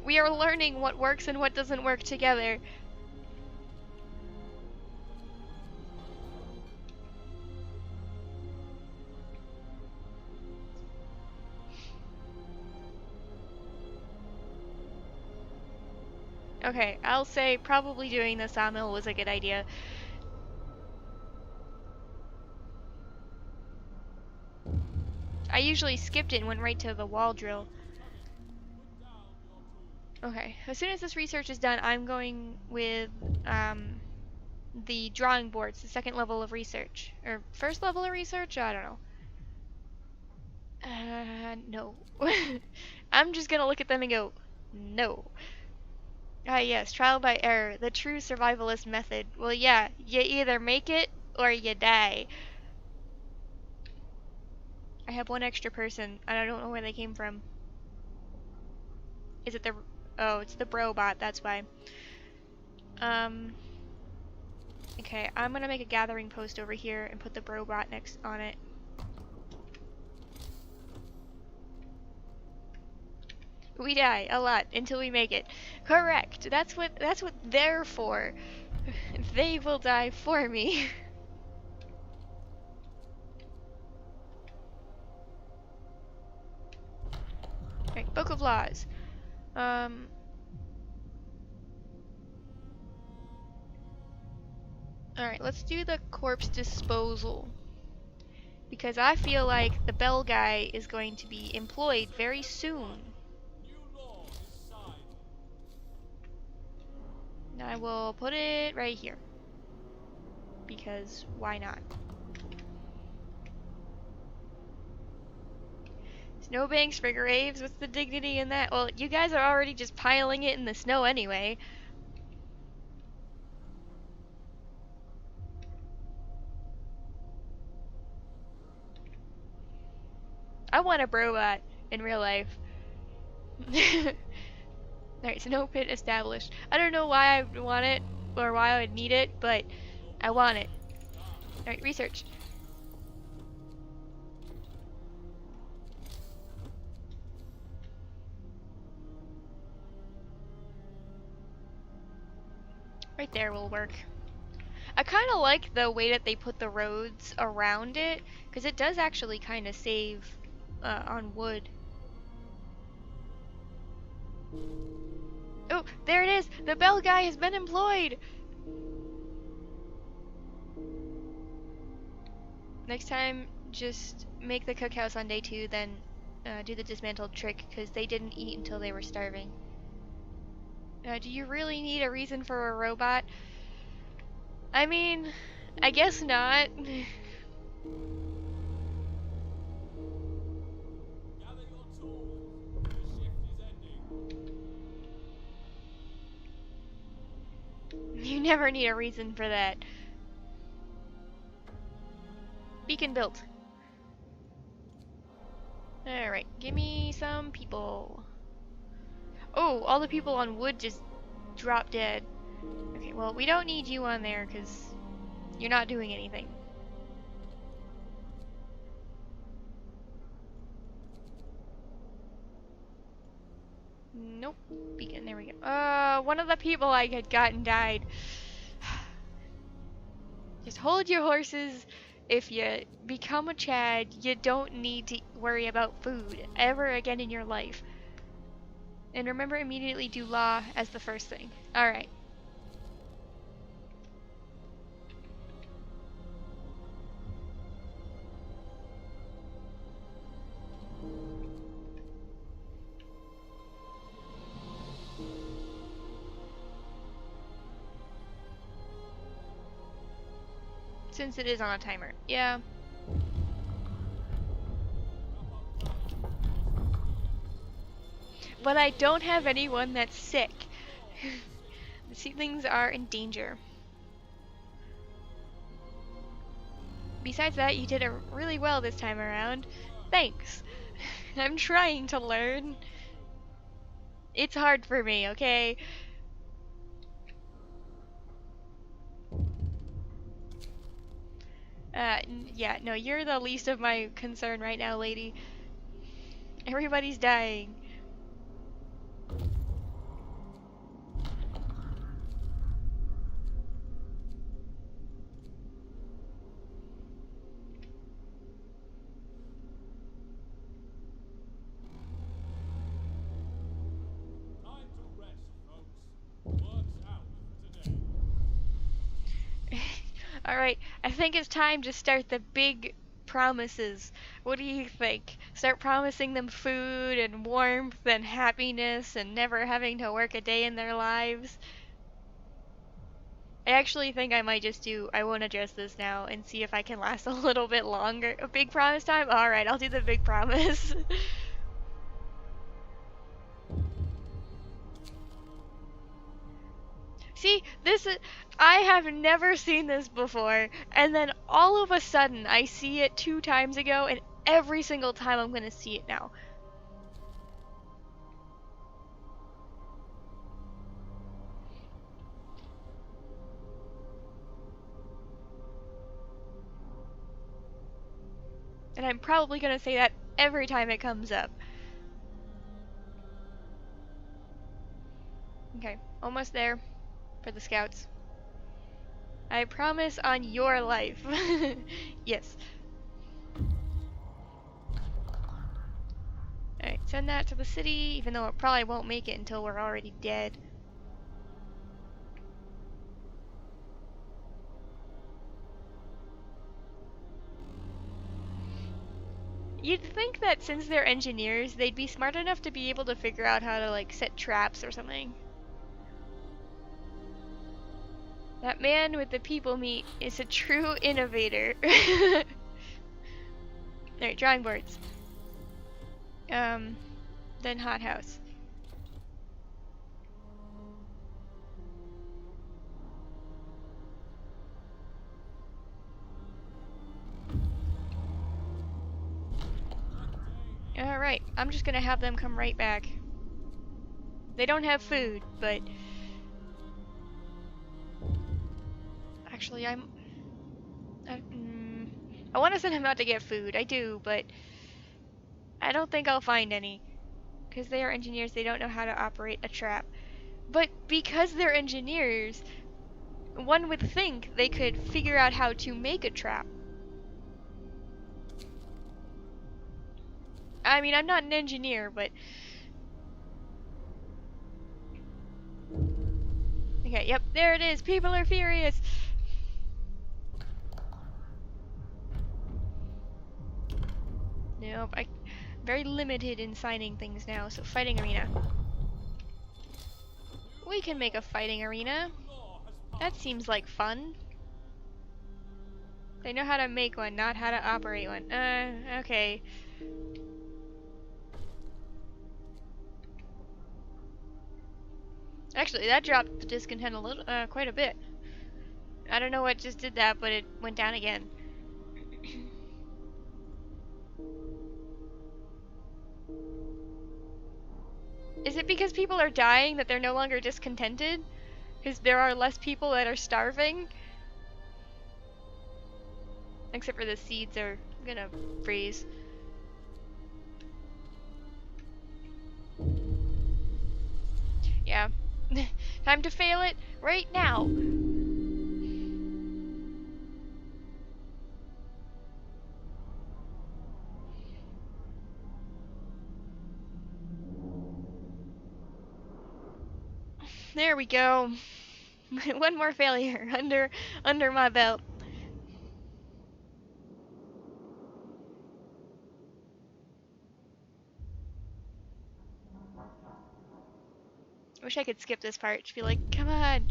We are learning what works and what doesn't work together. Okay, I'll say probably doing the sawmill was a good idea. I usually skipped it and went right to the wall drill. Okay, as soon as this research is done, I'm going with the drawing boards, the second level of research. Or first level of research? I don't know. No. I'm just gonna look at them and go, no. Ah, yes, trial by error, the true survivalist method. Well, yeah, you either make it or you die. I have one extra person, and I don't know where they came from. Is it the... Oh, it's the Brobot, that's why. Okay, I'm gonna make a gathering post over here and put the Brobot next on it. We die a lot until we make it. Correct. That's what they're for. They will die for me. Alright, Book of Laws. Alright, let's do the corpse disposal. Because I feel like the bell guy is going to be employed very soon. I will put it right here. Because why not? Snowbanks for graves? What's the dignity in that? Well, you guys are already just piling it in the snow anyway. I want a Brobot in real life. Alright, snow pit established. I don't know why I would want it, or why I would need it, but I want it. Alright, research. Right there will work. I kind of like the way that they put the roads around it, because it does actually kind of save on wood. Oh, there it is! The bell guy has been employed! Next time, just make the cookhouse on day 2, then do the dismantled trick, because they didn't eat until they were starving. Do you really need a reason for a robot? I mean, I guess not. You never need a reason for that. Beacon built. Alright, give me some people. Oh, all the people on wood just dropped dead. Okay, well, we don't need you on there because you're not doing anything. Nope. Beacon, there we go. One of the people I had gotten died. Just hold your horses. If you become a Chad, you don't need to worry about food ever again in your life. And remember, immediately do law as the first thing. Alright. Since it is on a timer. Yeah. But I don't have anyone that's sick. The seedlings are in danger. Besides that, you did really well this time around. Thanks. I'm trying to learn. It's hard for me, okay? Yeah, no, you're the least of my concern right now, lady. Everybody's dying. Time to rest, folks. Work's out for today. Alright, I think it's time to start the big promises. What do you think? Start promising them food and warmth and happiness and never having to work a day in their lives? I actually think I might just do, I won't address this now and see if I can last a little bit longer. A big promise time? Alright, I'll do the big promise. See, I have never seen this before, and then all of a sudden I see it 2 times ago, and every single time I'm gonna see it now. And I'm probably gonna say that every time it comes up. Okay, almost there for the scouts. I promise on your life. Yes. Alright, send that to the city, even though it probably won't make it until we're already dead. You'd think that since they're engineers, they'd be smart enough to be able to figure out how to, like, set traps or something. That man with the people meat is a true innovator. Alright, drawing boards. Then hothouse. Alright, I'm just gonna have them come right back. They don't have food, but... Actually, I want to send him out to get food. I do, but... I don't think I'll find any. Because they are engineers, they don't know how to operate a trap. But because they're engineers, one would think they could figure out how to make a trap. I mean, I'm not an engineer, but... Okay, yep, there it is. People are furious. Nope, I'm very limited in signing things now, so fighting arena. We can make a fighting arena. That seems like fun. They know how to make one, not how to operate one. Okay. Actually, that dropped the discontent a little, quite a bit. I don't know what just did that, but it went down again. Is it because people are dying that they're no longer discontented? Because there are less people that are starving? Except for the seeds are gonna freeze. Yeah. Time to fail it right now. There we go. One more failure under my belt. Wish I could skip this part. Just be like, come on.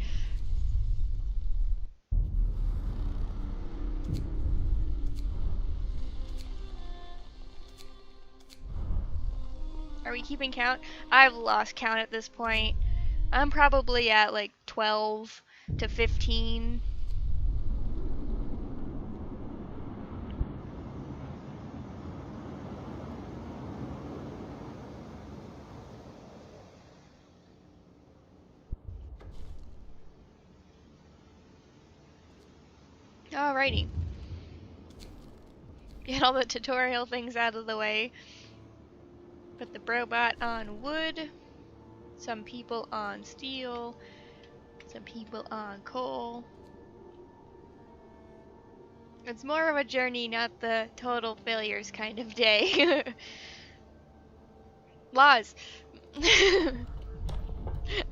Are we keeping count? I've lost count at this point. I'm probably at like 12 to 15. Alrighty. Get all the tutorial things out of the way. Put the robot on wood. Some people on steel. Some people on coal. It's more of a journey, not the total failures kind of day. Laws.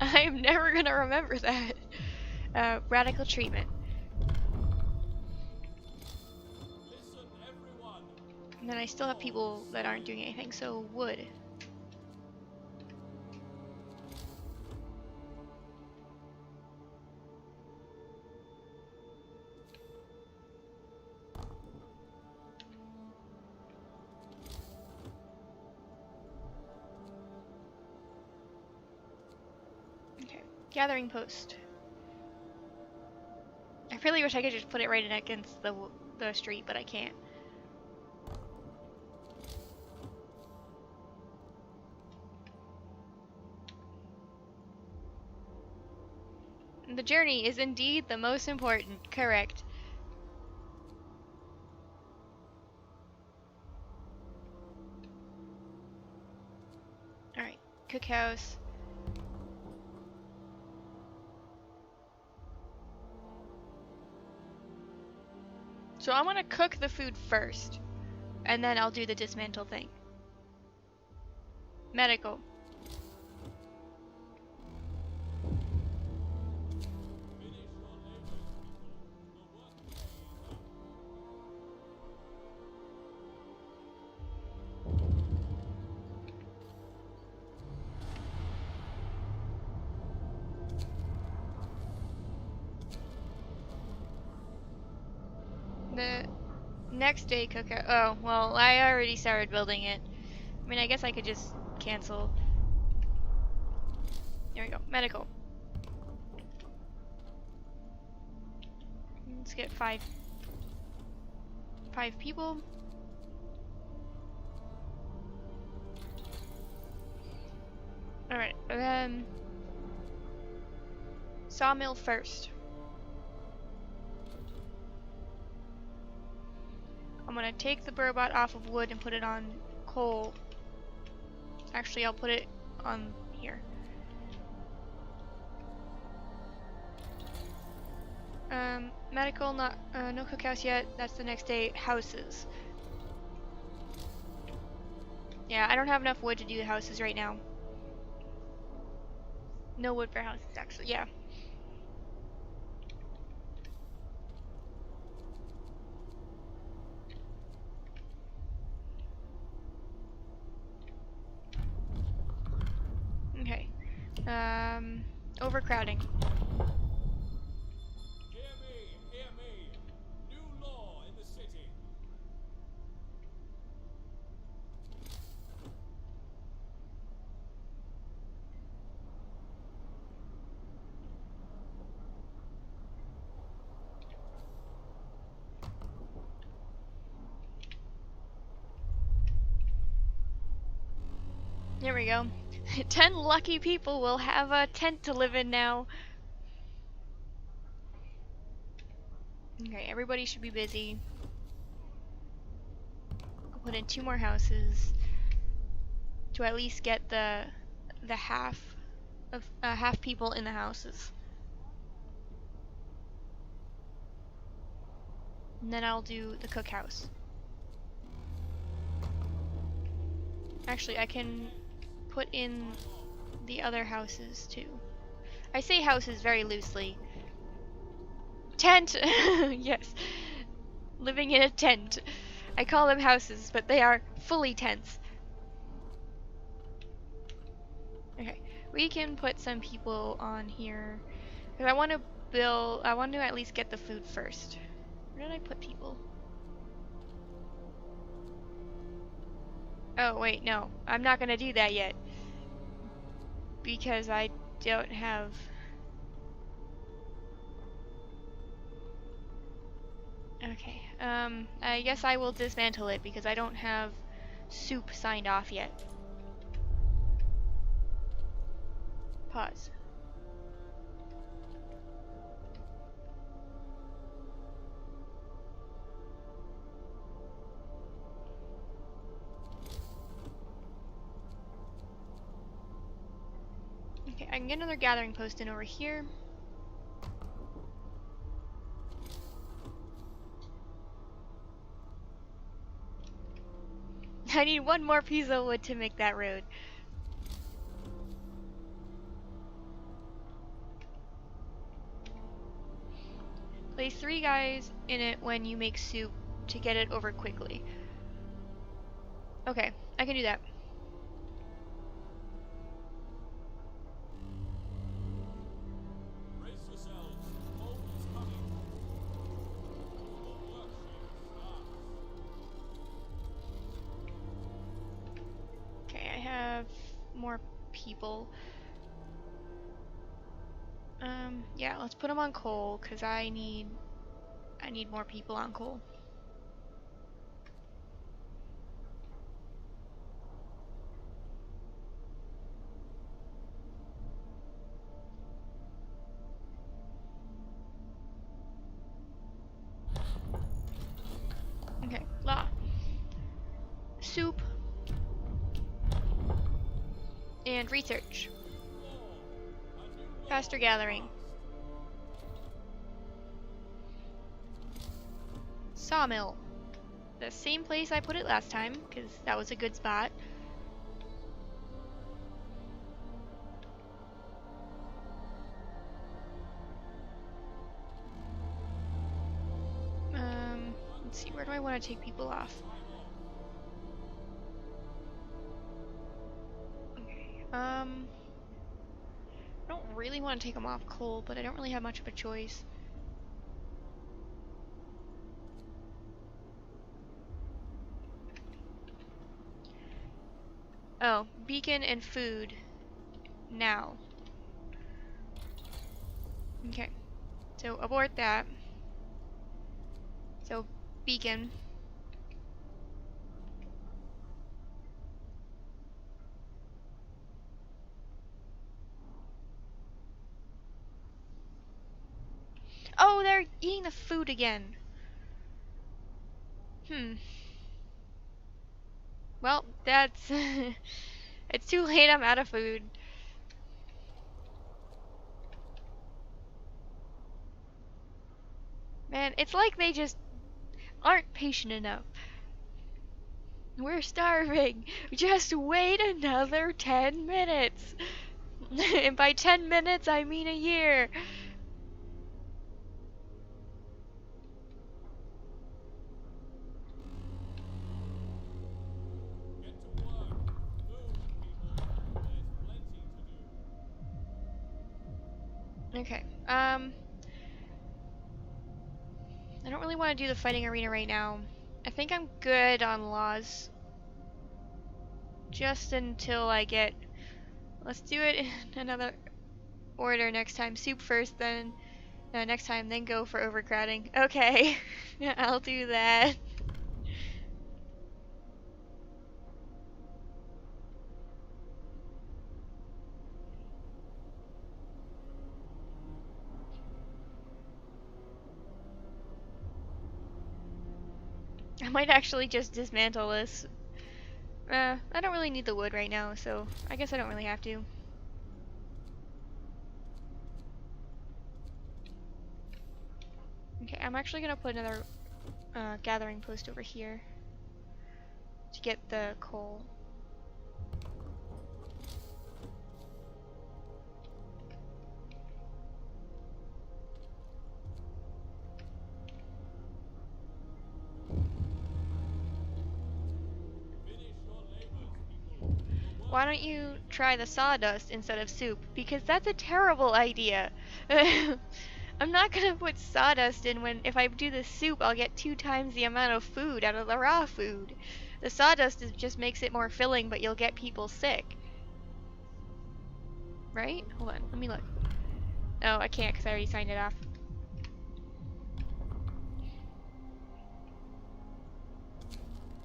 I'm never gonna remember that. Radical treatment. Listen, everyone. And then I still have people that aren't doing anything, so wood. Okay, gathering post. I really wish I could just put it right in against the street, but I can't. The journey is indeed the most important, correct. Alright, cookhouse. So I want to cook the food first, and then I'll do the dismantle thing. Medical. Finish your labors, people. The work day is up. The next day cookout. Oh, well, I already started building it. I mean, I guess I could just cancel. There we go. Medical. Let's get five people. Alright, sawmill first. I'm gonna take the robot off of wood and put it on coal. Actually, I'll put it on here. Medical, no cookhouse yet. That's the next day. Houses. Yeah, I don't have enough wood to do the houses right now. No wood for houses, actually. Yeah. Okay. Overcrowding. Hear me, hear me. New law in the city. There we go. 10 lucky people will have a tent to live in now. Okay, everybody should be busy. I'll put in 2 more houses to at least get the half of half people in the houses. And then I'll do the cookhouse. Actually, I can put in the other houses too. I say houses very loosely. Tent! Yes. Living in a tent. I call them houses, but they are fully tents. Okay, we can put some people on here. Because I want to at least get the food first. Where did I put people? Oh, wait, no. I'm not gonna do that yet. Because I don't have... Okay, I guess I will dismantle it because I don't have soup signed off yet. Pause. Okay, I can get another gathering post in over here. I need one more piece of wood to make that road. Place 3 guys in it when you make soup to get it over quickly. Okay, I can do that. Brace yourselves. Hope is coming. Your work shift starts. Okay, I have more people. Yeah, let's put them on coal because I need more people on coal. Okay, law. Soup. And research. Faster gathering. Sawmill. The same place I put it last time, because that was a good spot. Let's see, where do I want to take people off? Okay, I don't really want to take them off coal, but I don't really have much of a choice. Oh, beacon and food. Now. Okay, so abort that. So, beacon. Oh, they're eating the food again. Well, that's... it's too late, I'm out of food. Man, it's like they just aren't patient enough. We're starving. Just wait another 10 minutes. And by 10 minutes, I mean a year. Get to work. Move, people. There's plenty to do. Okay, I don't really want to do the fighting arena right now. I think I'm good on laws. Just until I get... Let's do it in another order next time. Soup first, then... next time, then go for overcrowding. Okay, I'll do that. I might actually just dismantle this. I don't really need the wood right now, so I guess I don't really have to. Okay, I'm actually gonna put another gathering post over here to get the coal. Finish your labors, people. Your Why work don't you try the sawdust instead of soup? Because that's a terrible idea. I'm not gonna put sawdust in when, if I do the soup, I'll get 2 times the amount of food out of the raw food. The sawdust just makes it more filling, but you'll get people sick. Right? Hold on, let me look. Oh, I can't because I already signed it off.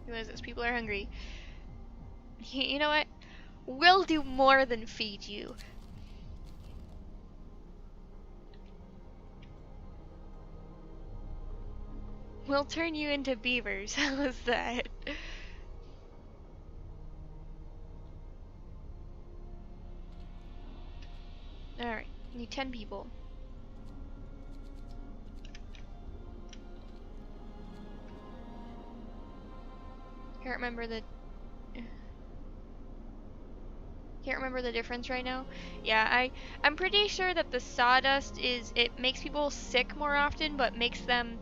What is this? People are hungry. You know what? We'll do more than feed you. We'll turn you into beavers. How's that? Alright, need 10 people. Can't remember the difference right now. Yeah, I'm pretty sure that the sawdust it makes people sick more often, but makes them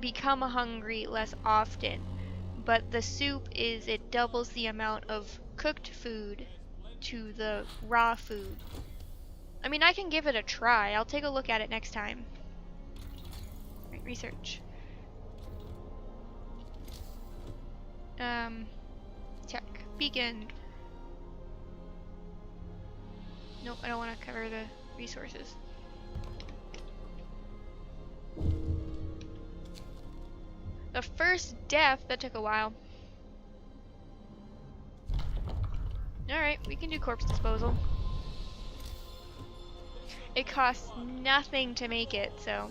become hungry less often. But the soup it doubles the amount of cooked food to the raw food. I mean, I can give it a try. I'll take a look at it next time. Right, research. Check. Beacon. Nope, I don't want to cover the resources. The first death, that took a while. Alright, we can do corpse disposal. It costs nothing to make it, so.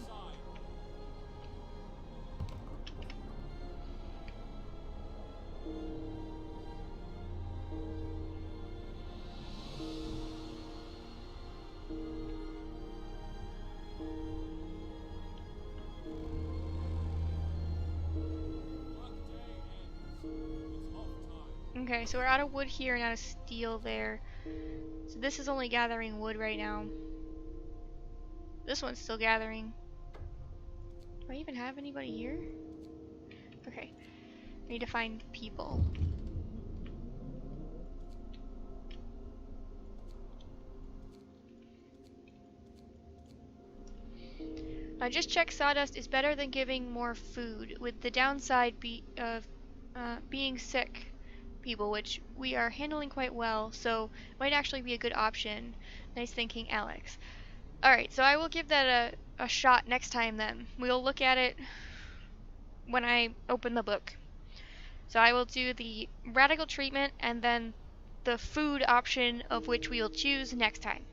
Okay, so we're out of wood here and out of steel there. So this is only gathering wood right now. This one's still gathering. Do I even have anybody here? Okay. I need to find people. Just check sawdust is better than giving more food, with the downside of being sick people, which we are handling quite well, so might actually be a good option. Nice thinking, Alex. Alright, so I will give that a shot next time then. We'll look at it when I open the book. So I will do the radical treatment and then the food option of which we will choose next time.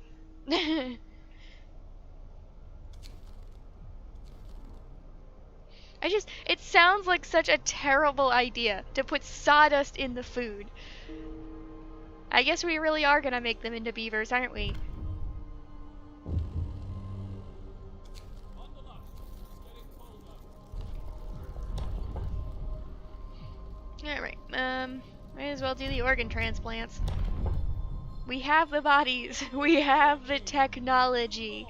It sounds like such a terrible idea to put sawdust in the food. I guess we really are gonna make them into beavers, aren't we? Alright, might as well do the organ transplants. We have the bodies, we have the technology.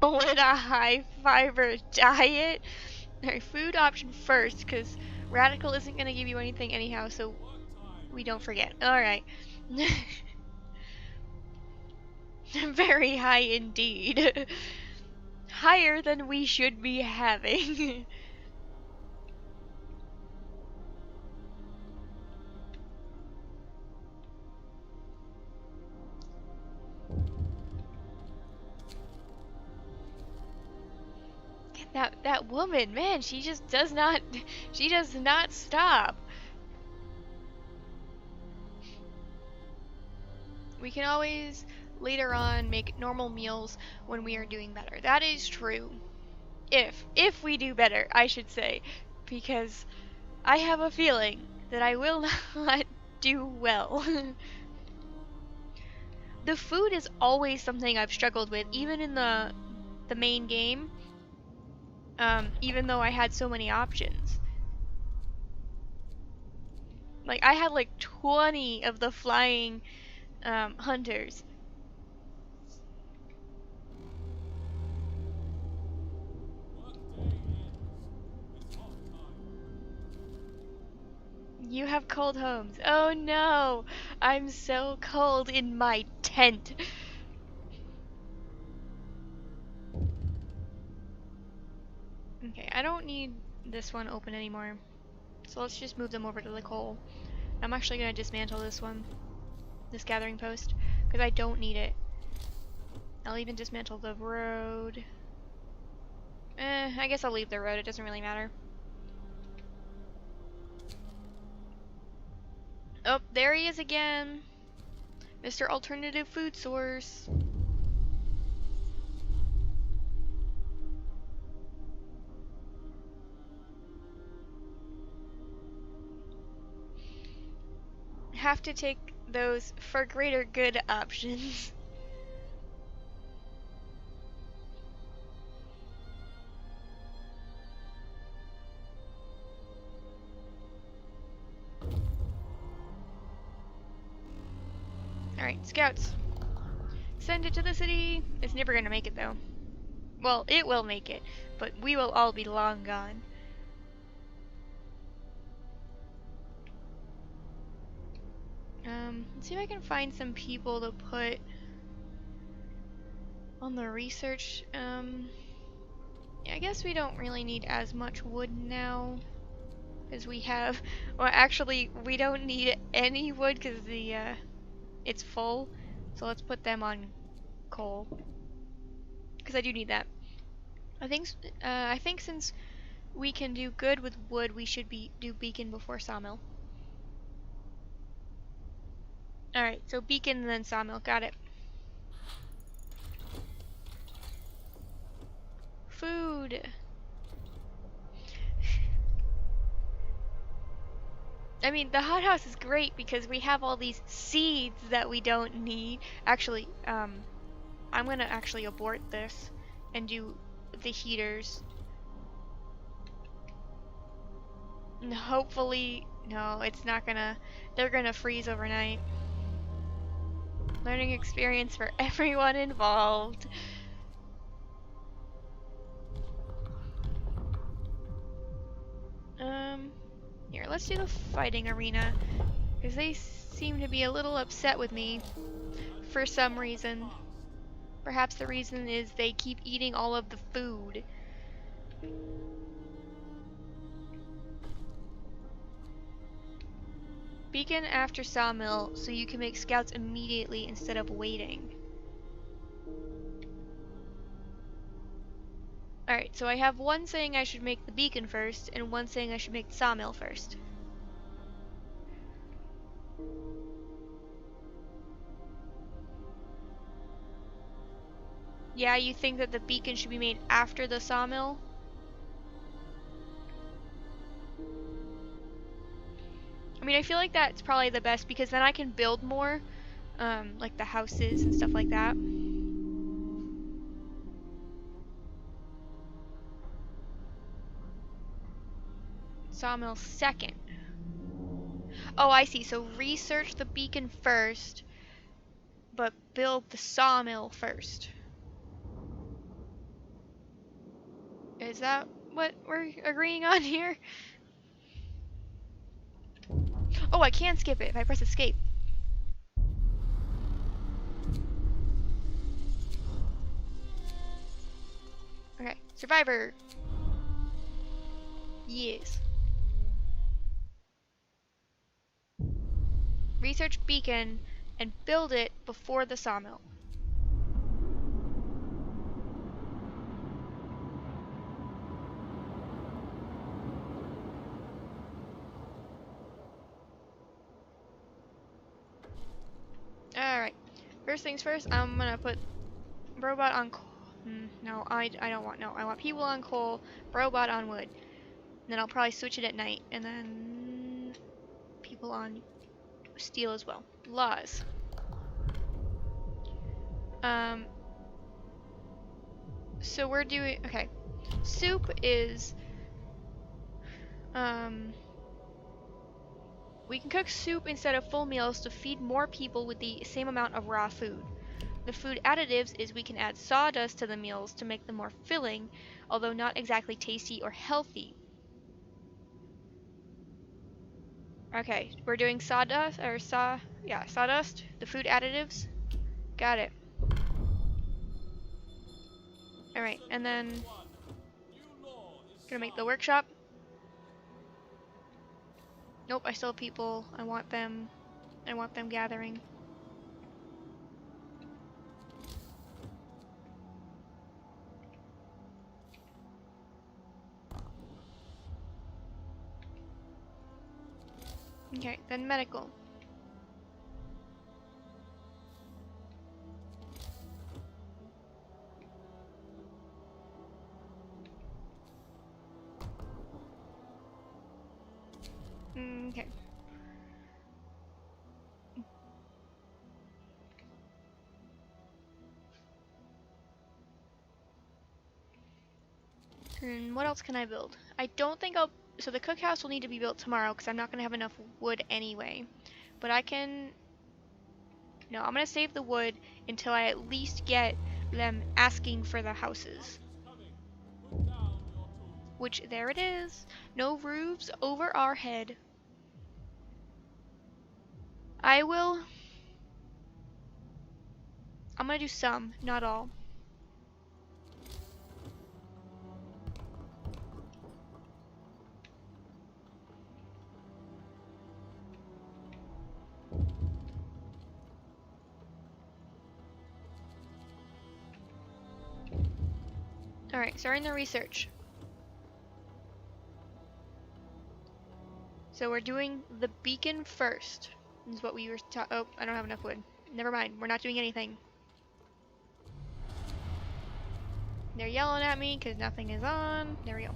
With a high fiber diet? Alright, food option first, because radical isn't going to give you anything anyhow, so we don't forget. Alright. Very high indeed. Higher than we should be having. That woman, man, she does not stop. We can always later on make normal meals when we are doing better. That is true. If we do better, I should say, because I have a feeling that I will not do well. The food is always something I've struggled with, even in the main game. Even though I had so many options. Like, I had like 20 of the flying hunters. You have cold homes. Oh no! I'm so cold in my tent. Okay, I don't need this one open anymore. So let's just move them over to the coal. I'm actually gonna dismantle this one, this gathering post, because I don't need it. I'll even dismantle the road. I guess I'll leave the road, it doesn't really matter. Oh, there he is again. Mr. Alternative Food Source. Have to take those for greater good options. Alright, scouts. Send it to the city. It's never gonna make it though. Well, it will make it, but we will all be long gone. Let's see if I can find some people to put on the research. Yeah, I guess we don't really need as much wood now as we have. Well, actually, we don't need any wood because it's full. So let's put them on coal because I do need that. I think since we can do good with wood, we should do beacon before sawmill. Alright, so beacon and then sawmill. Got it. Food. I mean, the hothouse is great because we have all these seeds that we don't need. Actually, I'm gonna actually abort this and do the heaters. And hopefully, no, it's not gonna, they're gonna freeze overnight. Learning experience for everyone involved. Here, let's do the fighting arena. Because they seem to be a little upset with me for some reason. Perhaps the reason is they keep eating all of the food. Beacon after sawmill so you can make scouts immediately instead of waiting. Alright, so I have one saying I should make the beacon first, and one saying I should make the sawmill first. Yeah, you think that the beacon should be made after the sawmill? I mean, I feel like that's probably the best because then I can build more, like the houses and stuff like that. Sawmill second. Oh, I see. So research the beacon first, but build the sawmill first. Is that what we're agreeing on here? Oh, I can skip it if I press escape. Okay, survivor. Yes. Research beacon and build it before the sawmill. Alright, first things first, I'm gonna put robot on coal. No, I don't want, no, I want people on coal, robot on wood. And then I'll probably switch it at night, and then people on steel as well. Laws. So we're doing, okay. Soup is, we can cook soup instead of full meals to feed more people with the same amount of raw food. The food additives is we can add sawdust to the meals to make them more filling, although not exactly tasty or healthy. Okay, we're doing sawdust, or sawdust, the food additives. Got it. Alright, and then gonna make the workshop. Nope, I still have people. I want them gathering. Okay, then medical. Okay. And what else can I build? I don't think I'll... So the cookhouse will need to be built tomorrow because I'm not going to have enough wood anyway. But I can... No, I'm going to save the wood until I at least get them asking for the houses. Which, there it is. No roofs over our head. I'm going to do some, not all. Alright, starting the research. So we're doing the beacon first. This is what we were oh, I don't have enough wood. Never mind, we're not doing anything. They're yelling at me because nothing is on. There we go.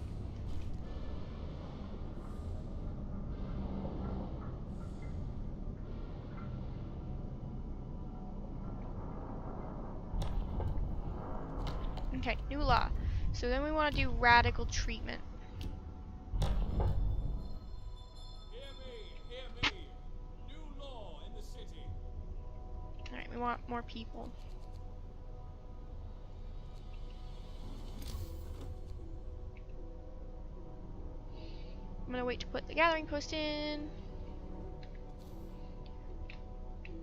Okay, new law. So then we want to do radical treatment. Hear me. New law in the city. Alright, we want more people. I'm gonna wait to put the gathering post in.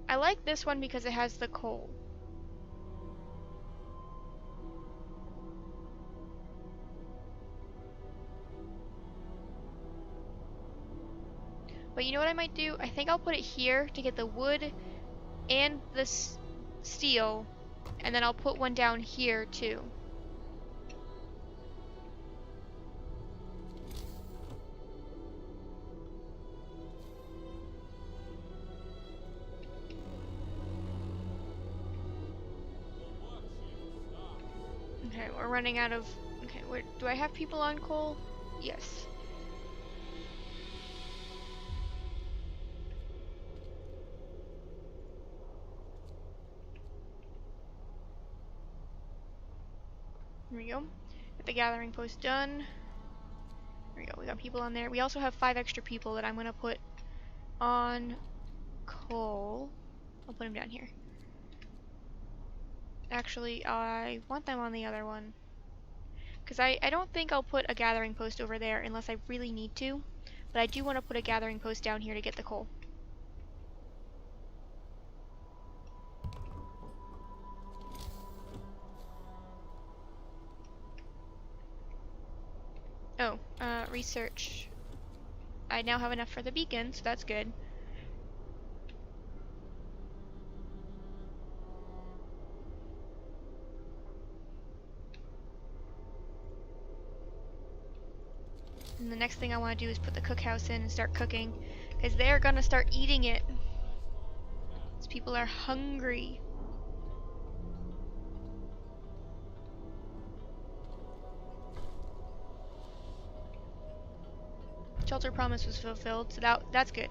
I like this one because it has the coal. But you know what I might do? I think I'll put it here to get the wood and the steel, and then I'll put one down here too. Okay, we're running out of... Okay, where do I have people on coal? Yes. There we go. Get the gathering post done. There we go. We got people on there. We also have 5 extra people that I'm going to put on coal. I'll put them down here. Actually, I want them on the other one. Because I don't think I'll put a gathering post over there unless I really need to. But I do want to put a gathering post down here to get the coal. Oh, research. I now have enough for the beacon, so that's good. And the next thing I want to do is put the cookhouse in and start cooking, because they're gonna start eating it. These people are hungry. Shelter promise was fulfilled, so that's good.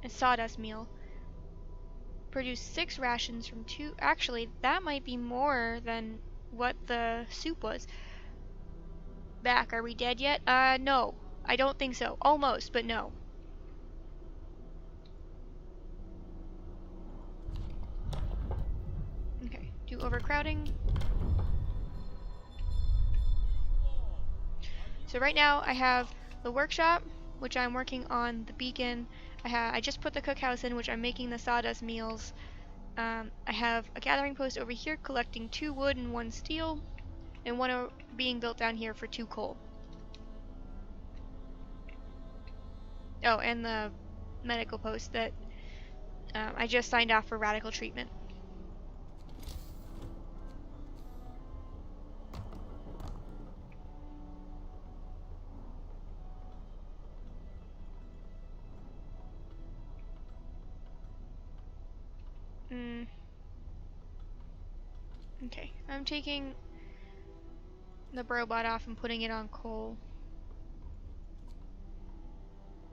A sawdust meal. Produce 6 rations from 2. Actually, that might be more than what the soup was. Back, are we dead yet? No. I don't think so. Almost, but no. Okay, do overcrowding. So right now I have the workshop, which I'm working on the beacon. I just put the cookhouse in, which I'm making the sawdust meals. I have a gathering post over here collecting 2 wood and 1 steel, and one being built down here for 2 coal. Oh, and the medical post that I just signed off for radical treatment. Okay, I'm taking the robot off and putting it on coal.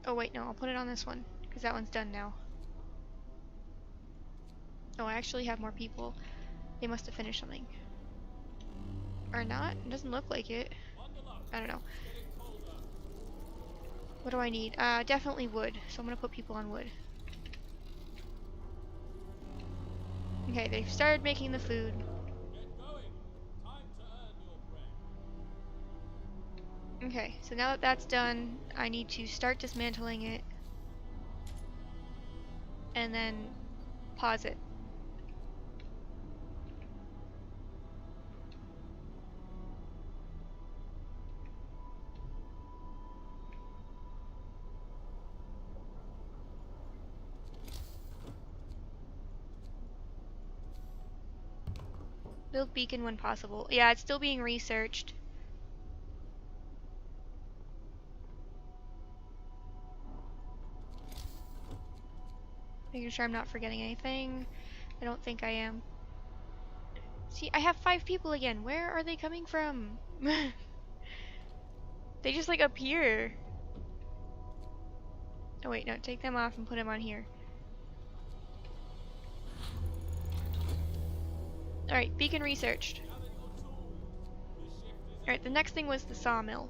Oh wait, no, I'll put it on this one, because that one's done now. Oh, I actually have more people. They must have finished something. Or not? It doesn't look like it. I don't know. What do I need? Definitely wood, so I'm gonna put people on wood. Okay, they've started making the food. Okay, so now that that's done, I need to start dismantling it. And then pause it. Build beacon when possible. Yeah, it's still being researched. Making sure I'm not forgetting anything. I don't think I am. See, I have 5 people again. Where are they coming from? They just like appear. Oh wait, no, take them off and put them on here. Alright, beacon researched. Alright, the next thing was the sawmill.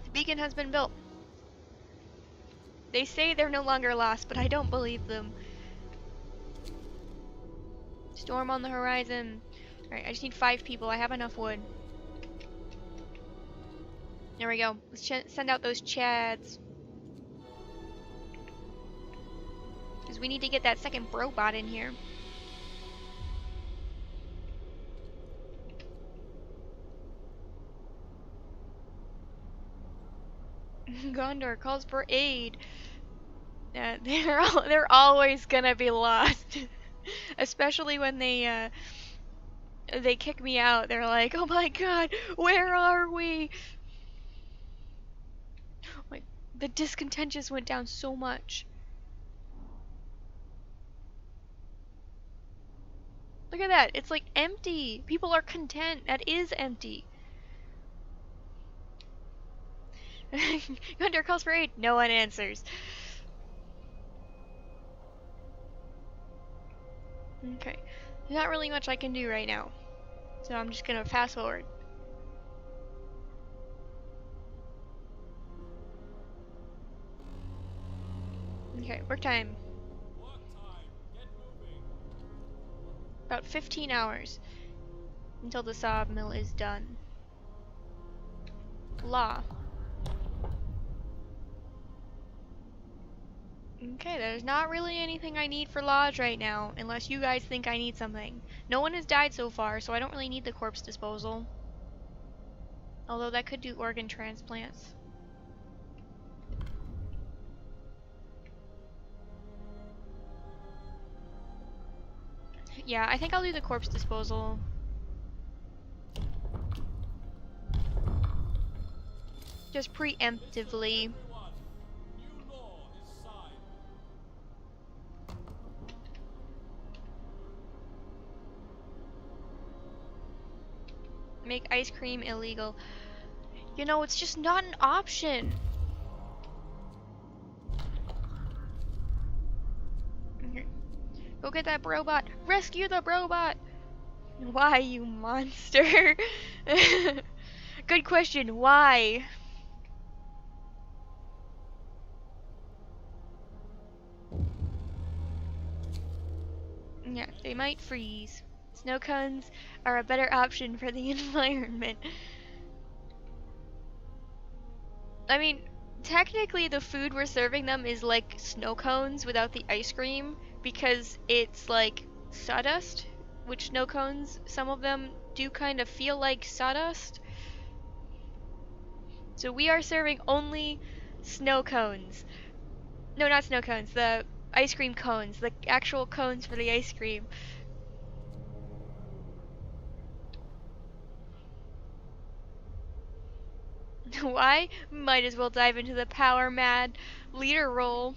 The beacon has been built. They say they're no longer lost, but I don't believe them. Storm on the horizon. Alright, I just need 5 people. I have enough wood. There we go. Let's send out those chads. Because we need to get that second robot in here. Gondor calls for aid. They're always gonna be lost. Especially when they kick me out. They're like, "Oh my god, where are we?" Like, the discontent just went down so much. Look at that. It's like empty. People are content. That is empty. Gondor calls for aid. No one answers. Okay. There's not really much I can do right now. So I'm just gonna fast forward. Okay, work time. About 15 hours until the sawmill is done. Law. Okay, there's not really anything I need for lodge right now, unless you guys think I need something. No one has died so far, so I don't really need the corpse disposal. Although that could do organ transplants. Yeah, I think I'll do the corpse disposal. Just preemptively. Make ice cream illegal. You know, it's just not an option. Okay. Go get that robot. Rescue the robot. Why, you monster? Good question. Why? Yeah, they might freeze. Snow cones are a better option for the environment. I mean, technically the food we're serving them is like snow cones without the ice cream because it's like sawdust, which snow cones, some of them do kind of feel like sawdust. So we are serving only snow cones. No, not snow cones, the ice cream cones, the actual cones for the ice cream. Why? Might as well dive into the power mad leader role.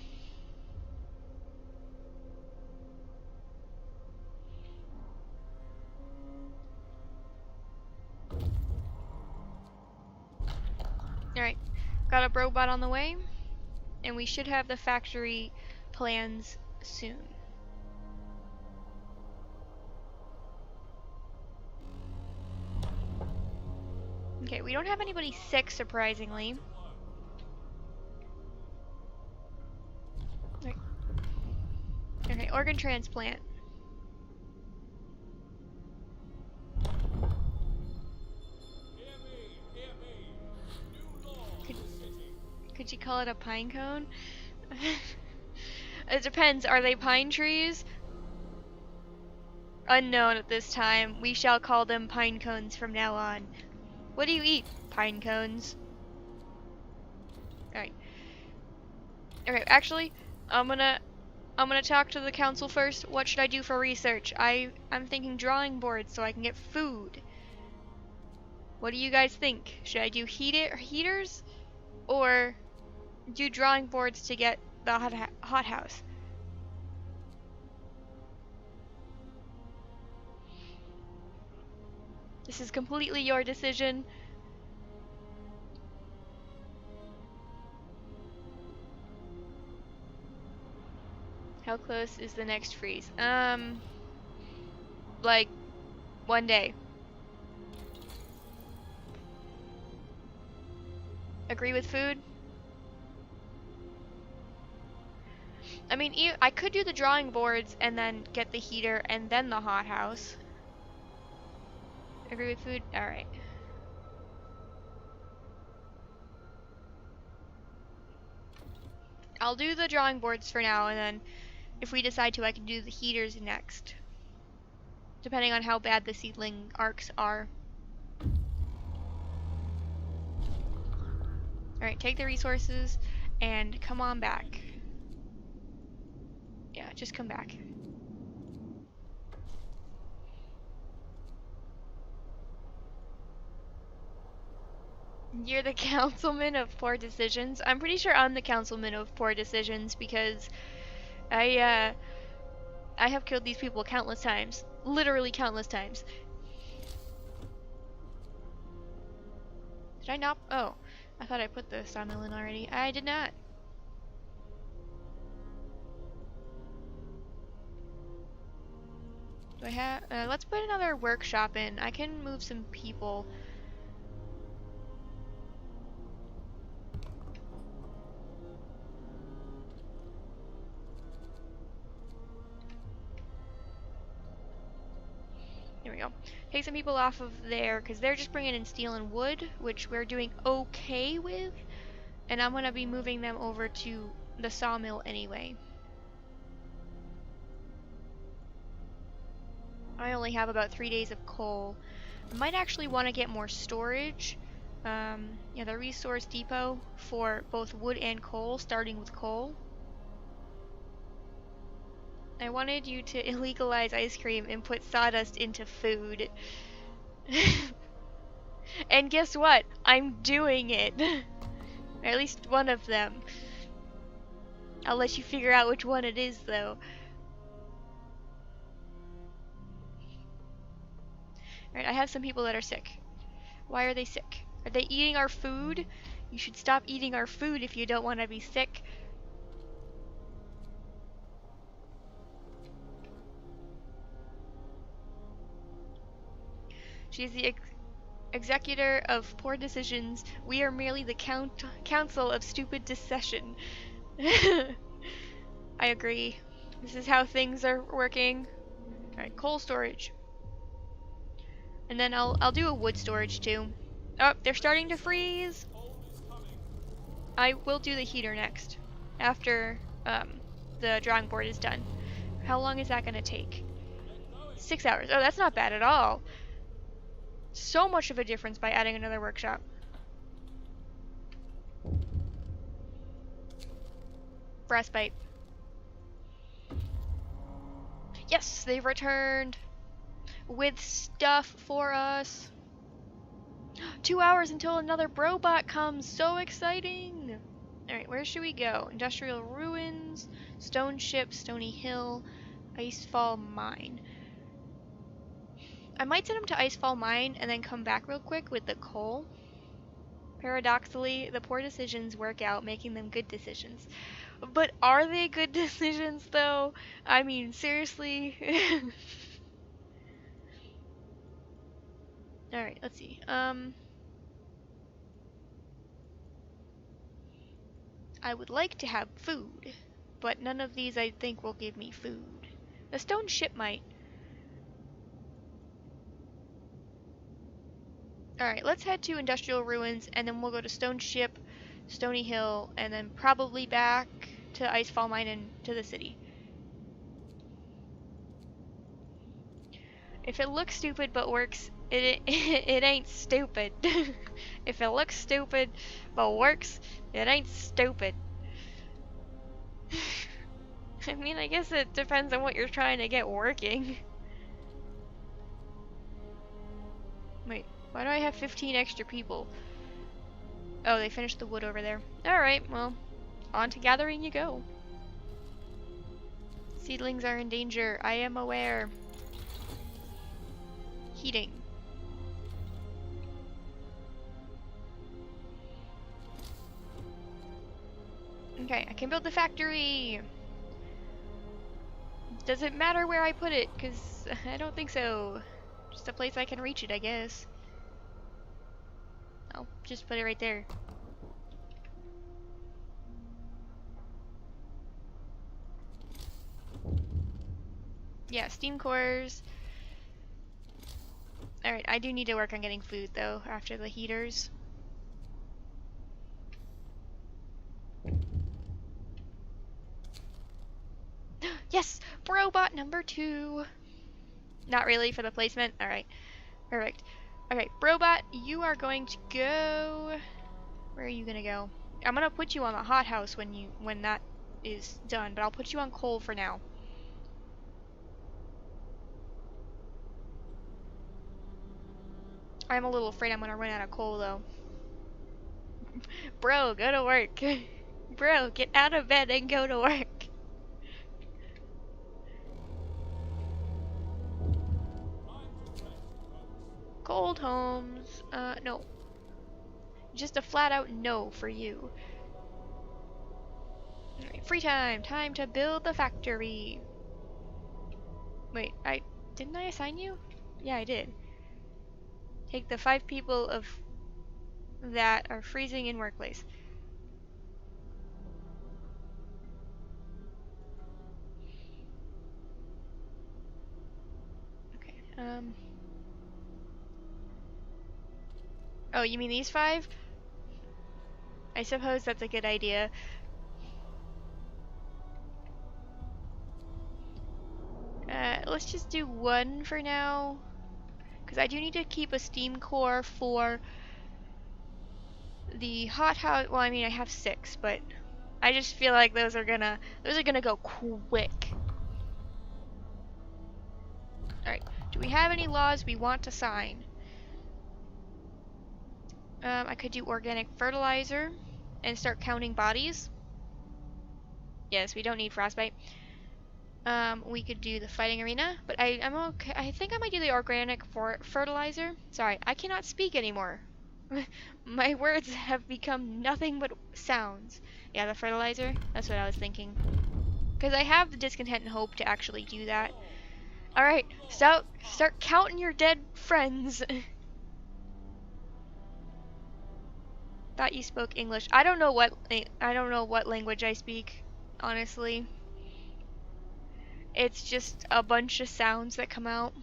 Alright, got a robot on the way, and we should have the factory plans soon. Okay, we don't have anybody sick, surprisingly. Okay, organ transplant. Hear me. New law in the city. Could you call it a pine cone? It depends. Are they pine trees? Unknown at this time. We shall call them pine cones from now on. What do you eat? Pine cones. Alright. Okay, actually, I'm gonna talk to the council first. What should I do for research? I'm thinking drawing boards so I can get food. What do you guys think? Should I do heaters or do drawing boards to get the hothouse? This is completely your decision. How close is the next freeze? Like 1 day. Agree with food? I mean, I could do the drawing boards and then get the heater and then the hothouse. Agree with food? Alright. I'll do the drawing boards for now, and then if we decide to, I can do the heaters next. Depending on how bad the seedling arcs are. Alright, take the resources and come on back. Yeah, just come back. You're the councilman of poor decisions. I'm pretty sure I'm the councilman of poor decisions because I have killed these people countless times. Literally countless times. Did I not? Oh, I thought I put the sawmill in already. I did not. Do I have? Let's put another workshop in. I can move some people. There we go. Take some people off of there because they're just bringing in steel and wood, which we're doing okay with. And I'm gonna be moving them over to the sawmill anyway. I only have about 3 days of coal. I might actually want to get more storage. Yeah, the resource depot for both wood and coal, starting with coal. I wanted you to illegalize ice cream and put sawdust into food. And guess what? I'm doing it. Or at least one of them. I'll let you figure out which one it is, though. Alright, I have some people that are sick. Why are they sick? Are they eating our food? You should stop eating our food if you don't want to be sick. She's the executor of poor decisions. We are merely the council of stupid discussion. I agree. This is how things are working. Alright, coal storage. And then I'll do a wood storage too. Oh, they're starting to freeze! I will do the heater next. After the drawing board is done. How long is that gonna take? 6 hours. Oh, that's not bad at all. So much of a difference by adding another workshop. Frostbite. Yes, they've returned with stuff for us. 2 hours until another brobot comes. So exciting. Alright, where should we go? Industrial ruins, stone ship, stony hill, icefall mine. I might send him to icefall mine and then come back real quick with the coal. Paradoxically, the poor decisions work out, making them good decisions. But are they good decisions, though? I mean, seriously? Alright, let's see. I would like to have food, but none of these I think will give me food. The stone ship might. Alright, let's head to industrial ruins, and then we'll go to stone ship, stony hill, and then probably back to icefall mine and to the city. If it looks stupid but works, it ain't stupid. If it looks stupid but works, it ain't stupid. I mean, I guess it depends on what you're trying to get working. Wait, why do I have 15 extra people? Oh, they finished the wood over there. Alright, well, on to gathering you go. Seedlings are in danger, I am aware. Heating. Okay, I can build the factory! Does it matter where I put it? Because I don't think so. Just a place I can reach it, I guess. I'll just put it right there. Yeah, steam cores. Alright, I do need to work on getting food, though, after the heaters. Yes! Brobot number 2! Not really for the placement? Alright. Perfect. Okay, Brobot, you are going to go... Where are you gonna go? I'm gonna put you on the hothouse when that is done, but I'll put you on coal for now. I'm a little afraid I'm gonna run out of coal, though. Bro, go to work. Bro, get out of bed and go to work. Cold homes. No. Just a flat out no for you. Alright, free time. Time to build the factory. Wait, didn't I assign you? Yeah, I did. Take the 5 people of that are freezing in workplace. Okay, oh, you mean these 5? I suppose that's a good idea. Let's just do 1 for now. Because I do need to keep a steam core for the hothouse. Well, I mean, I have 6, but I just feel like those are gonna go quick. Alright, do we have any laws we want to sign? I could do organic fertilizer and start counting bodies. Yes, we don't need frostbite. We could do the fighting arena, but I'm okay. I think I might do the organic fertilizer. Sorry, I cannot speak anymore. My words have become nothing but sounds. Yeah, the fertilizer. That's what I was thinking. Because I have the discontent and hope to actually do that. Alright, start counting your dead friends. Thought you spoke English. I don't know what language I speak, honestly. It's just a bunch of sounds that come out.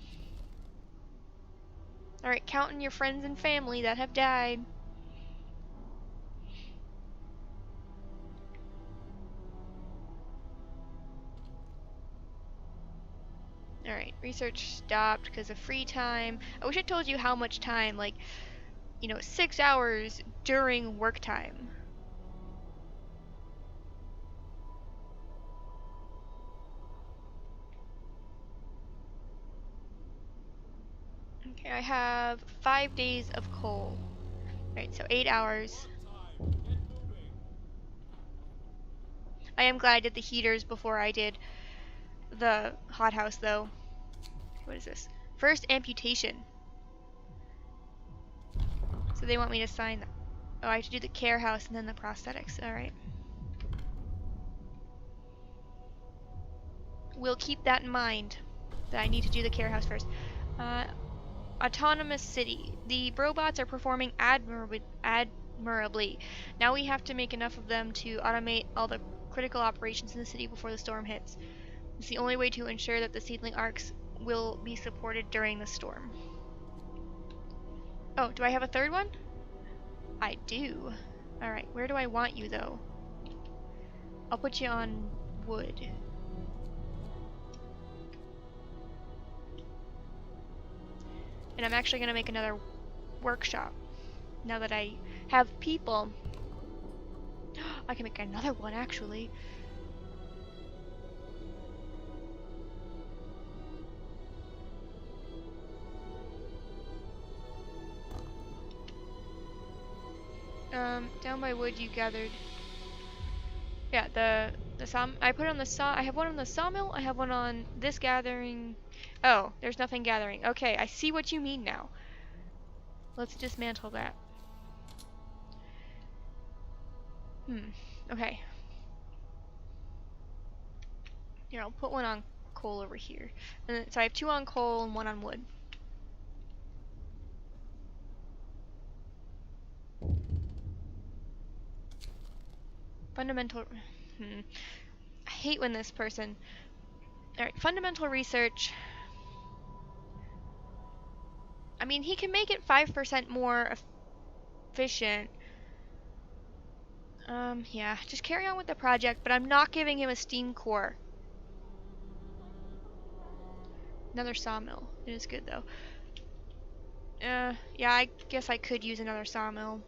Alright, counting your friends and family that have died. Alright, research stopped because of free time. I wish I told you how much time, like, 6 hours during work time. Okay, I have 5 days of coal. Alright, so 8 hours. I am glad I did the heaters before I did the hothouse, though. What is this? First amputation. So they want me to sign that. Oh, I have to do the care house and then the prosthetics. Alright. We'll keep that in mind, that I need to do the care house first. Autonomous city. The robots are performing admirably. Now we have to make enough of them to automate all the critical operations in the city before the storm hits. It's the only way to ensure that the seedling arcs will be supported during the storm. Oh, do I have a third one? I do. Alright, where do I want you, though? I'll put you on wood. And I'm actually going to make another workshop. Now that I have people. I can make another one, actually. Down by wood you gathered. Yeah, the I put on the I have one on the sawmill, I have one on this gathering. Oh, there's nothing gathering. Okay, I see what you mean now. Let's dismantle that. Okay. Here, I'll put one on coal over here. And then, so I have 2 on coal and 1 on wood. Fundamental... I hate when this person... Alright, fundamental research. I mean, he can make it 5% more efficient. Yeah, just carry on with the project, but I'm not giving him a steam core. Another sawmill. It is good, though. Yeah, I guess I could use another sawmill.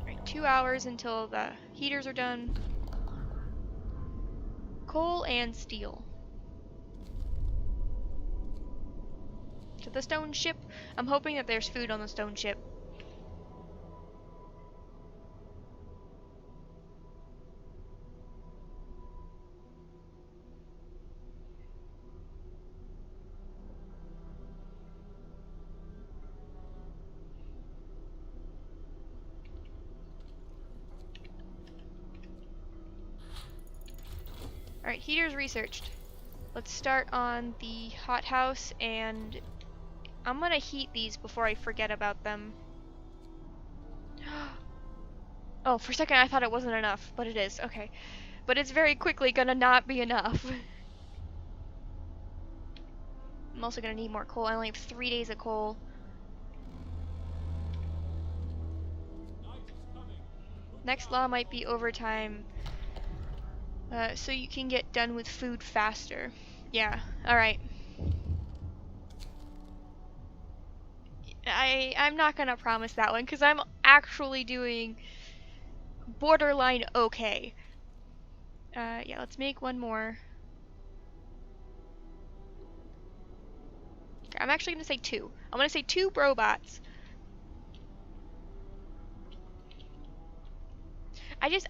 Alright, 2 hours until the heaters are done. Coal and steel. To the stone ship. I'm hoping that there's food on the stone ship. Alright, heaters researched. Let's start on the hothouse, and I'm gonna heat these before I forget about them. Oh, for a second I thought it wasn't enough, but it is. Okay. But it's very quickly gonna not be enough. I'm also gonna need more coal. I only have 3 days of coal. Next law might be overtime. So you can get done with food faster. Yeah, alright. I'm not gonna promise that one, because I'm actually doing borderline okay. Yeah, let's make one more. Okay, I'm actually gonna say 2. I'm gonna say 2 robots.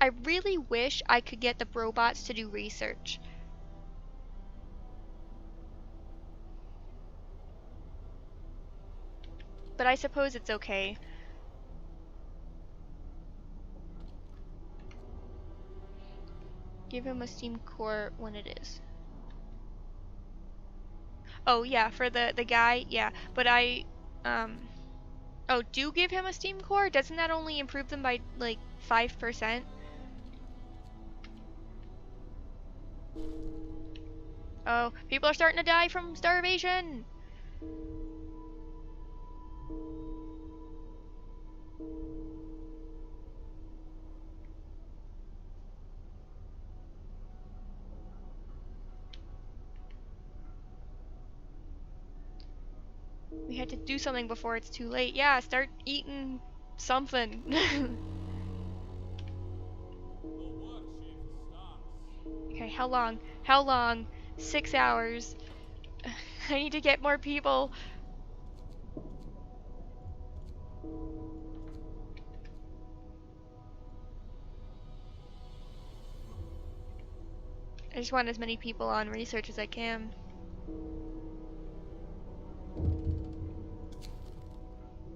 I really wish I could get the robots to do research. But I suppose it's okay. Give him a steam core when it is. Oh yeah, for the guy, yeah. But oh, do give him a steam core? Doesn't that only improve them by like 5%? Oh, people are starting to die from starvation. We had to do something before it's too late. Yeah, start eating something. Your work shift starts. Okay, how long? How long? 6 hours. I need to get more people. I just want as many people on research as I can.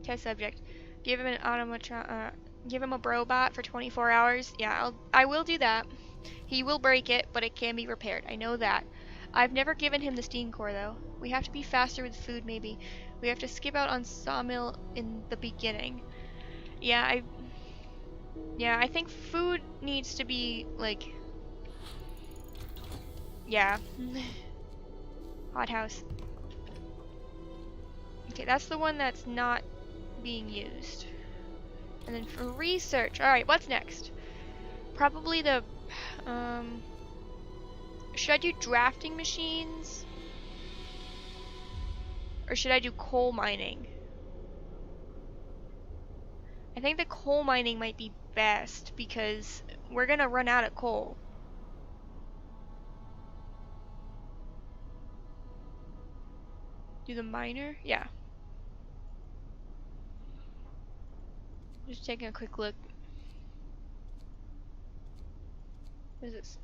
Test subject. Give him an automatron. Give him a brobot for 24 hours. Yeah, I will do that. He will break it, but it can be repaired. I know that. I've never given him the steam core though. We have to be faster with food maybe. We have to skip out on sawmill in the beginning. Yeah, I think food needs to be like, yeah. Hothouse. Okay, that's the one that's not being used. And then for research, alright, what's next? Probably the, should I do drafting machines? Or should I do coal mining? I think the coal mining might be best because we're gonna run out of coal. Do the miner? Yeah. Just taking a quick look. What is this?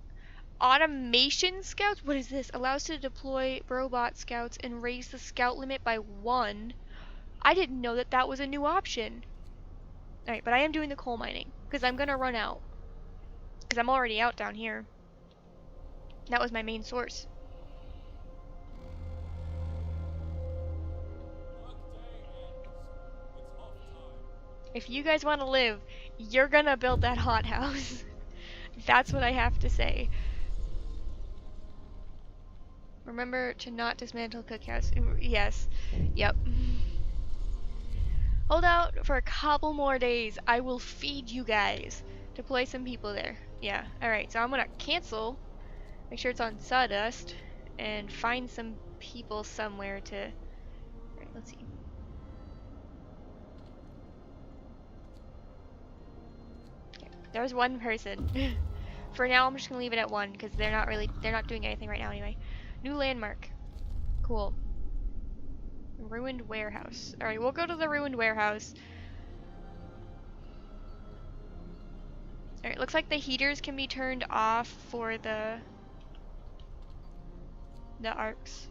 Automation scouts? What is this? Allows to deploy robot scouts and raise the scout limit by 1. I didn't know that that was a new option. Alright, but I am doing the coal mining because I'm gonna run out. Because I'm already out down here. That was my main source. Workday ends. It's off time. If you guys want to live, you're gonna build that hothouse. That's what I have to say. Remember to not dismantle cookhouse. Yes. Yep. Hold out for a couple more days. I will feed you guys. Deploy some people there. Yeah. Alright, so I'm gonna cancel. Make sure it's on sawdust. And find some people somewhere to... Alright, let's see. Okay, there's one person. For now, I'm just gonna leave it at 1 because they're not doing anything right now anyway. New landmark. Cool. Ruined warehouse. Alright, we'll go to the ruined warehouse. Alright, looks like the heaters can be turned off for the Arks.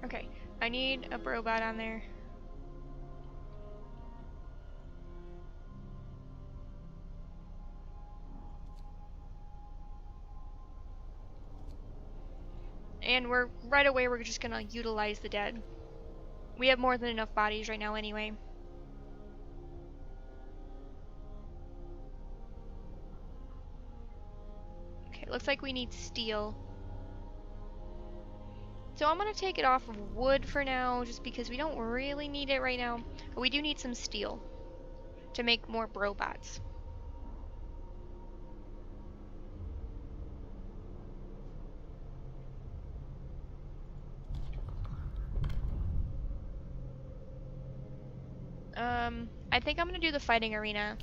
Okay, I need a robot on there. And right away we're just gonna utilize the dead. We have more than enough bodies right now anyway. Okay, looks like we need steel. So I'm gonna take it off of wood for now, just because we don't really need it right now. But we do need some steel to make more robots. I think I'm gonna do the fighting arena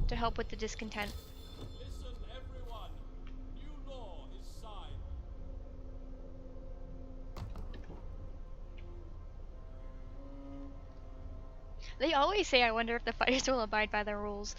to help with the discontent. Listen, everyone. New law is signed. They always say I wonder if the fighters will abide by the rules.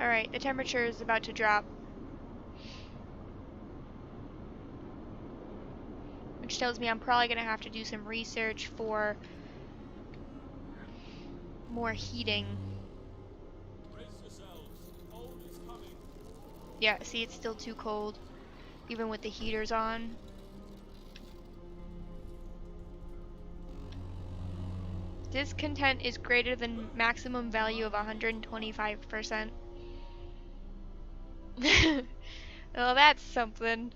Alright, the temperature is about to drop. Which tells me I'm probably gonna have to do some research for more heating. Brace yourselves. Cold is coming. Yeah, see, it's still too cold, even with the heaters on. Discontent is greater than maximum value of 125%. Well, that's something.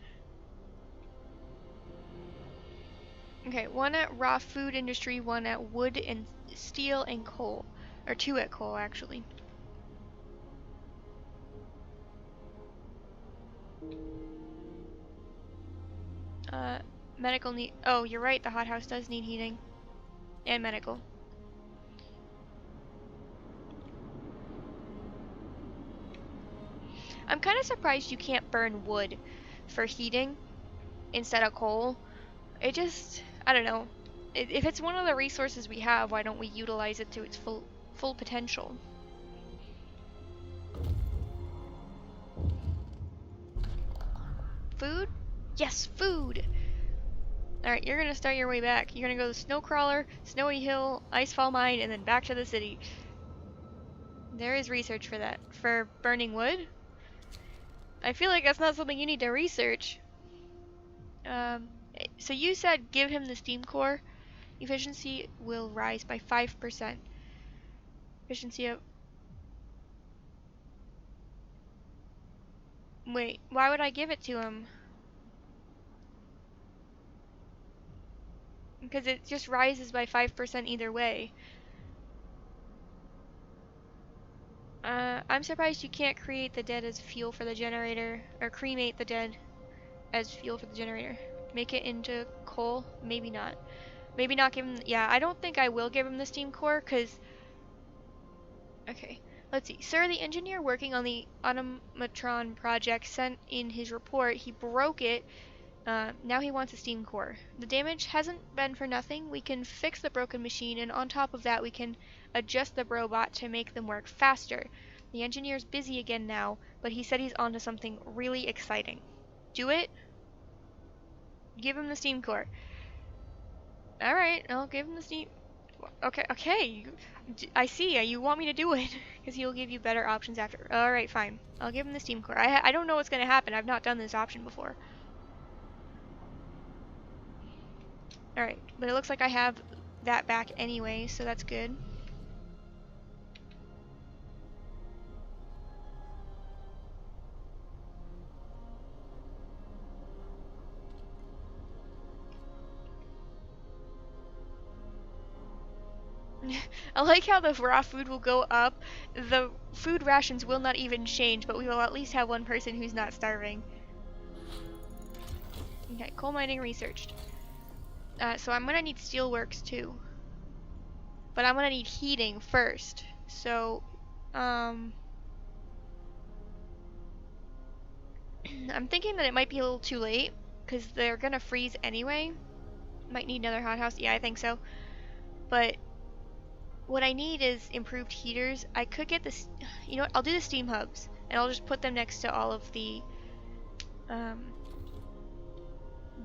Okay, one at raw food industry, one at wood and steel and coal. Or two at coal, actually. Medical need. Oh, you're right, the hothouse does need heating. And medical. I'm kind of surprised you can't burn wood for heating instead of coal. It just, I don't know. If it's one of the resources we have, why don't we utilize it to its full potential? Food? Yes, food! Alright, you're gonna start your way back. You're gonna go to Snowcrawler, Snowy Hill, Icefall Mine, and then back to the city. There is research for that. For burning wood? I feel like that's not something you need to research. So you said give him the steam core. Efficiency will rise by 5%. Efficiency of... Wait, why would I give it to him? Because it just rises by 5% either way. I'm surprised you can't create the dead as fuel for the generator, or cremate the dead as fuel for the generator. Make it into coal? Maybe not. Maybe not give him... Yeah, I don't think I will give him the steam core, because... Okay, let's see. Sir, the engineer working on the automatron project sent in his report. He broke it. Now he wants a steam core. The damage hasn't been for nothing. We can fix the broken machine, and on top of that, we can adjust the robot to make them work faster. The engineer's busy again now, but he said he's onto something really exciting. Do it. Give him the steam core. Alright, I'll give him the steam... Okay. I see. You want me to do it, because he'll give you better options after. Alright, fine. I'll give him the steam core. I don't know what's going to happen. I've not done this option before. Alright, but it looks like I have that back anyway, so that's good. I like how the raw food will go up. The food rations will not even change, but we will at least have one person who's not starving. Okay, coal mining researched. So I'm gonna need steelworks too. But I'm gonna need heating first. So, I'm thinking that it might be a little too late, because they're gonna freeze anyway. Might need another hothouse. Yeah, I think so. But what I need is improved heaters. I could get this, you know what, I'll do the steam hubs, and I'll just put them next to all of the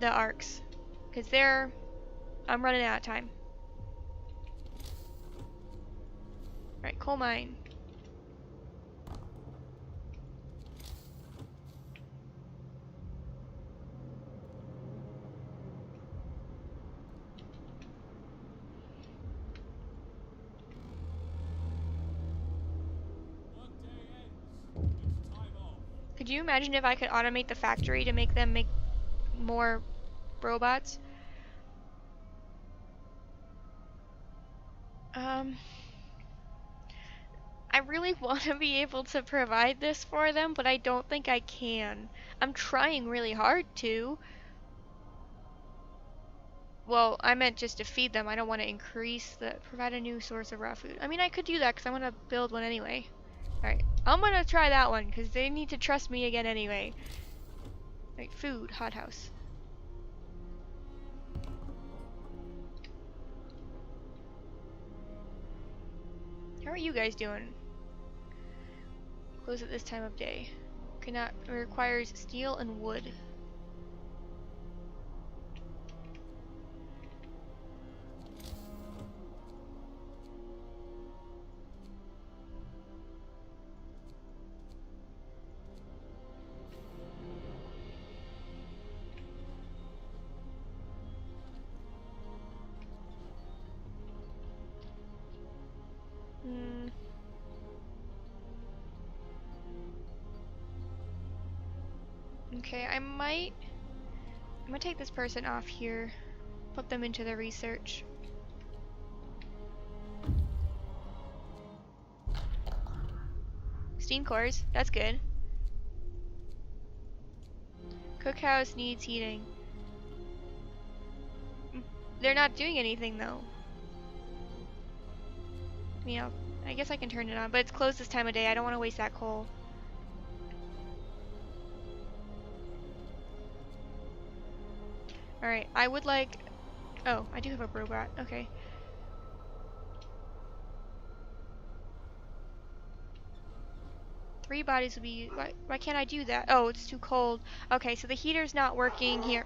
arcs, because I'm running out of time. Alright, coal mine. Could you imagine if I could automate the factory to make them make more robots? I really want to be able to provide this for them, but I don't think I can. I'm trying really hard to. Well, I meant just to feed them. I don't want to provide a new source of raw food. I mean, I could do that because I'm going to build one anyway. Alright, I'm going to try that one because they need to trust me again anyway. Alright, food, hothouse. How are you guys doing? Close at this time of day. Cannot requires steel and wood. Okay, I'm gonna take this person off here, put them into the research. Steam cores, that's good. Cookhouse needs heating. They're not doing anything though. Yeah, I guess I can turn it on, but it's closed this time of day. I don't want to waste that coal. Alright, I would like... Oh, I do have a robot. Okay. Three bodies would be... Why can't I do that? Oh, it's too cold. Okay, so the heater's not working here.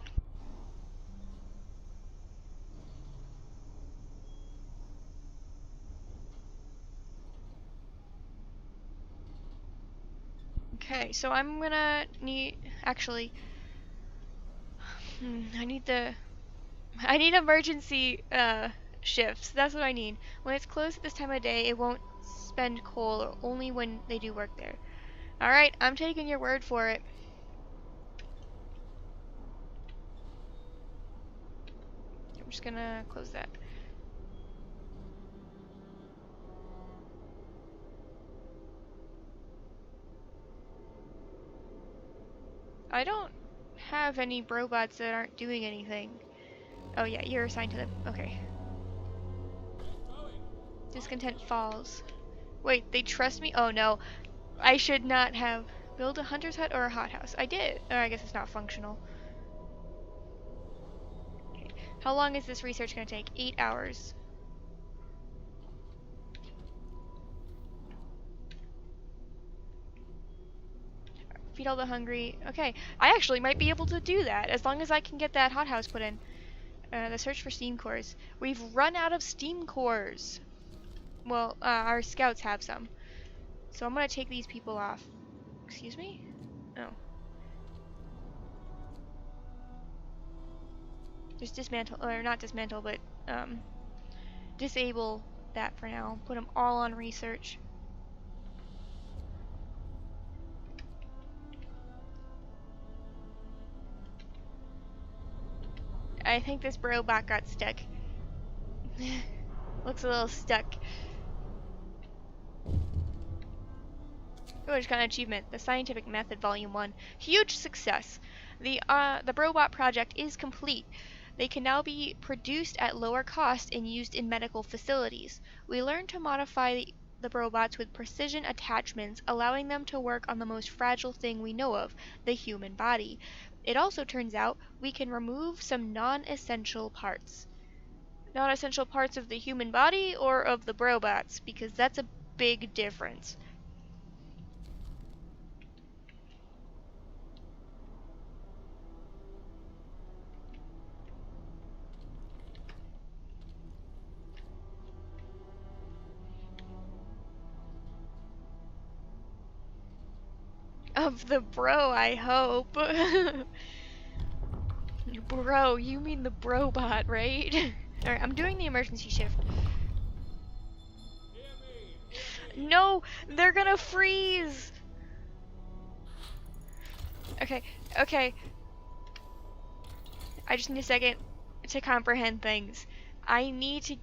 Okay, so I'm gonna need... Actually... I need emergency shifts. That's what I need. When it's closed at this time of day, it won't spend coal, only when they do work there. Alright, I'm taking your word for it. I'm just gonna close that. I don't have any robots that aren't doing anything. Oh yeah, you're assigned to them. Okay. Discontent falls. Wait, they trust me? Oh no. I should not have built a hunter's hut or a hothouse. I did. Or I guess it's not functional. Okay. How long is this research gonna take? 8 hours. Feed all the hungry. Okay, I actually might be able to do that as long as I can get that hothouse put in. The search for steam cores. We've run out of steam cores. Well, our scouts have some. So I'm gonna take these people off. Excuse me? Oh. Just dismantle, or not dismantle, but disable that for now. Put them all on research. I think this robot got stuck. Looks a little stuck. Oh, just got an achievement. The Scientific Method Volume 1. Huge success. The robot project is complete. They can now be produced at lower cost and used in medical facilities. We learned to modify the robots with precision attachments, allowing them to work on the most fragile thing we know of, the human body. It also turns out we can remove some non-essential parts. Non-essential parts of the human body or of the robots, because that's a big difference. Of the bro, I hope. Bro, you mean the brobot, right? Alright, I'm doing the emergency shift. No, they're gonna freeze! Okay, okay. I just need a second to comprehend things. I need to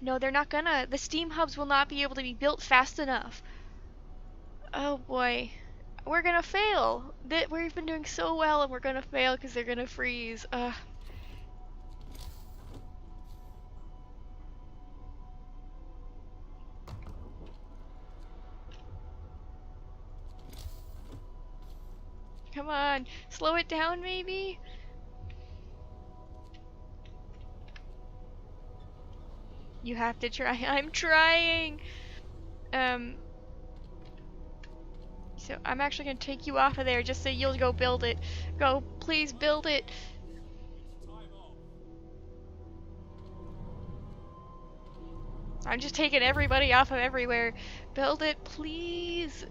no, they're not gonna. The steam hubs will not be able to be built fast enough. Oh boy. We're gonna fail. We've been doing so well and we're gonna fail because they're gonna freeze. Come on, slow it down maybe? You have to try. I'm trying. So I'm actually gonna take you off of there just so you'll go build it. Go, please build it. It's time off. I'm just taking everybody off of everywhere. Build it, please.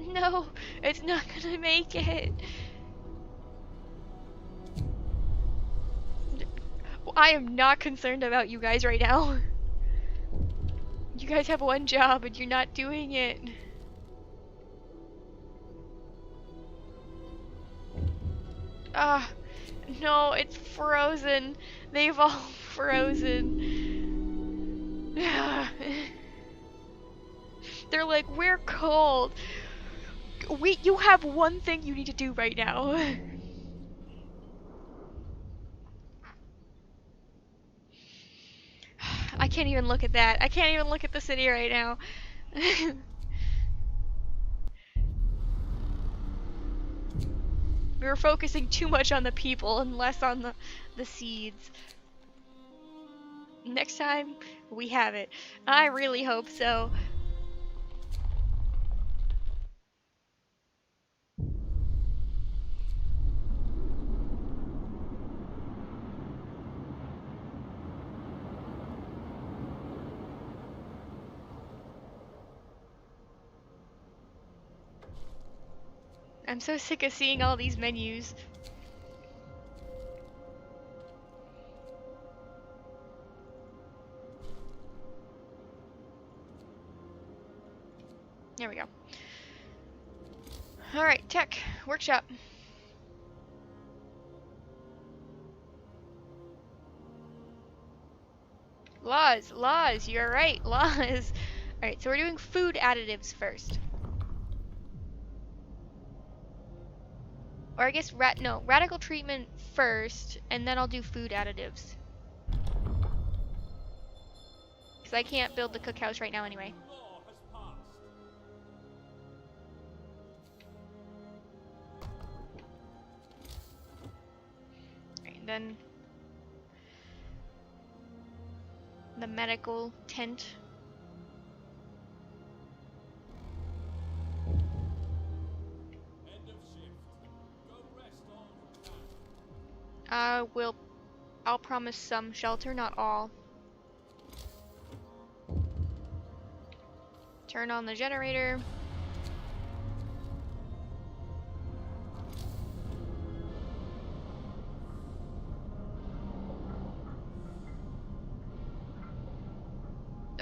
No, it's not gonna make it. I am not concerned about you guys right now. You guys have one job and you're not doing it. Ah, no, it's frozen. They've all frozen. They're like, we're cold. You have one thing you need to do right now. I can't even look at that. I can't even look at the city right now. We were focusing too much on the people and less on the seeds. Next time, we have it. I really hope so. I'm so sick of seeing all these menus. There we go. Alright, tech, workshop. Laws, you're right, laws. Alright, so we're doing food additives first. Or I guess, radical treatment first, and then I'll do food additives. Because I can't build the cookhouse right now anyway. Law has passed. Right, then the medical tent. End of shift. Go rest all you can. I'll promise some shelter, not all. Turn on the generator.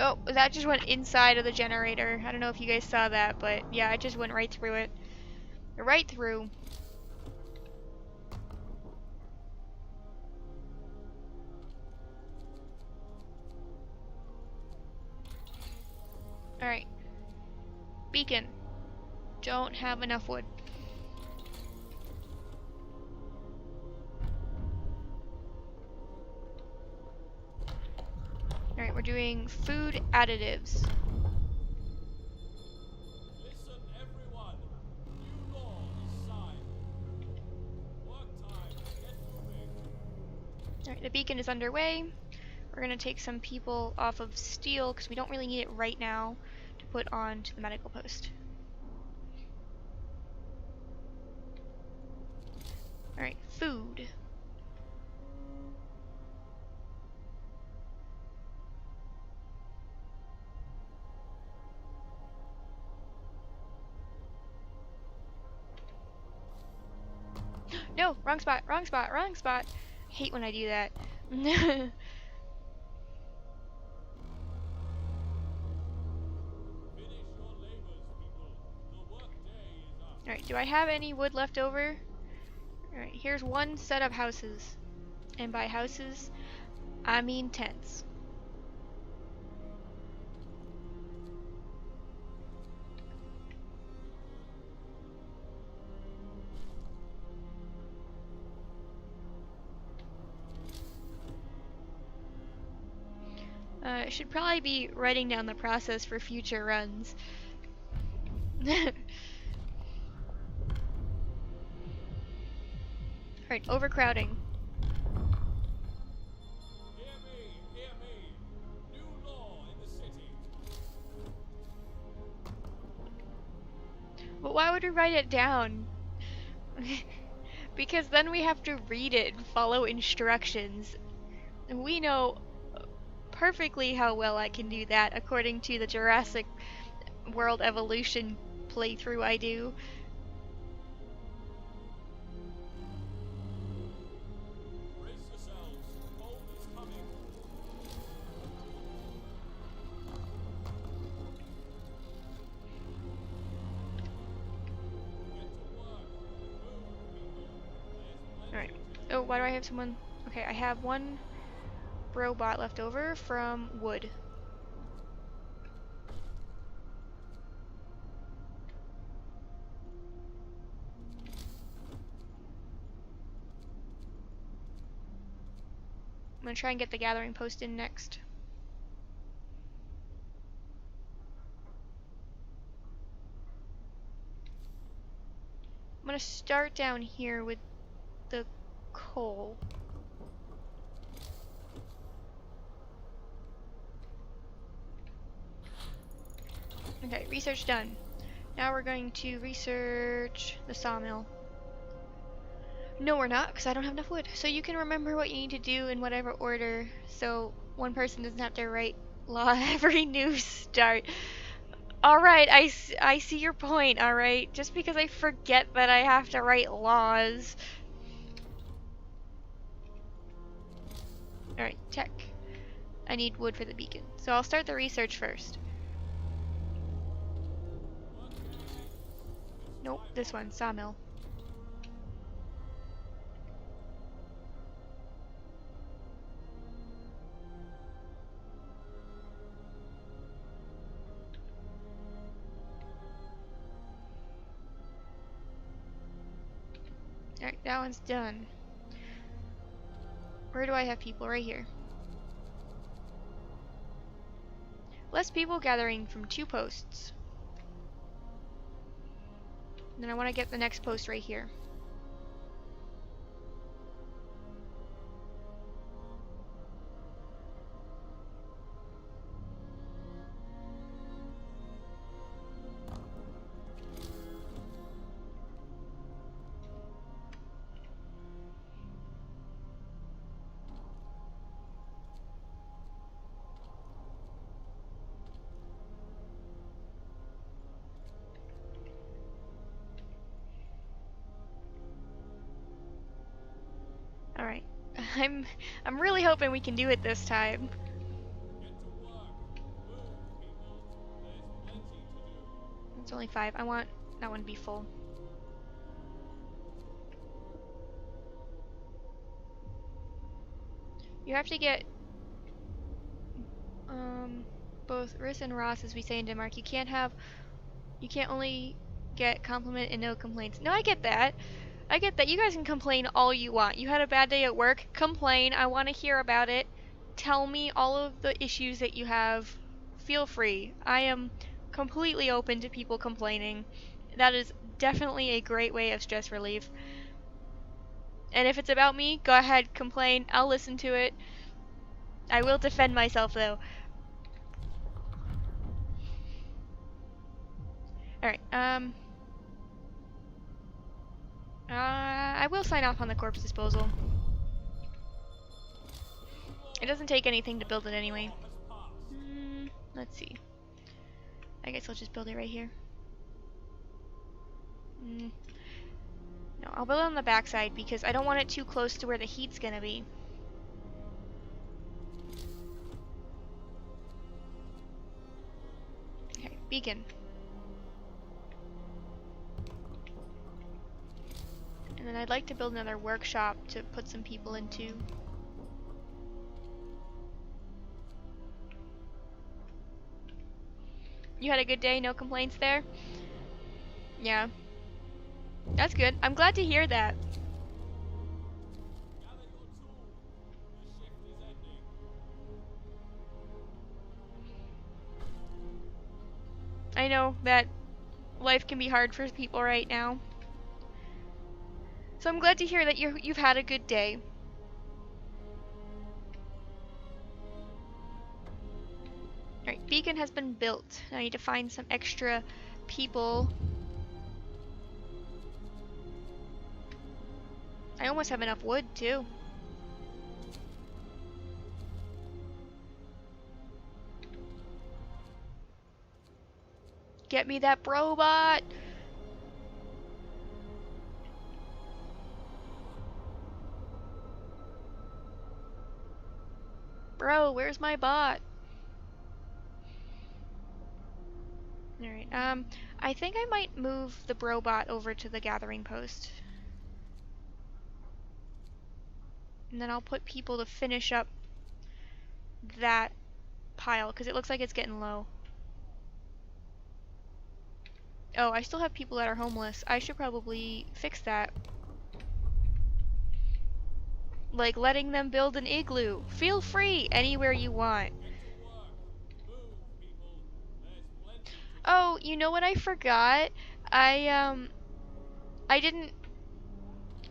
Oh, that just went inside of the generator. I don't know if you guys saw that, but yeah, it just went right through it. Right through. Alright. Beacon. Don't have enough wood. Alright, we're doing food additives. Listen, everyone. New law is signed. Work time. Get moving. Alright, the beacon is underway. We're gonna take some people off of steel because we don't really need it right now to put on to the medical post. Alright, food. No, wrong spot, wrong spot, wrong spot. Hate when I do that. Finish your labors, people. The work day is up. Alright, do I have any wood left over? Alright, here's one set of houses. And by houses, I mean tents. I should probably be writing down the process for future runs. Alright, overcrowding. Hear me, hear me. New law in the city. But why would we write it down? Because then we have to read it and follow instructions. And we know perfectly how well I can do that according to the Jurassic World Evolution playthrough I do. Brace yourselves. Cold is coming. Get to work. Move, people. There's Alright. plenty to do. Oh, why do I have someone? Okay, I have one robot left over from wood. I'm gonna try and get the gathering post in next. I'm gonna start down here with the coal. Okay, research done. Now we're going to research the sawmill. No, we're not, because I don't have enough wood. So you can remember what you need to do in whatever order, so one person doesn't have to write law every new start. Alright, I see your point, alright? Just because I forget that I have to write laws. Alright, check. I need wood for the beacon. So I'll start the research first. Nope, this one, sawmill. Alright, that one's done. Where do I have people? Right here. Less people gathering from 2 posts. Then I want to get the next post right here. Alright. I'm really hoping we can do it this time. Get to work. Move, people. There's plenty to do. It's only 5. I want that one to be full. You have to get both Riss and Ross, as we say in Denmark. You can't only get compliment and no complaints. No, I get that. I get that. You guys can complain all you want. You had a bad day at work, complain. I want to hear about it. Tell me all of the issues that you have. Feel free. I am completely open to people complaining. That is definitely a great way of stress relief. And if it's about me, go ahead, complain. I'll listen to it. I will defend myself though. Alright, I will sign off on the corpse disposal. It doesn't take anything to build it anyway. Let's see. I guess I'll just build it right here. No, I'll build it on the backside because I don't want it too close to where the heat's gonna be. Okay, beacon. And then I'd like to build another workshop to put some people into. You had a good day, no complaints there? Yeah. That's good. I'm glad to hear that. Gather your tools. The shift is ending. I know that life can be hard for people right now. So I'm glad to hear that you've had a good day. Alright, beacon has been built. Now I need to find some extra people I almost have enough wood, too. Get me that brobot! Bro, where's my bot? Alright, I think I might move the brobot over to the gathering post. And then I'll put people to finish up that pile, because it looks like it's getting low. Oh, I still have people that are homeless. I should probably fix that. Like letting them build an igloo. Feel free anywhere you want. Get to work. Move, people. There's plenty to do. Oh, you know what I forgot? I didn't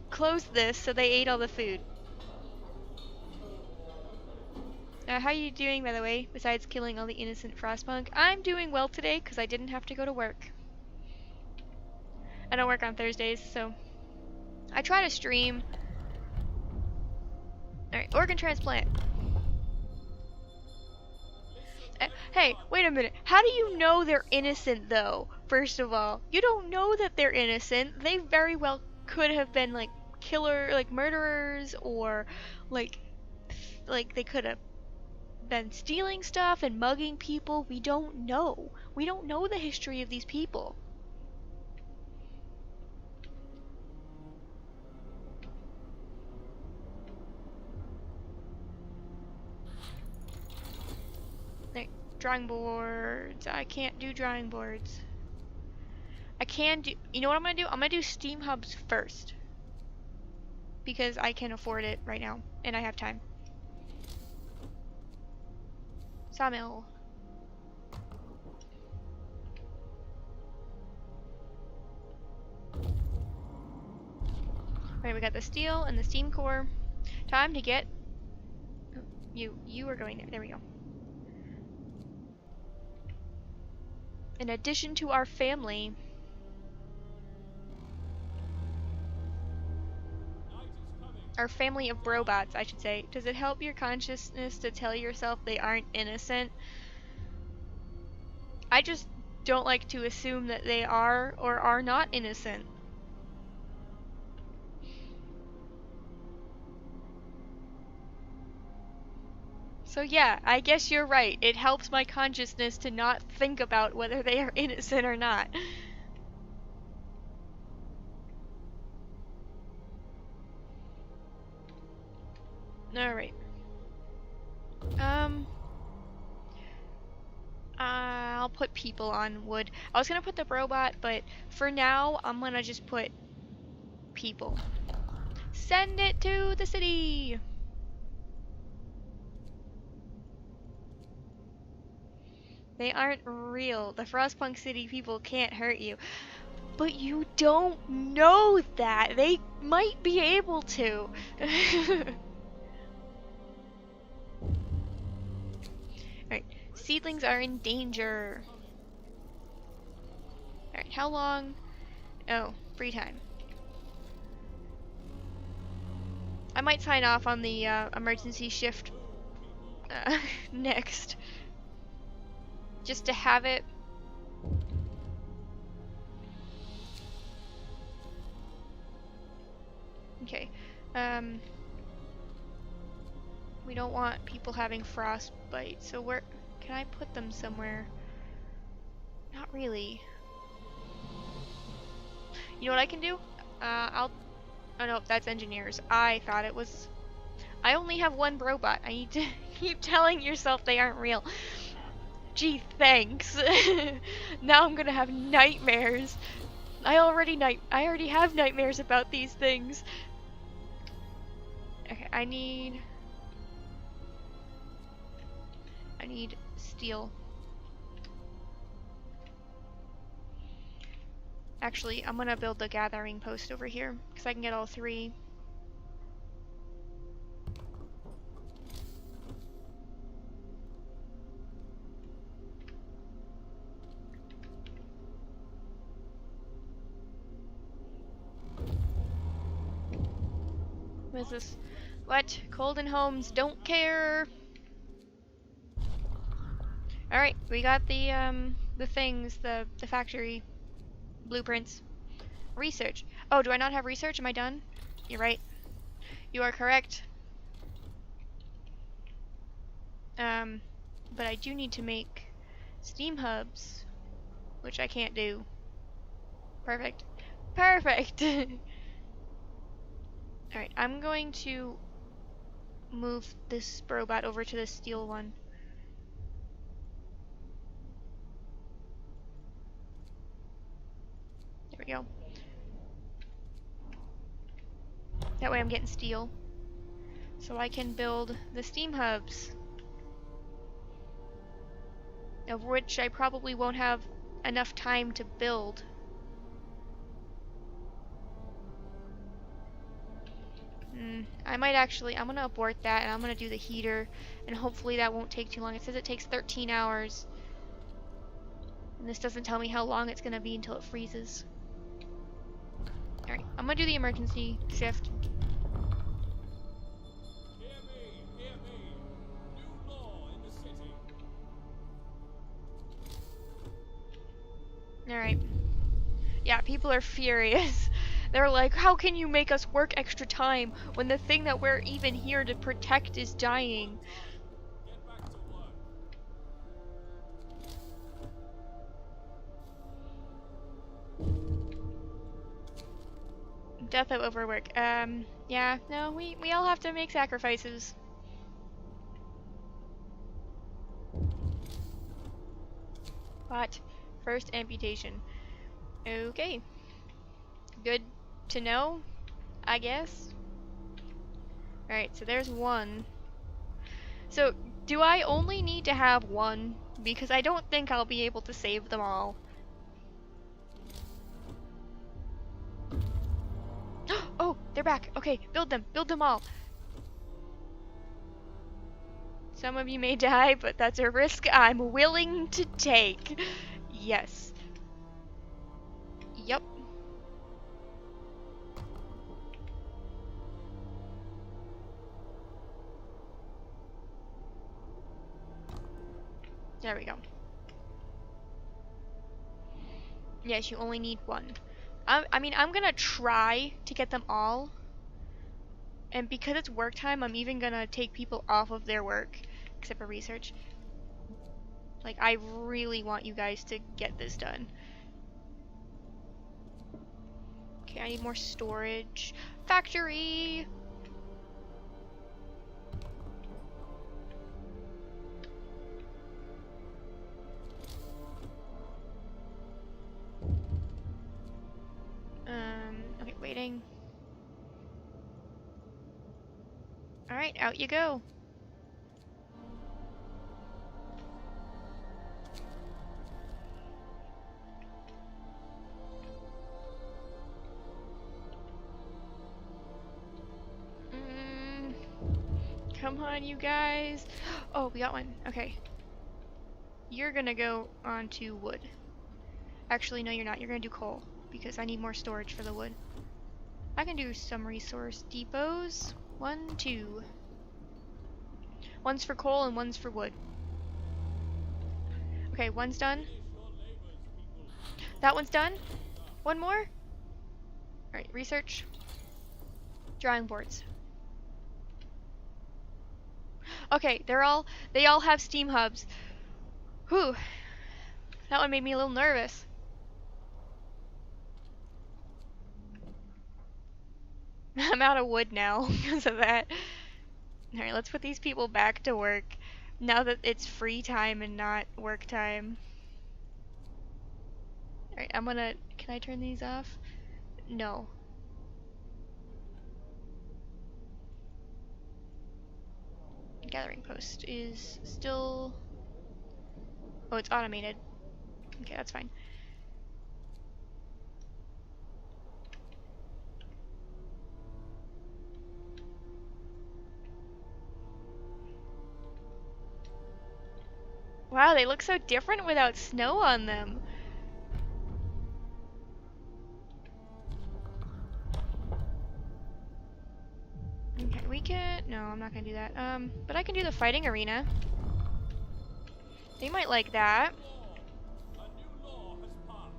close this, so they ate all the food. How are you doing, by the way, besides killing all the innocent Frostpunk? I'm doing well today, because I didn't have to go to work. I don't work on Thursdays, so I try to stream. Alright, organ transplant. Hey, wait a minute. How do you know they're innocent, though? First of all, you don't know that they're innocent. They very well could have been, like, murderers, or, like they could have been stealing stuff and mugging people. We don't know. We don't know the history of these people. Like, drawing boards. I can't do drawing boards. I can do, you know what I'm gonna do? I'm gonna do steam hubs first. Because I can afford it right now, and I have time. Sawmill. Alright, we got the steel and the steam core. Time to get... You are going there. There we go. In addition to our family... Our family of brobots, I should say. Does it help your consciousness to tell yourself they aren't innocent? I just don't like to assume that they are or are not innocent. So yeah, I guess you're right. It helps my consciousness to not think about whether they are innocent or not. Alright. I'll put people on wood. I was gonna put the robot, but for now, I'm gonna just put people. Send it to the city! They aren't real. The Frostpunk City people can't hurt you. But you don't know that. They might be able to. Alright, seedlings are in danger. Alright, how long? Oh, free time. I might sign off on the emergency shift next. Just to have it. Okay. We don't want people having frostbite, so where can I put them somewhere? Not really. You know what I can do? Oh no, that's engineers. I thought it was... I only have one robot. I need to keep telling yourself they aren't real. Gee, thanks. Now I'm gonna have nightmares. I already have nightmares about these things. Okay, I need steel. Actually, I'm gonna build the gathering post over here, because I can get all three. What is this? What? Colden Homes don't care. Alright, we got the things, the factory blueprints. Research. Oh, do I not have research? Am I done? You're right. You are correct. But I do need to make steam hubs, which I can't do. Perfect. Perfect! Alright, I'm going to move this robot over to the steel one. There we go. That way I'm getting steel. So I can build the steam hubs. Of which I probably won't have enough time to build. I might actually, I'm gonna abort that and I'm gonna do the heater, and hopefully that won't take too long. It says it takes 13 hours. And this doesn't tell me how long it's gonna be until it freezes. Alright, I'm gonna do the emergency shift. Hear me, hear me. New law in the city. Alright. Yeah, people are furious. They're like, how can you make us work extra time when the thing that we're even here to protect is dying? Get back to work. Death of overwork. Yeah, no, we all have to make sacrifices. But, first amputation. Okay. Good to know, I guess. Alright, so there's one. So, do I only need to have one? Because I don't think I'll be able to save them all. Oh, they're back. Okay, build them. Build them all. Some of you may die, but that's a risk I'm willing to take. Yes. Yup. There we go. Yes, you only need one. I mean, I'm gonna try to get them all. And because it's work time, I'm even gonna take people off of their work. Except for research. Like, I really want you guys to get this done. Okay, I need more storage. Factory! Okay, waiting. Alright, out you go. Come on, you guys. Oh, we got one. Okay. You're gonna go onto wood. Actually, no, you're not. You're gonna do coal, because I need more storage for the wood. I can do some resource depots. 1, 2. One's for coal and one's for wood. Okay, one's done. That one's done. One more. Alright, research. Drawing boards. Okay, they all have steam hubs. Whew. That one made me a little nervous. I'm out of wood now because of that. Alright, let's put these people back to work now that it's free time and not work time. Alright, can I turn these off? No. Gathering post is still... Oh, it's automated. Okay, that's fine. Wow, they look so different without snow on them. Okay, we can... No, I'm not gonna do that. But I can do the fighting arena. They might like that. Law. A new law has passed.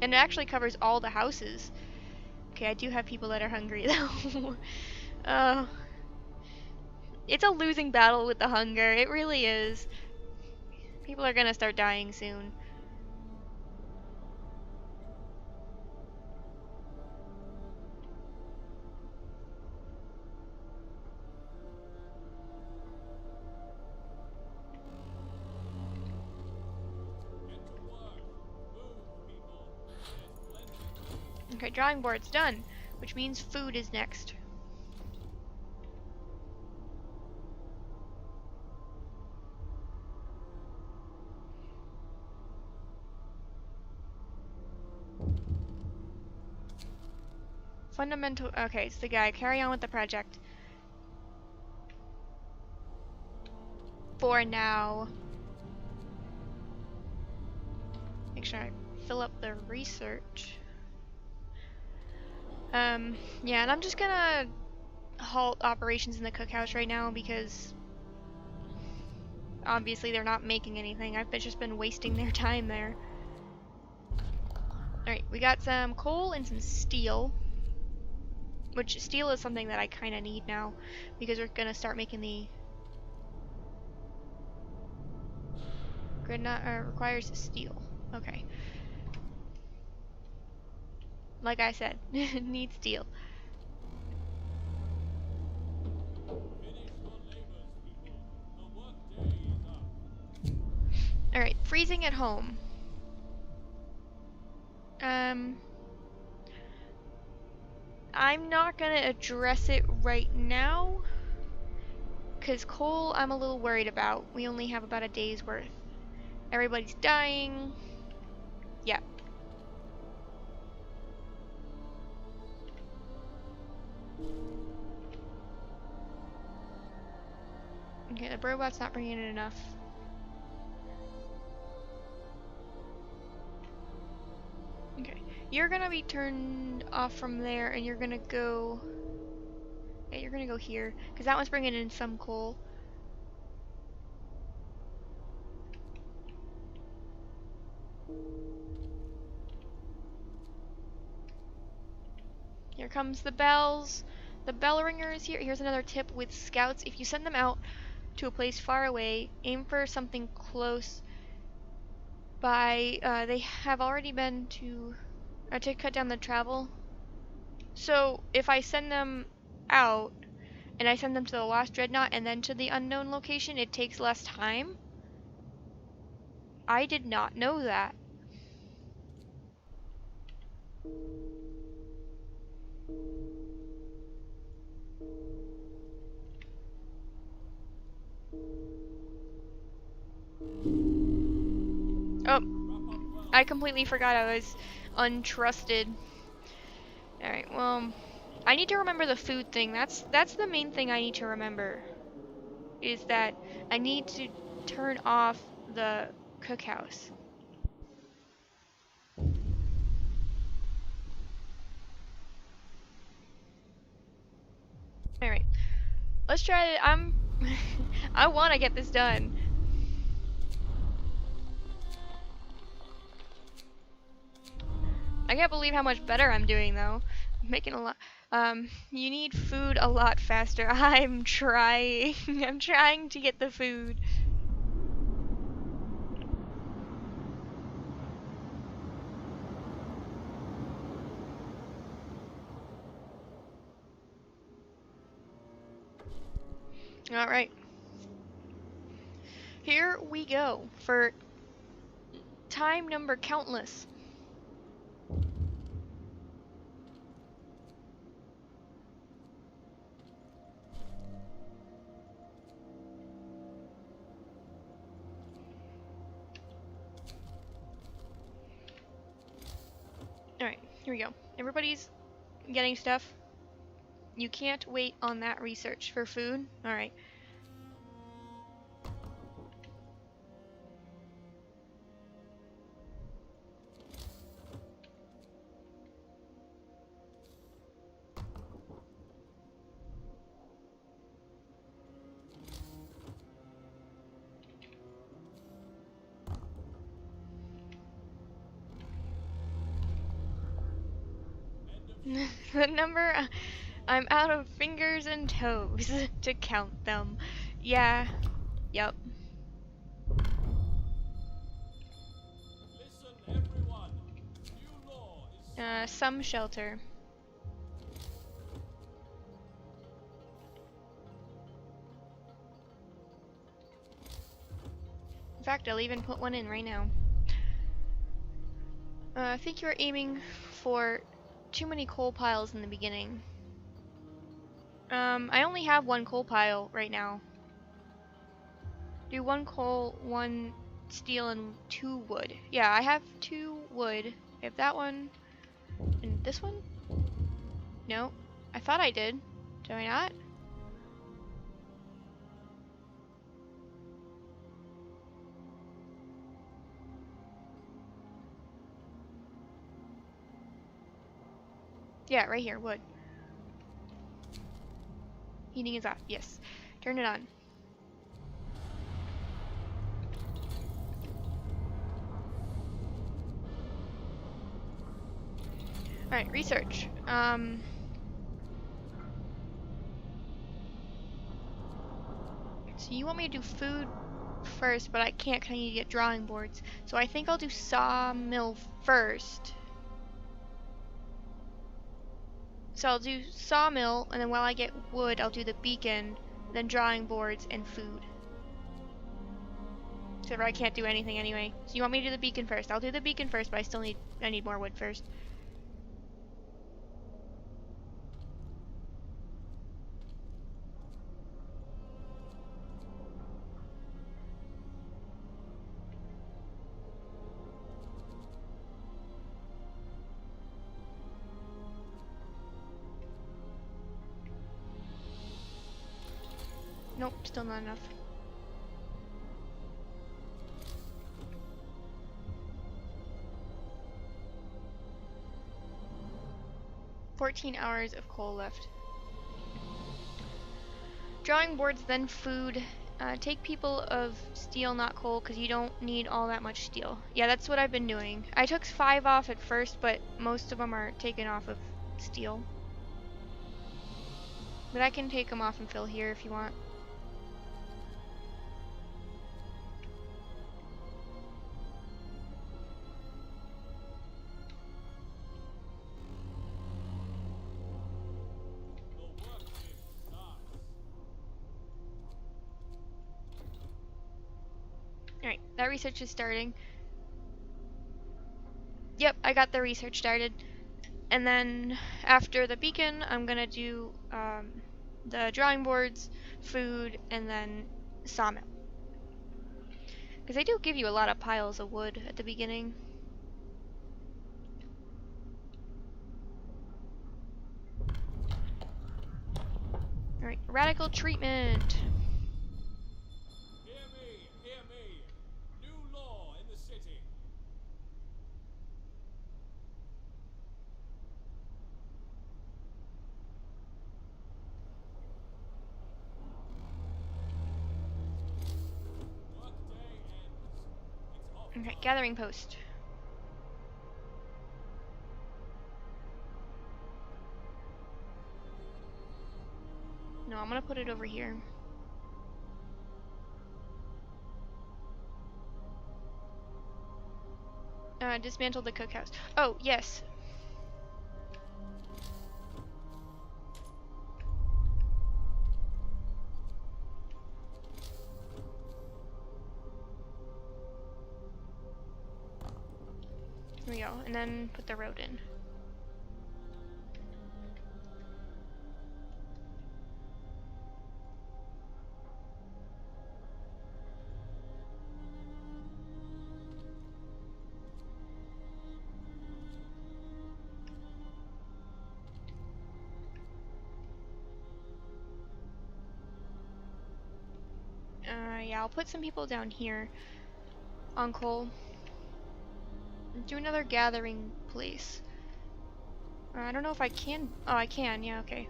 And it actually covers all the houses. Okay, I do have people that are hungry though. uh, it's a losing battle with the hunger. It really is. People are gonna start dying soon. Get to work. Move, people. There's plenty. Okay, drawing board's done, which means food is next. Fundamental... Okay, it's the guy. Carry on with the project. For now. Make sure I fill up the research. Yeah, and I'm just gonna halt operations in the cookhouse right now because obviously they're not making anything. I've just been wasting their time there. Alright, we got some coal and some steel. Which, steel is something that I kind of need now because we're gonna start making the grid not requires steel. Okay. Like I said, need steel. Finish your labors, people. The work day is up. Alright, freezing at home. I'm not gonna address it right now because coal I'm a little worried about. We only have about a day's worth. Everybody's dying. Yeah. Okay, the robot's not bringing in enough. Okay, you're gonna be turned off from there and you're gonna go... Yeah, you're gonna go here because that one's bringing in some coal. Here comes the bells. The bell ringer is here. Here's another tip with scouts. If you send them out to a place far away, aim for something close by. They have already been to cut down the travel. So if I send them out and I send them to the Lost Dreadnought and then to the unknown location, it takes less time. I did not know that. Oh, I completely forgot I was untrusted. Alright, well, I need to remember the food thing. That's the main thing I need to remember. Is that I need to turn off the cookhouse. Alright, let's try it. I want to get this done. I can't believe how much better I'm doing though. I'm making a lot. You need food a lot faster. I'm trying. I'm trying to get the food. Alright. Here we go for time number countless. Alright, here we go. Everybody's getting stuff. You can't wait on that research for food. Alright. The number, I'm out of fingers and toes to count them. Yeah, yep. Listen, everyone. New law is Some shelter. In fact, I'll even put one in right now. I think you were aiming for too many coal piles in the beginning. I only have one coal pile right now. Do one coal, one steel, and 2 wood. Yeah, I have 2 wood. I have that one. And this one? No. I thought I did. Do I not? Yeah, right here, wood. Heating is off. Yes. Turn it on. Alright, research. So you want me to do food first, but I can't because I need to get drawing boards. So I think I'll do sawmill first. So I'll do sawmill, and then while I get wood, I'll do the beacon, then drawing boards and food. Except for I can't do anything anyway. So you want me to do the beacon first? I'll do the beacon first, but I need more wood first. Nope, still not enough. $14 hours of coal left. Drawing boards, then food. Take people of steel, not coal, because you don't need all that much steel. Yeah, that's what I've been doing. I took 5 off at first, but most of them are taken off of steel. But I can take them off and fill here if you want. the workship starts. Alright, that research is starting. Yep, I got the research started. And then after the beacon, I'm gonna do the drawing boards, food, and then sawmill. Because they do give you a lot of piles of wood at the beginning. Alright, radical treatment. Hear me, hear me. New law in the city. Workday ends. It's off. Okay, gathering post. No, I'm gonna put it over here. Dismantle the cookhouse. Oh, yes. Here we go, and then put the road in. Yeah, I'll put some people down here on coal. Do another gathering place. I don't know if I can. Oh, I can. Yeah, okay.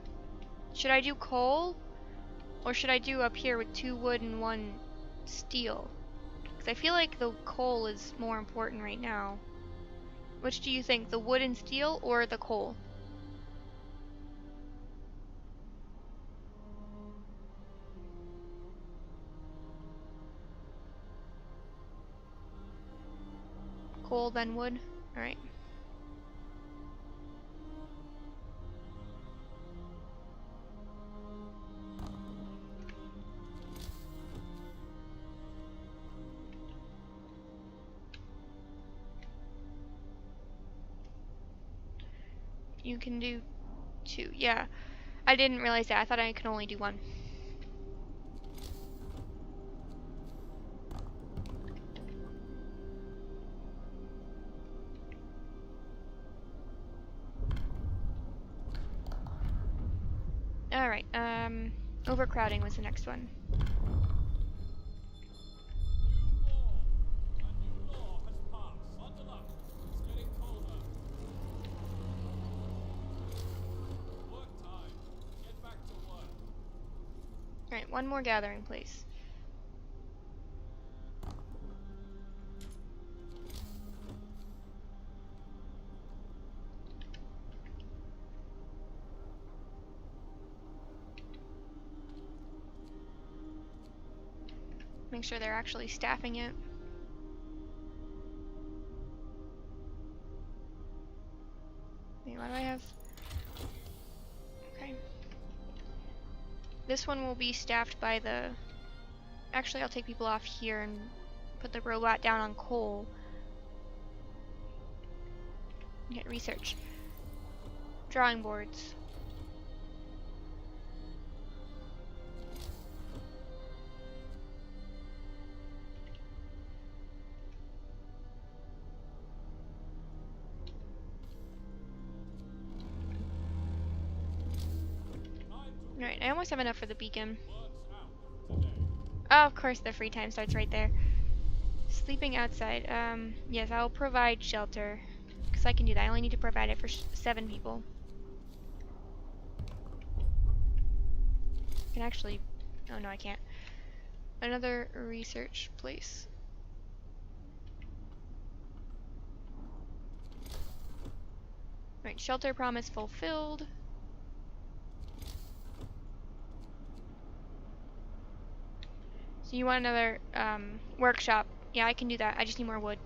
Should I do coal? Or should I do up here with 2 wood and 1 steel? Because I feel like the coal is more important right now. Which do you think? The wood and steel or the coal? Coal, then wood. Alright. You can do 2. Yeah. I didn't realize that. I thought I could only do 1. Alright, overcrowding was the next one. New law has passed. Bundle up. It's getting colder. Work time. Get back to work. Alright, 1 more gathering place. Make sure they're actually staffing it. Wait, what do I have? Okay. This one will be staffed by the... Actually, I'll take people off here and put the robot down on coal. Get research. Drawing boards. Alright, I almost have enough for the beacon. Oh, of course the free time starts right there. Sleeping outside. Yes, I'll provide shelter. Because I can do that. I only need to provide it for 7 people. I can actually... Oh, no, I can't. Another research place. Right, shelter promise fulfilled. So you want another workshop. Yeah, I can do that. I just need more wood.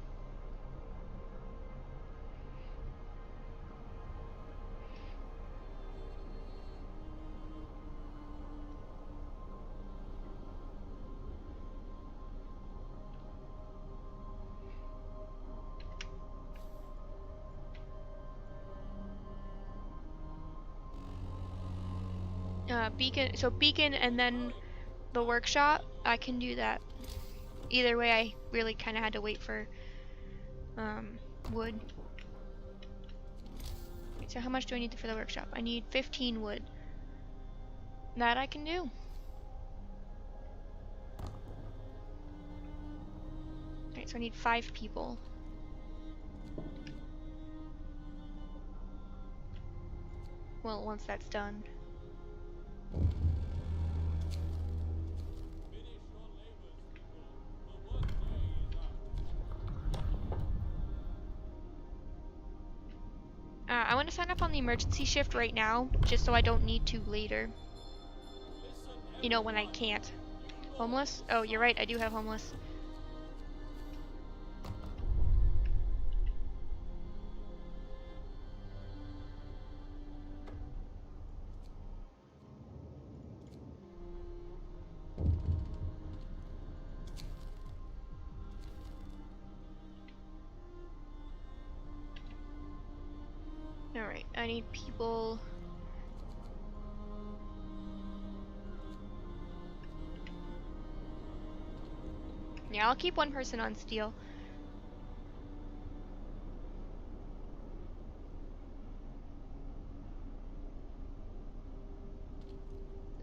Beacon, so beacon and then the workshop, I can do that. Either way, I really kind of had to wait for wood. Right, so how much do I need for the workshop? I need 15 wood. That I can do. Alright, so I need 5 people. Well, once that's done. I want to sign up on the emergency shift right now, just so I don't need to later. You know, when I can't. Homeless? Oh, you're right, I do have homeless. Alright, I need people... Yeah, I'll keep 1 person on steel.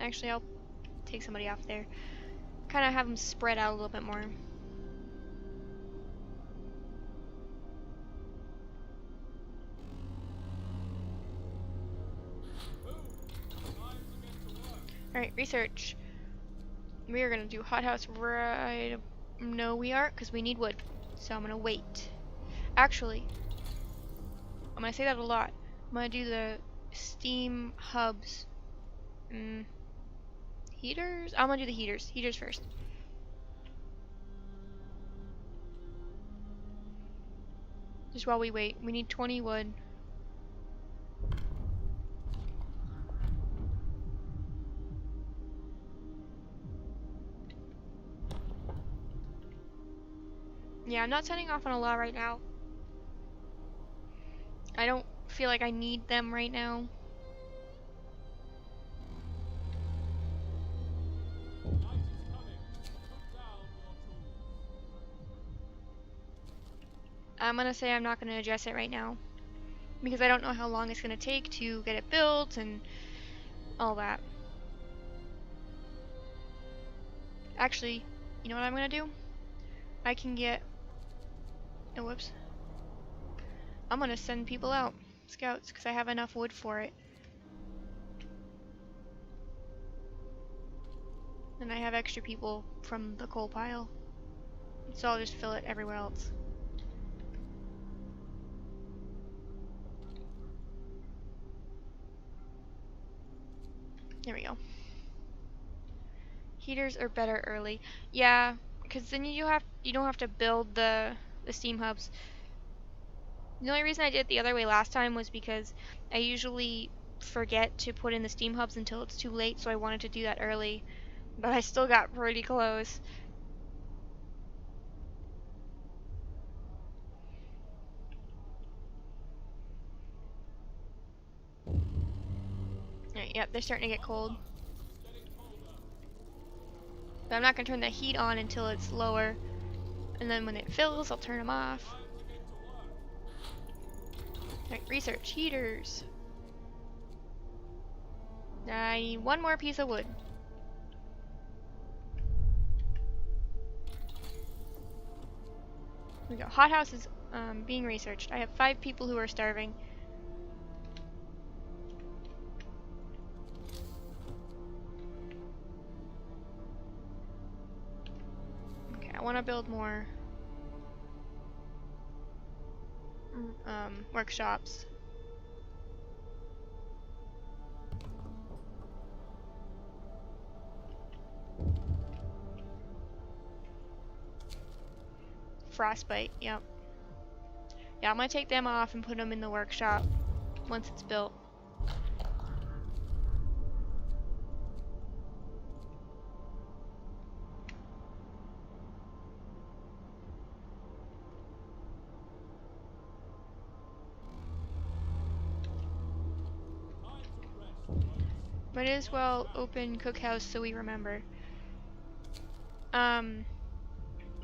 Actually, I'll take somebody off there. Kind of have them spread out a little bit more. Alright, research. We are gonna do hothouse right... No, we aren't, because we need wood. So I'm gonna wait. Actually, I'm gonna say that a lot. I'm gonna do the steam hubs. Heaters? I'm gonna do the heaters. Heaters first. Just while we wait. We need 20 wood. Yeah, I'm not setting off on a lot right now. I don't feel like I need them right now. Night is coming. Put down your tools. I'm gonna say I'm not gonna address it right now. Because I don't know how long it's gonna take to get it built and all that. Actually, you know what I'm gonna do? I can get... Oh, whoops. I'm gonna send people out. Scouts, because I have enough wood for it. And I have extra people from the coal pile. So I'll just fill it everywhere else. There we go. Heaters are better early. Yeah, because then you don't have to build the steam hubs. The only reason I did it the other way last time was because I usually forget to put in the steam hubs until it's too late, so I wanted to do that early. But I still got pretty close. Alright, yep, they're starting to get cold. But I'm not going to turn the heat on until it's lower. And then when it fills, I'll turn them off. Alright, research. Heaters. I need one more piece of wood. Here we go. Hothouse is being researched. I have 5 people who are starving. Okay, I want to build more workshops. Frostbite, yep. Yeah, I'm gonna take them off and put them in the workshop once it's built. Might as well open cookhouse so we remember.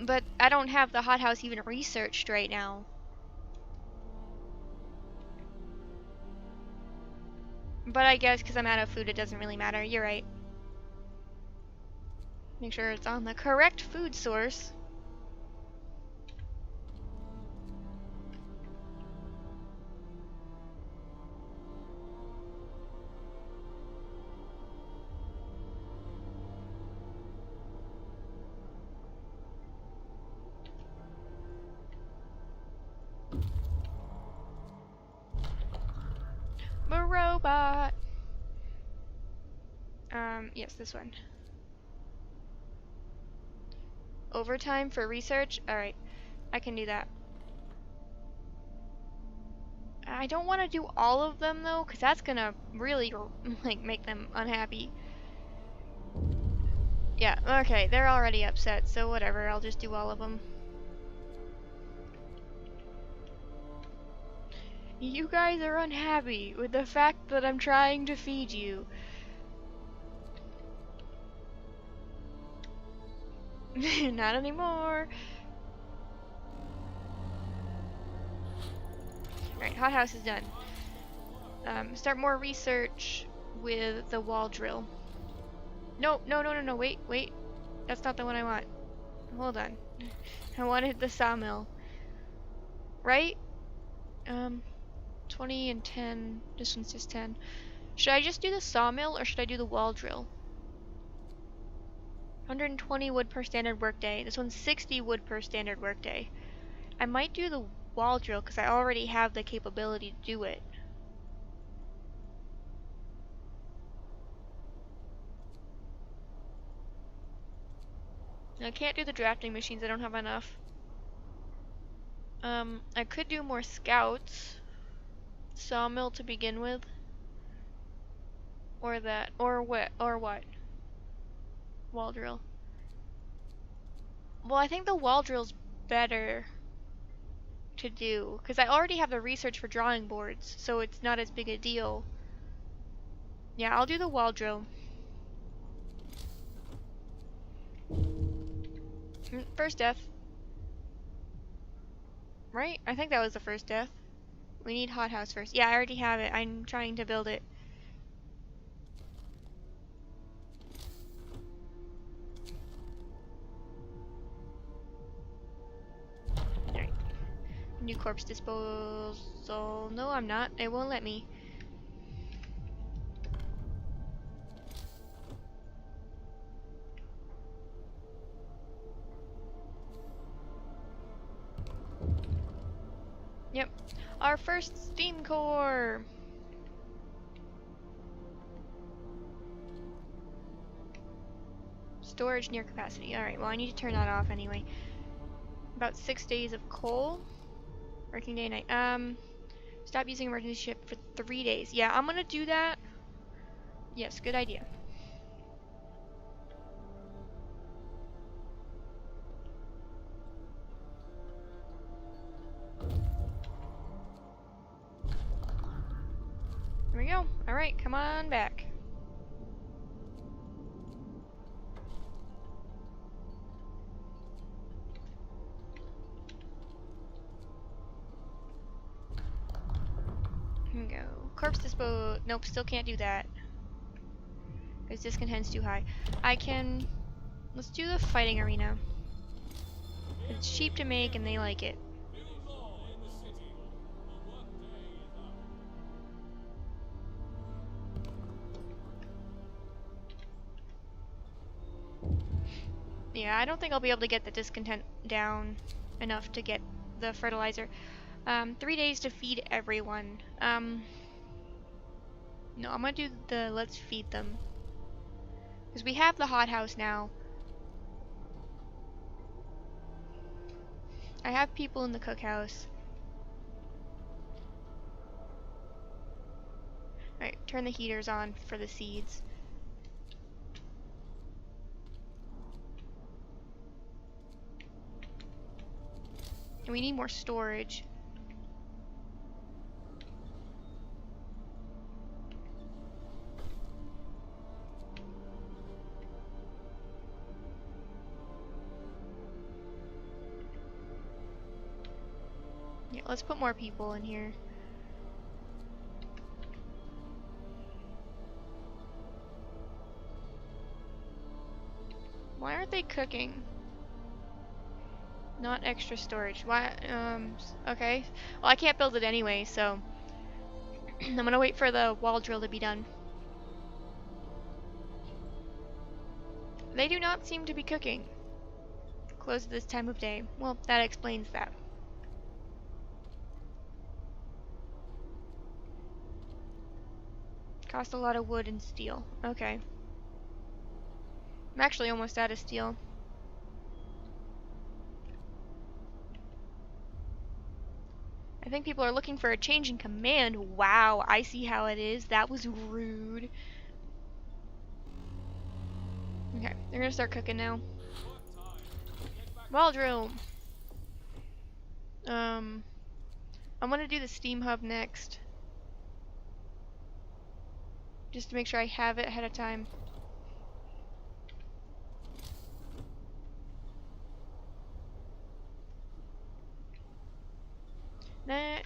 But I don't have the hothouse even researched right now. But I guess because I'm out of food, it doesn't really matter. You're right. Make sure it's on the correct food source. A robot. Yes, this one. Overtime for research? Alright, I can do that. I don't want to do all of them though, because that's gonna really like make them unhappy. Yeah, okay, they're already upset, so whatever, I'll just do all of them. You guys are unhappy with the fact that I'm trying to feed you. Not anymore. Alright, hothouse is done. Start more research with the wall drill. No, wait. That's not the one I want. Hold on. I wanted the sawmill. Right? 20 and 10. This one's just 10. Should I just do the sawmill or should I do the wall drill? 120 wood per standard workday. This one's 60 wood per standard workday. I might do the wall drill because I already have the capability to do it. I can't do the drafting machines, I don't have enough. I could do more scouts. Sawmill to begin with. Or that. Or what? Or what? Wall drill. Well, I think the wall drill's better to do, because I already have the research for drawing boards, so it's not as big a deal. Yeah, I'll do the wall drill. First death. Right? I think that was the first death. We need hothouse first. Yeah, I already have it. I'm trying to build it. Alright. New corpse disposal. No, I'm not. It won't let me. Yep. Our first steam core! Storage near capacity. Alright, well I need to turn that off anyway. About 6 days of coal. Working day and night. Stop using emergency ship for 3 days. Yeah, I'm gonna do that. Yes, good idea. There we go. Alright, come on back. Here we go. Corpse dispose. Nope, still can't do that. Because discontent's too high. I can. Let's do the fighting arena. It's cheap to make and they like it. New law in the city. The workday is up. Yeah, I don't think I'll be able to get the discontent down enough to get the fertilizer. 3 days to feed everyone. No, I'm gonna do the let's feed them. Because we have the hothouse now. I have people in the cookhouse. Alright, turn the heaters on for the seeds. And we need more storage. Yeah, let's put more people in here. Why aren't they cooking? Not extra storage. Why? Okay. Well, I can't build it anyway, so I'm gonna wait for the wall drill to be done. They do not seem to be cooking. Closed at this time of day. Well, that explains that. Cost a lot of wood and steel. Okay. I'm actually almost out of steel. I think people are looking for a change in command. Wow, I see how it is. That was rude. Okay, they're gonna start cooking now. Wall drill. I'm gonna do the steam hub next. Just to make sure I have it ahead of time.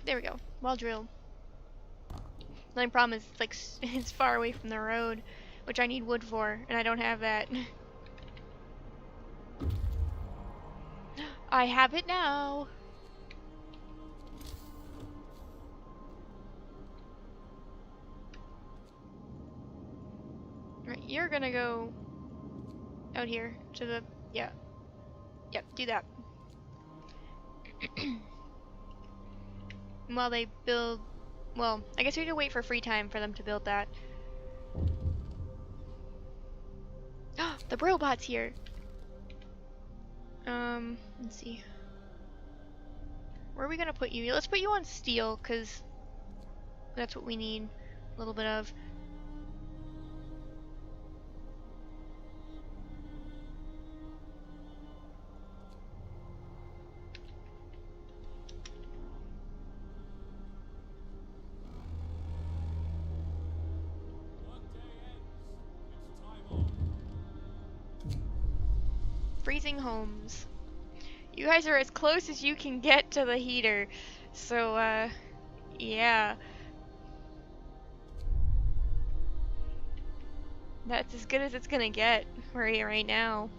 There we go. Wall drill. The only problem is it's like it's far away from the road, which I need wood for, and I don't have that. I have it now. Right, you're gonna go out here to the Yep, do that. While they build, well, I guess we need to wait for free time for them to build that. The robot's here. Let's see. Where are we gonna put you? Let's put you on steel, because that's what we need a little bit of. Workday ends. It's time off. Freezing homes. You guys are as close as you can get to the heater. So, yeah. That's as good as it's gonna get for you right now.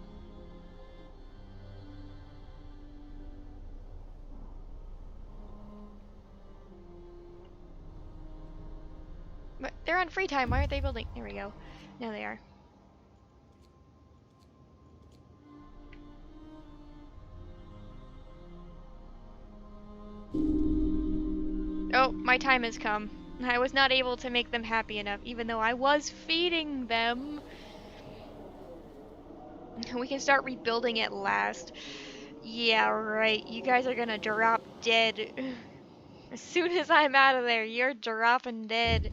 But they're on free time. Why aren't they building? There we go. Now they are. Oh, my time has come. I was not able to make them happy enough, even though I was feeding them. We can start rebuilding at last. Yeah, right. You guys are gonna drop dead. As soon as I'm out of there, you're dropping dead.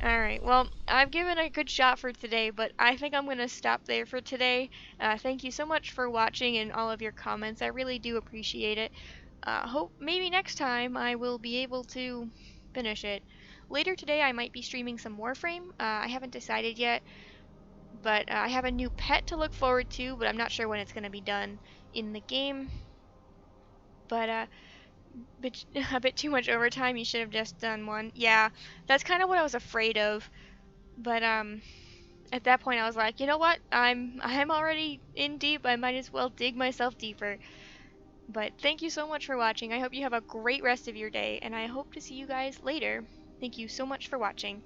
Alright, well, I've given a good shot for today, but I think I'm going to stop there for today. Thank you so much for watching and all of your comments. I really do appreciate it. Hope maybe next time I will be able to finish it. Later today I might be streaming some Warframe. I haven't decided yet, but I have a new pet to look forward to, but I'm not sure when it's going to be done in the game. But a bit too much overtime. You should have just done one. Yeah, that's kind of what I was afraid of. But at that point I was like, you know what? I'm already in deep. I might as well dig myself deeper. But thank you so much for watching. I hope you have a great rest of your day, and I hope to see you guys later. Thank you so much for watching.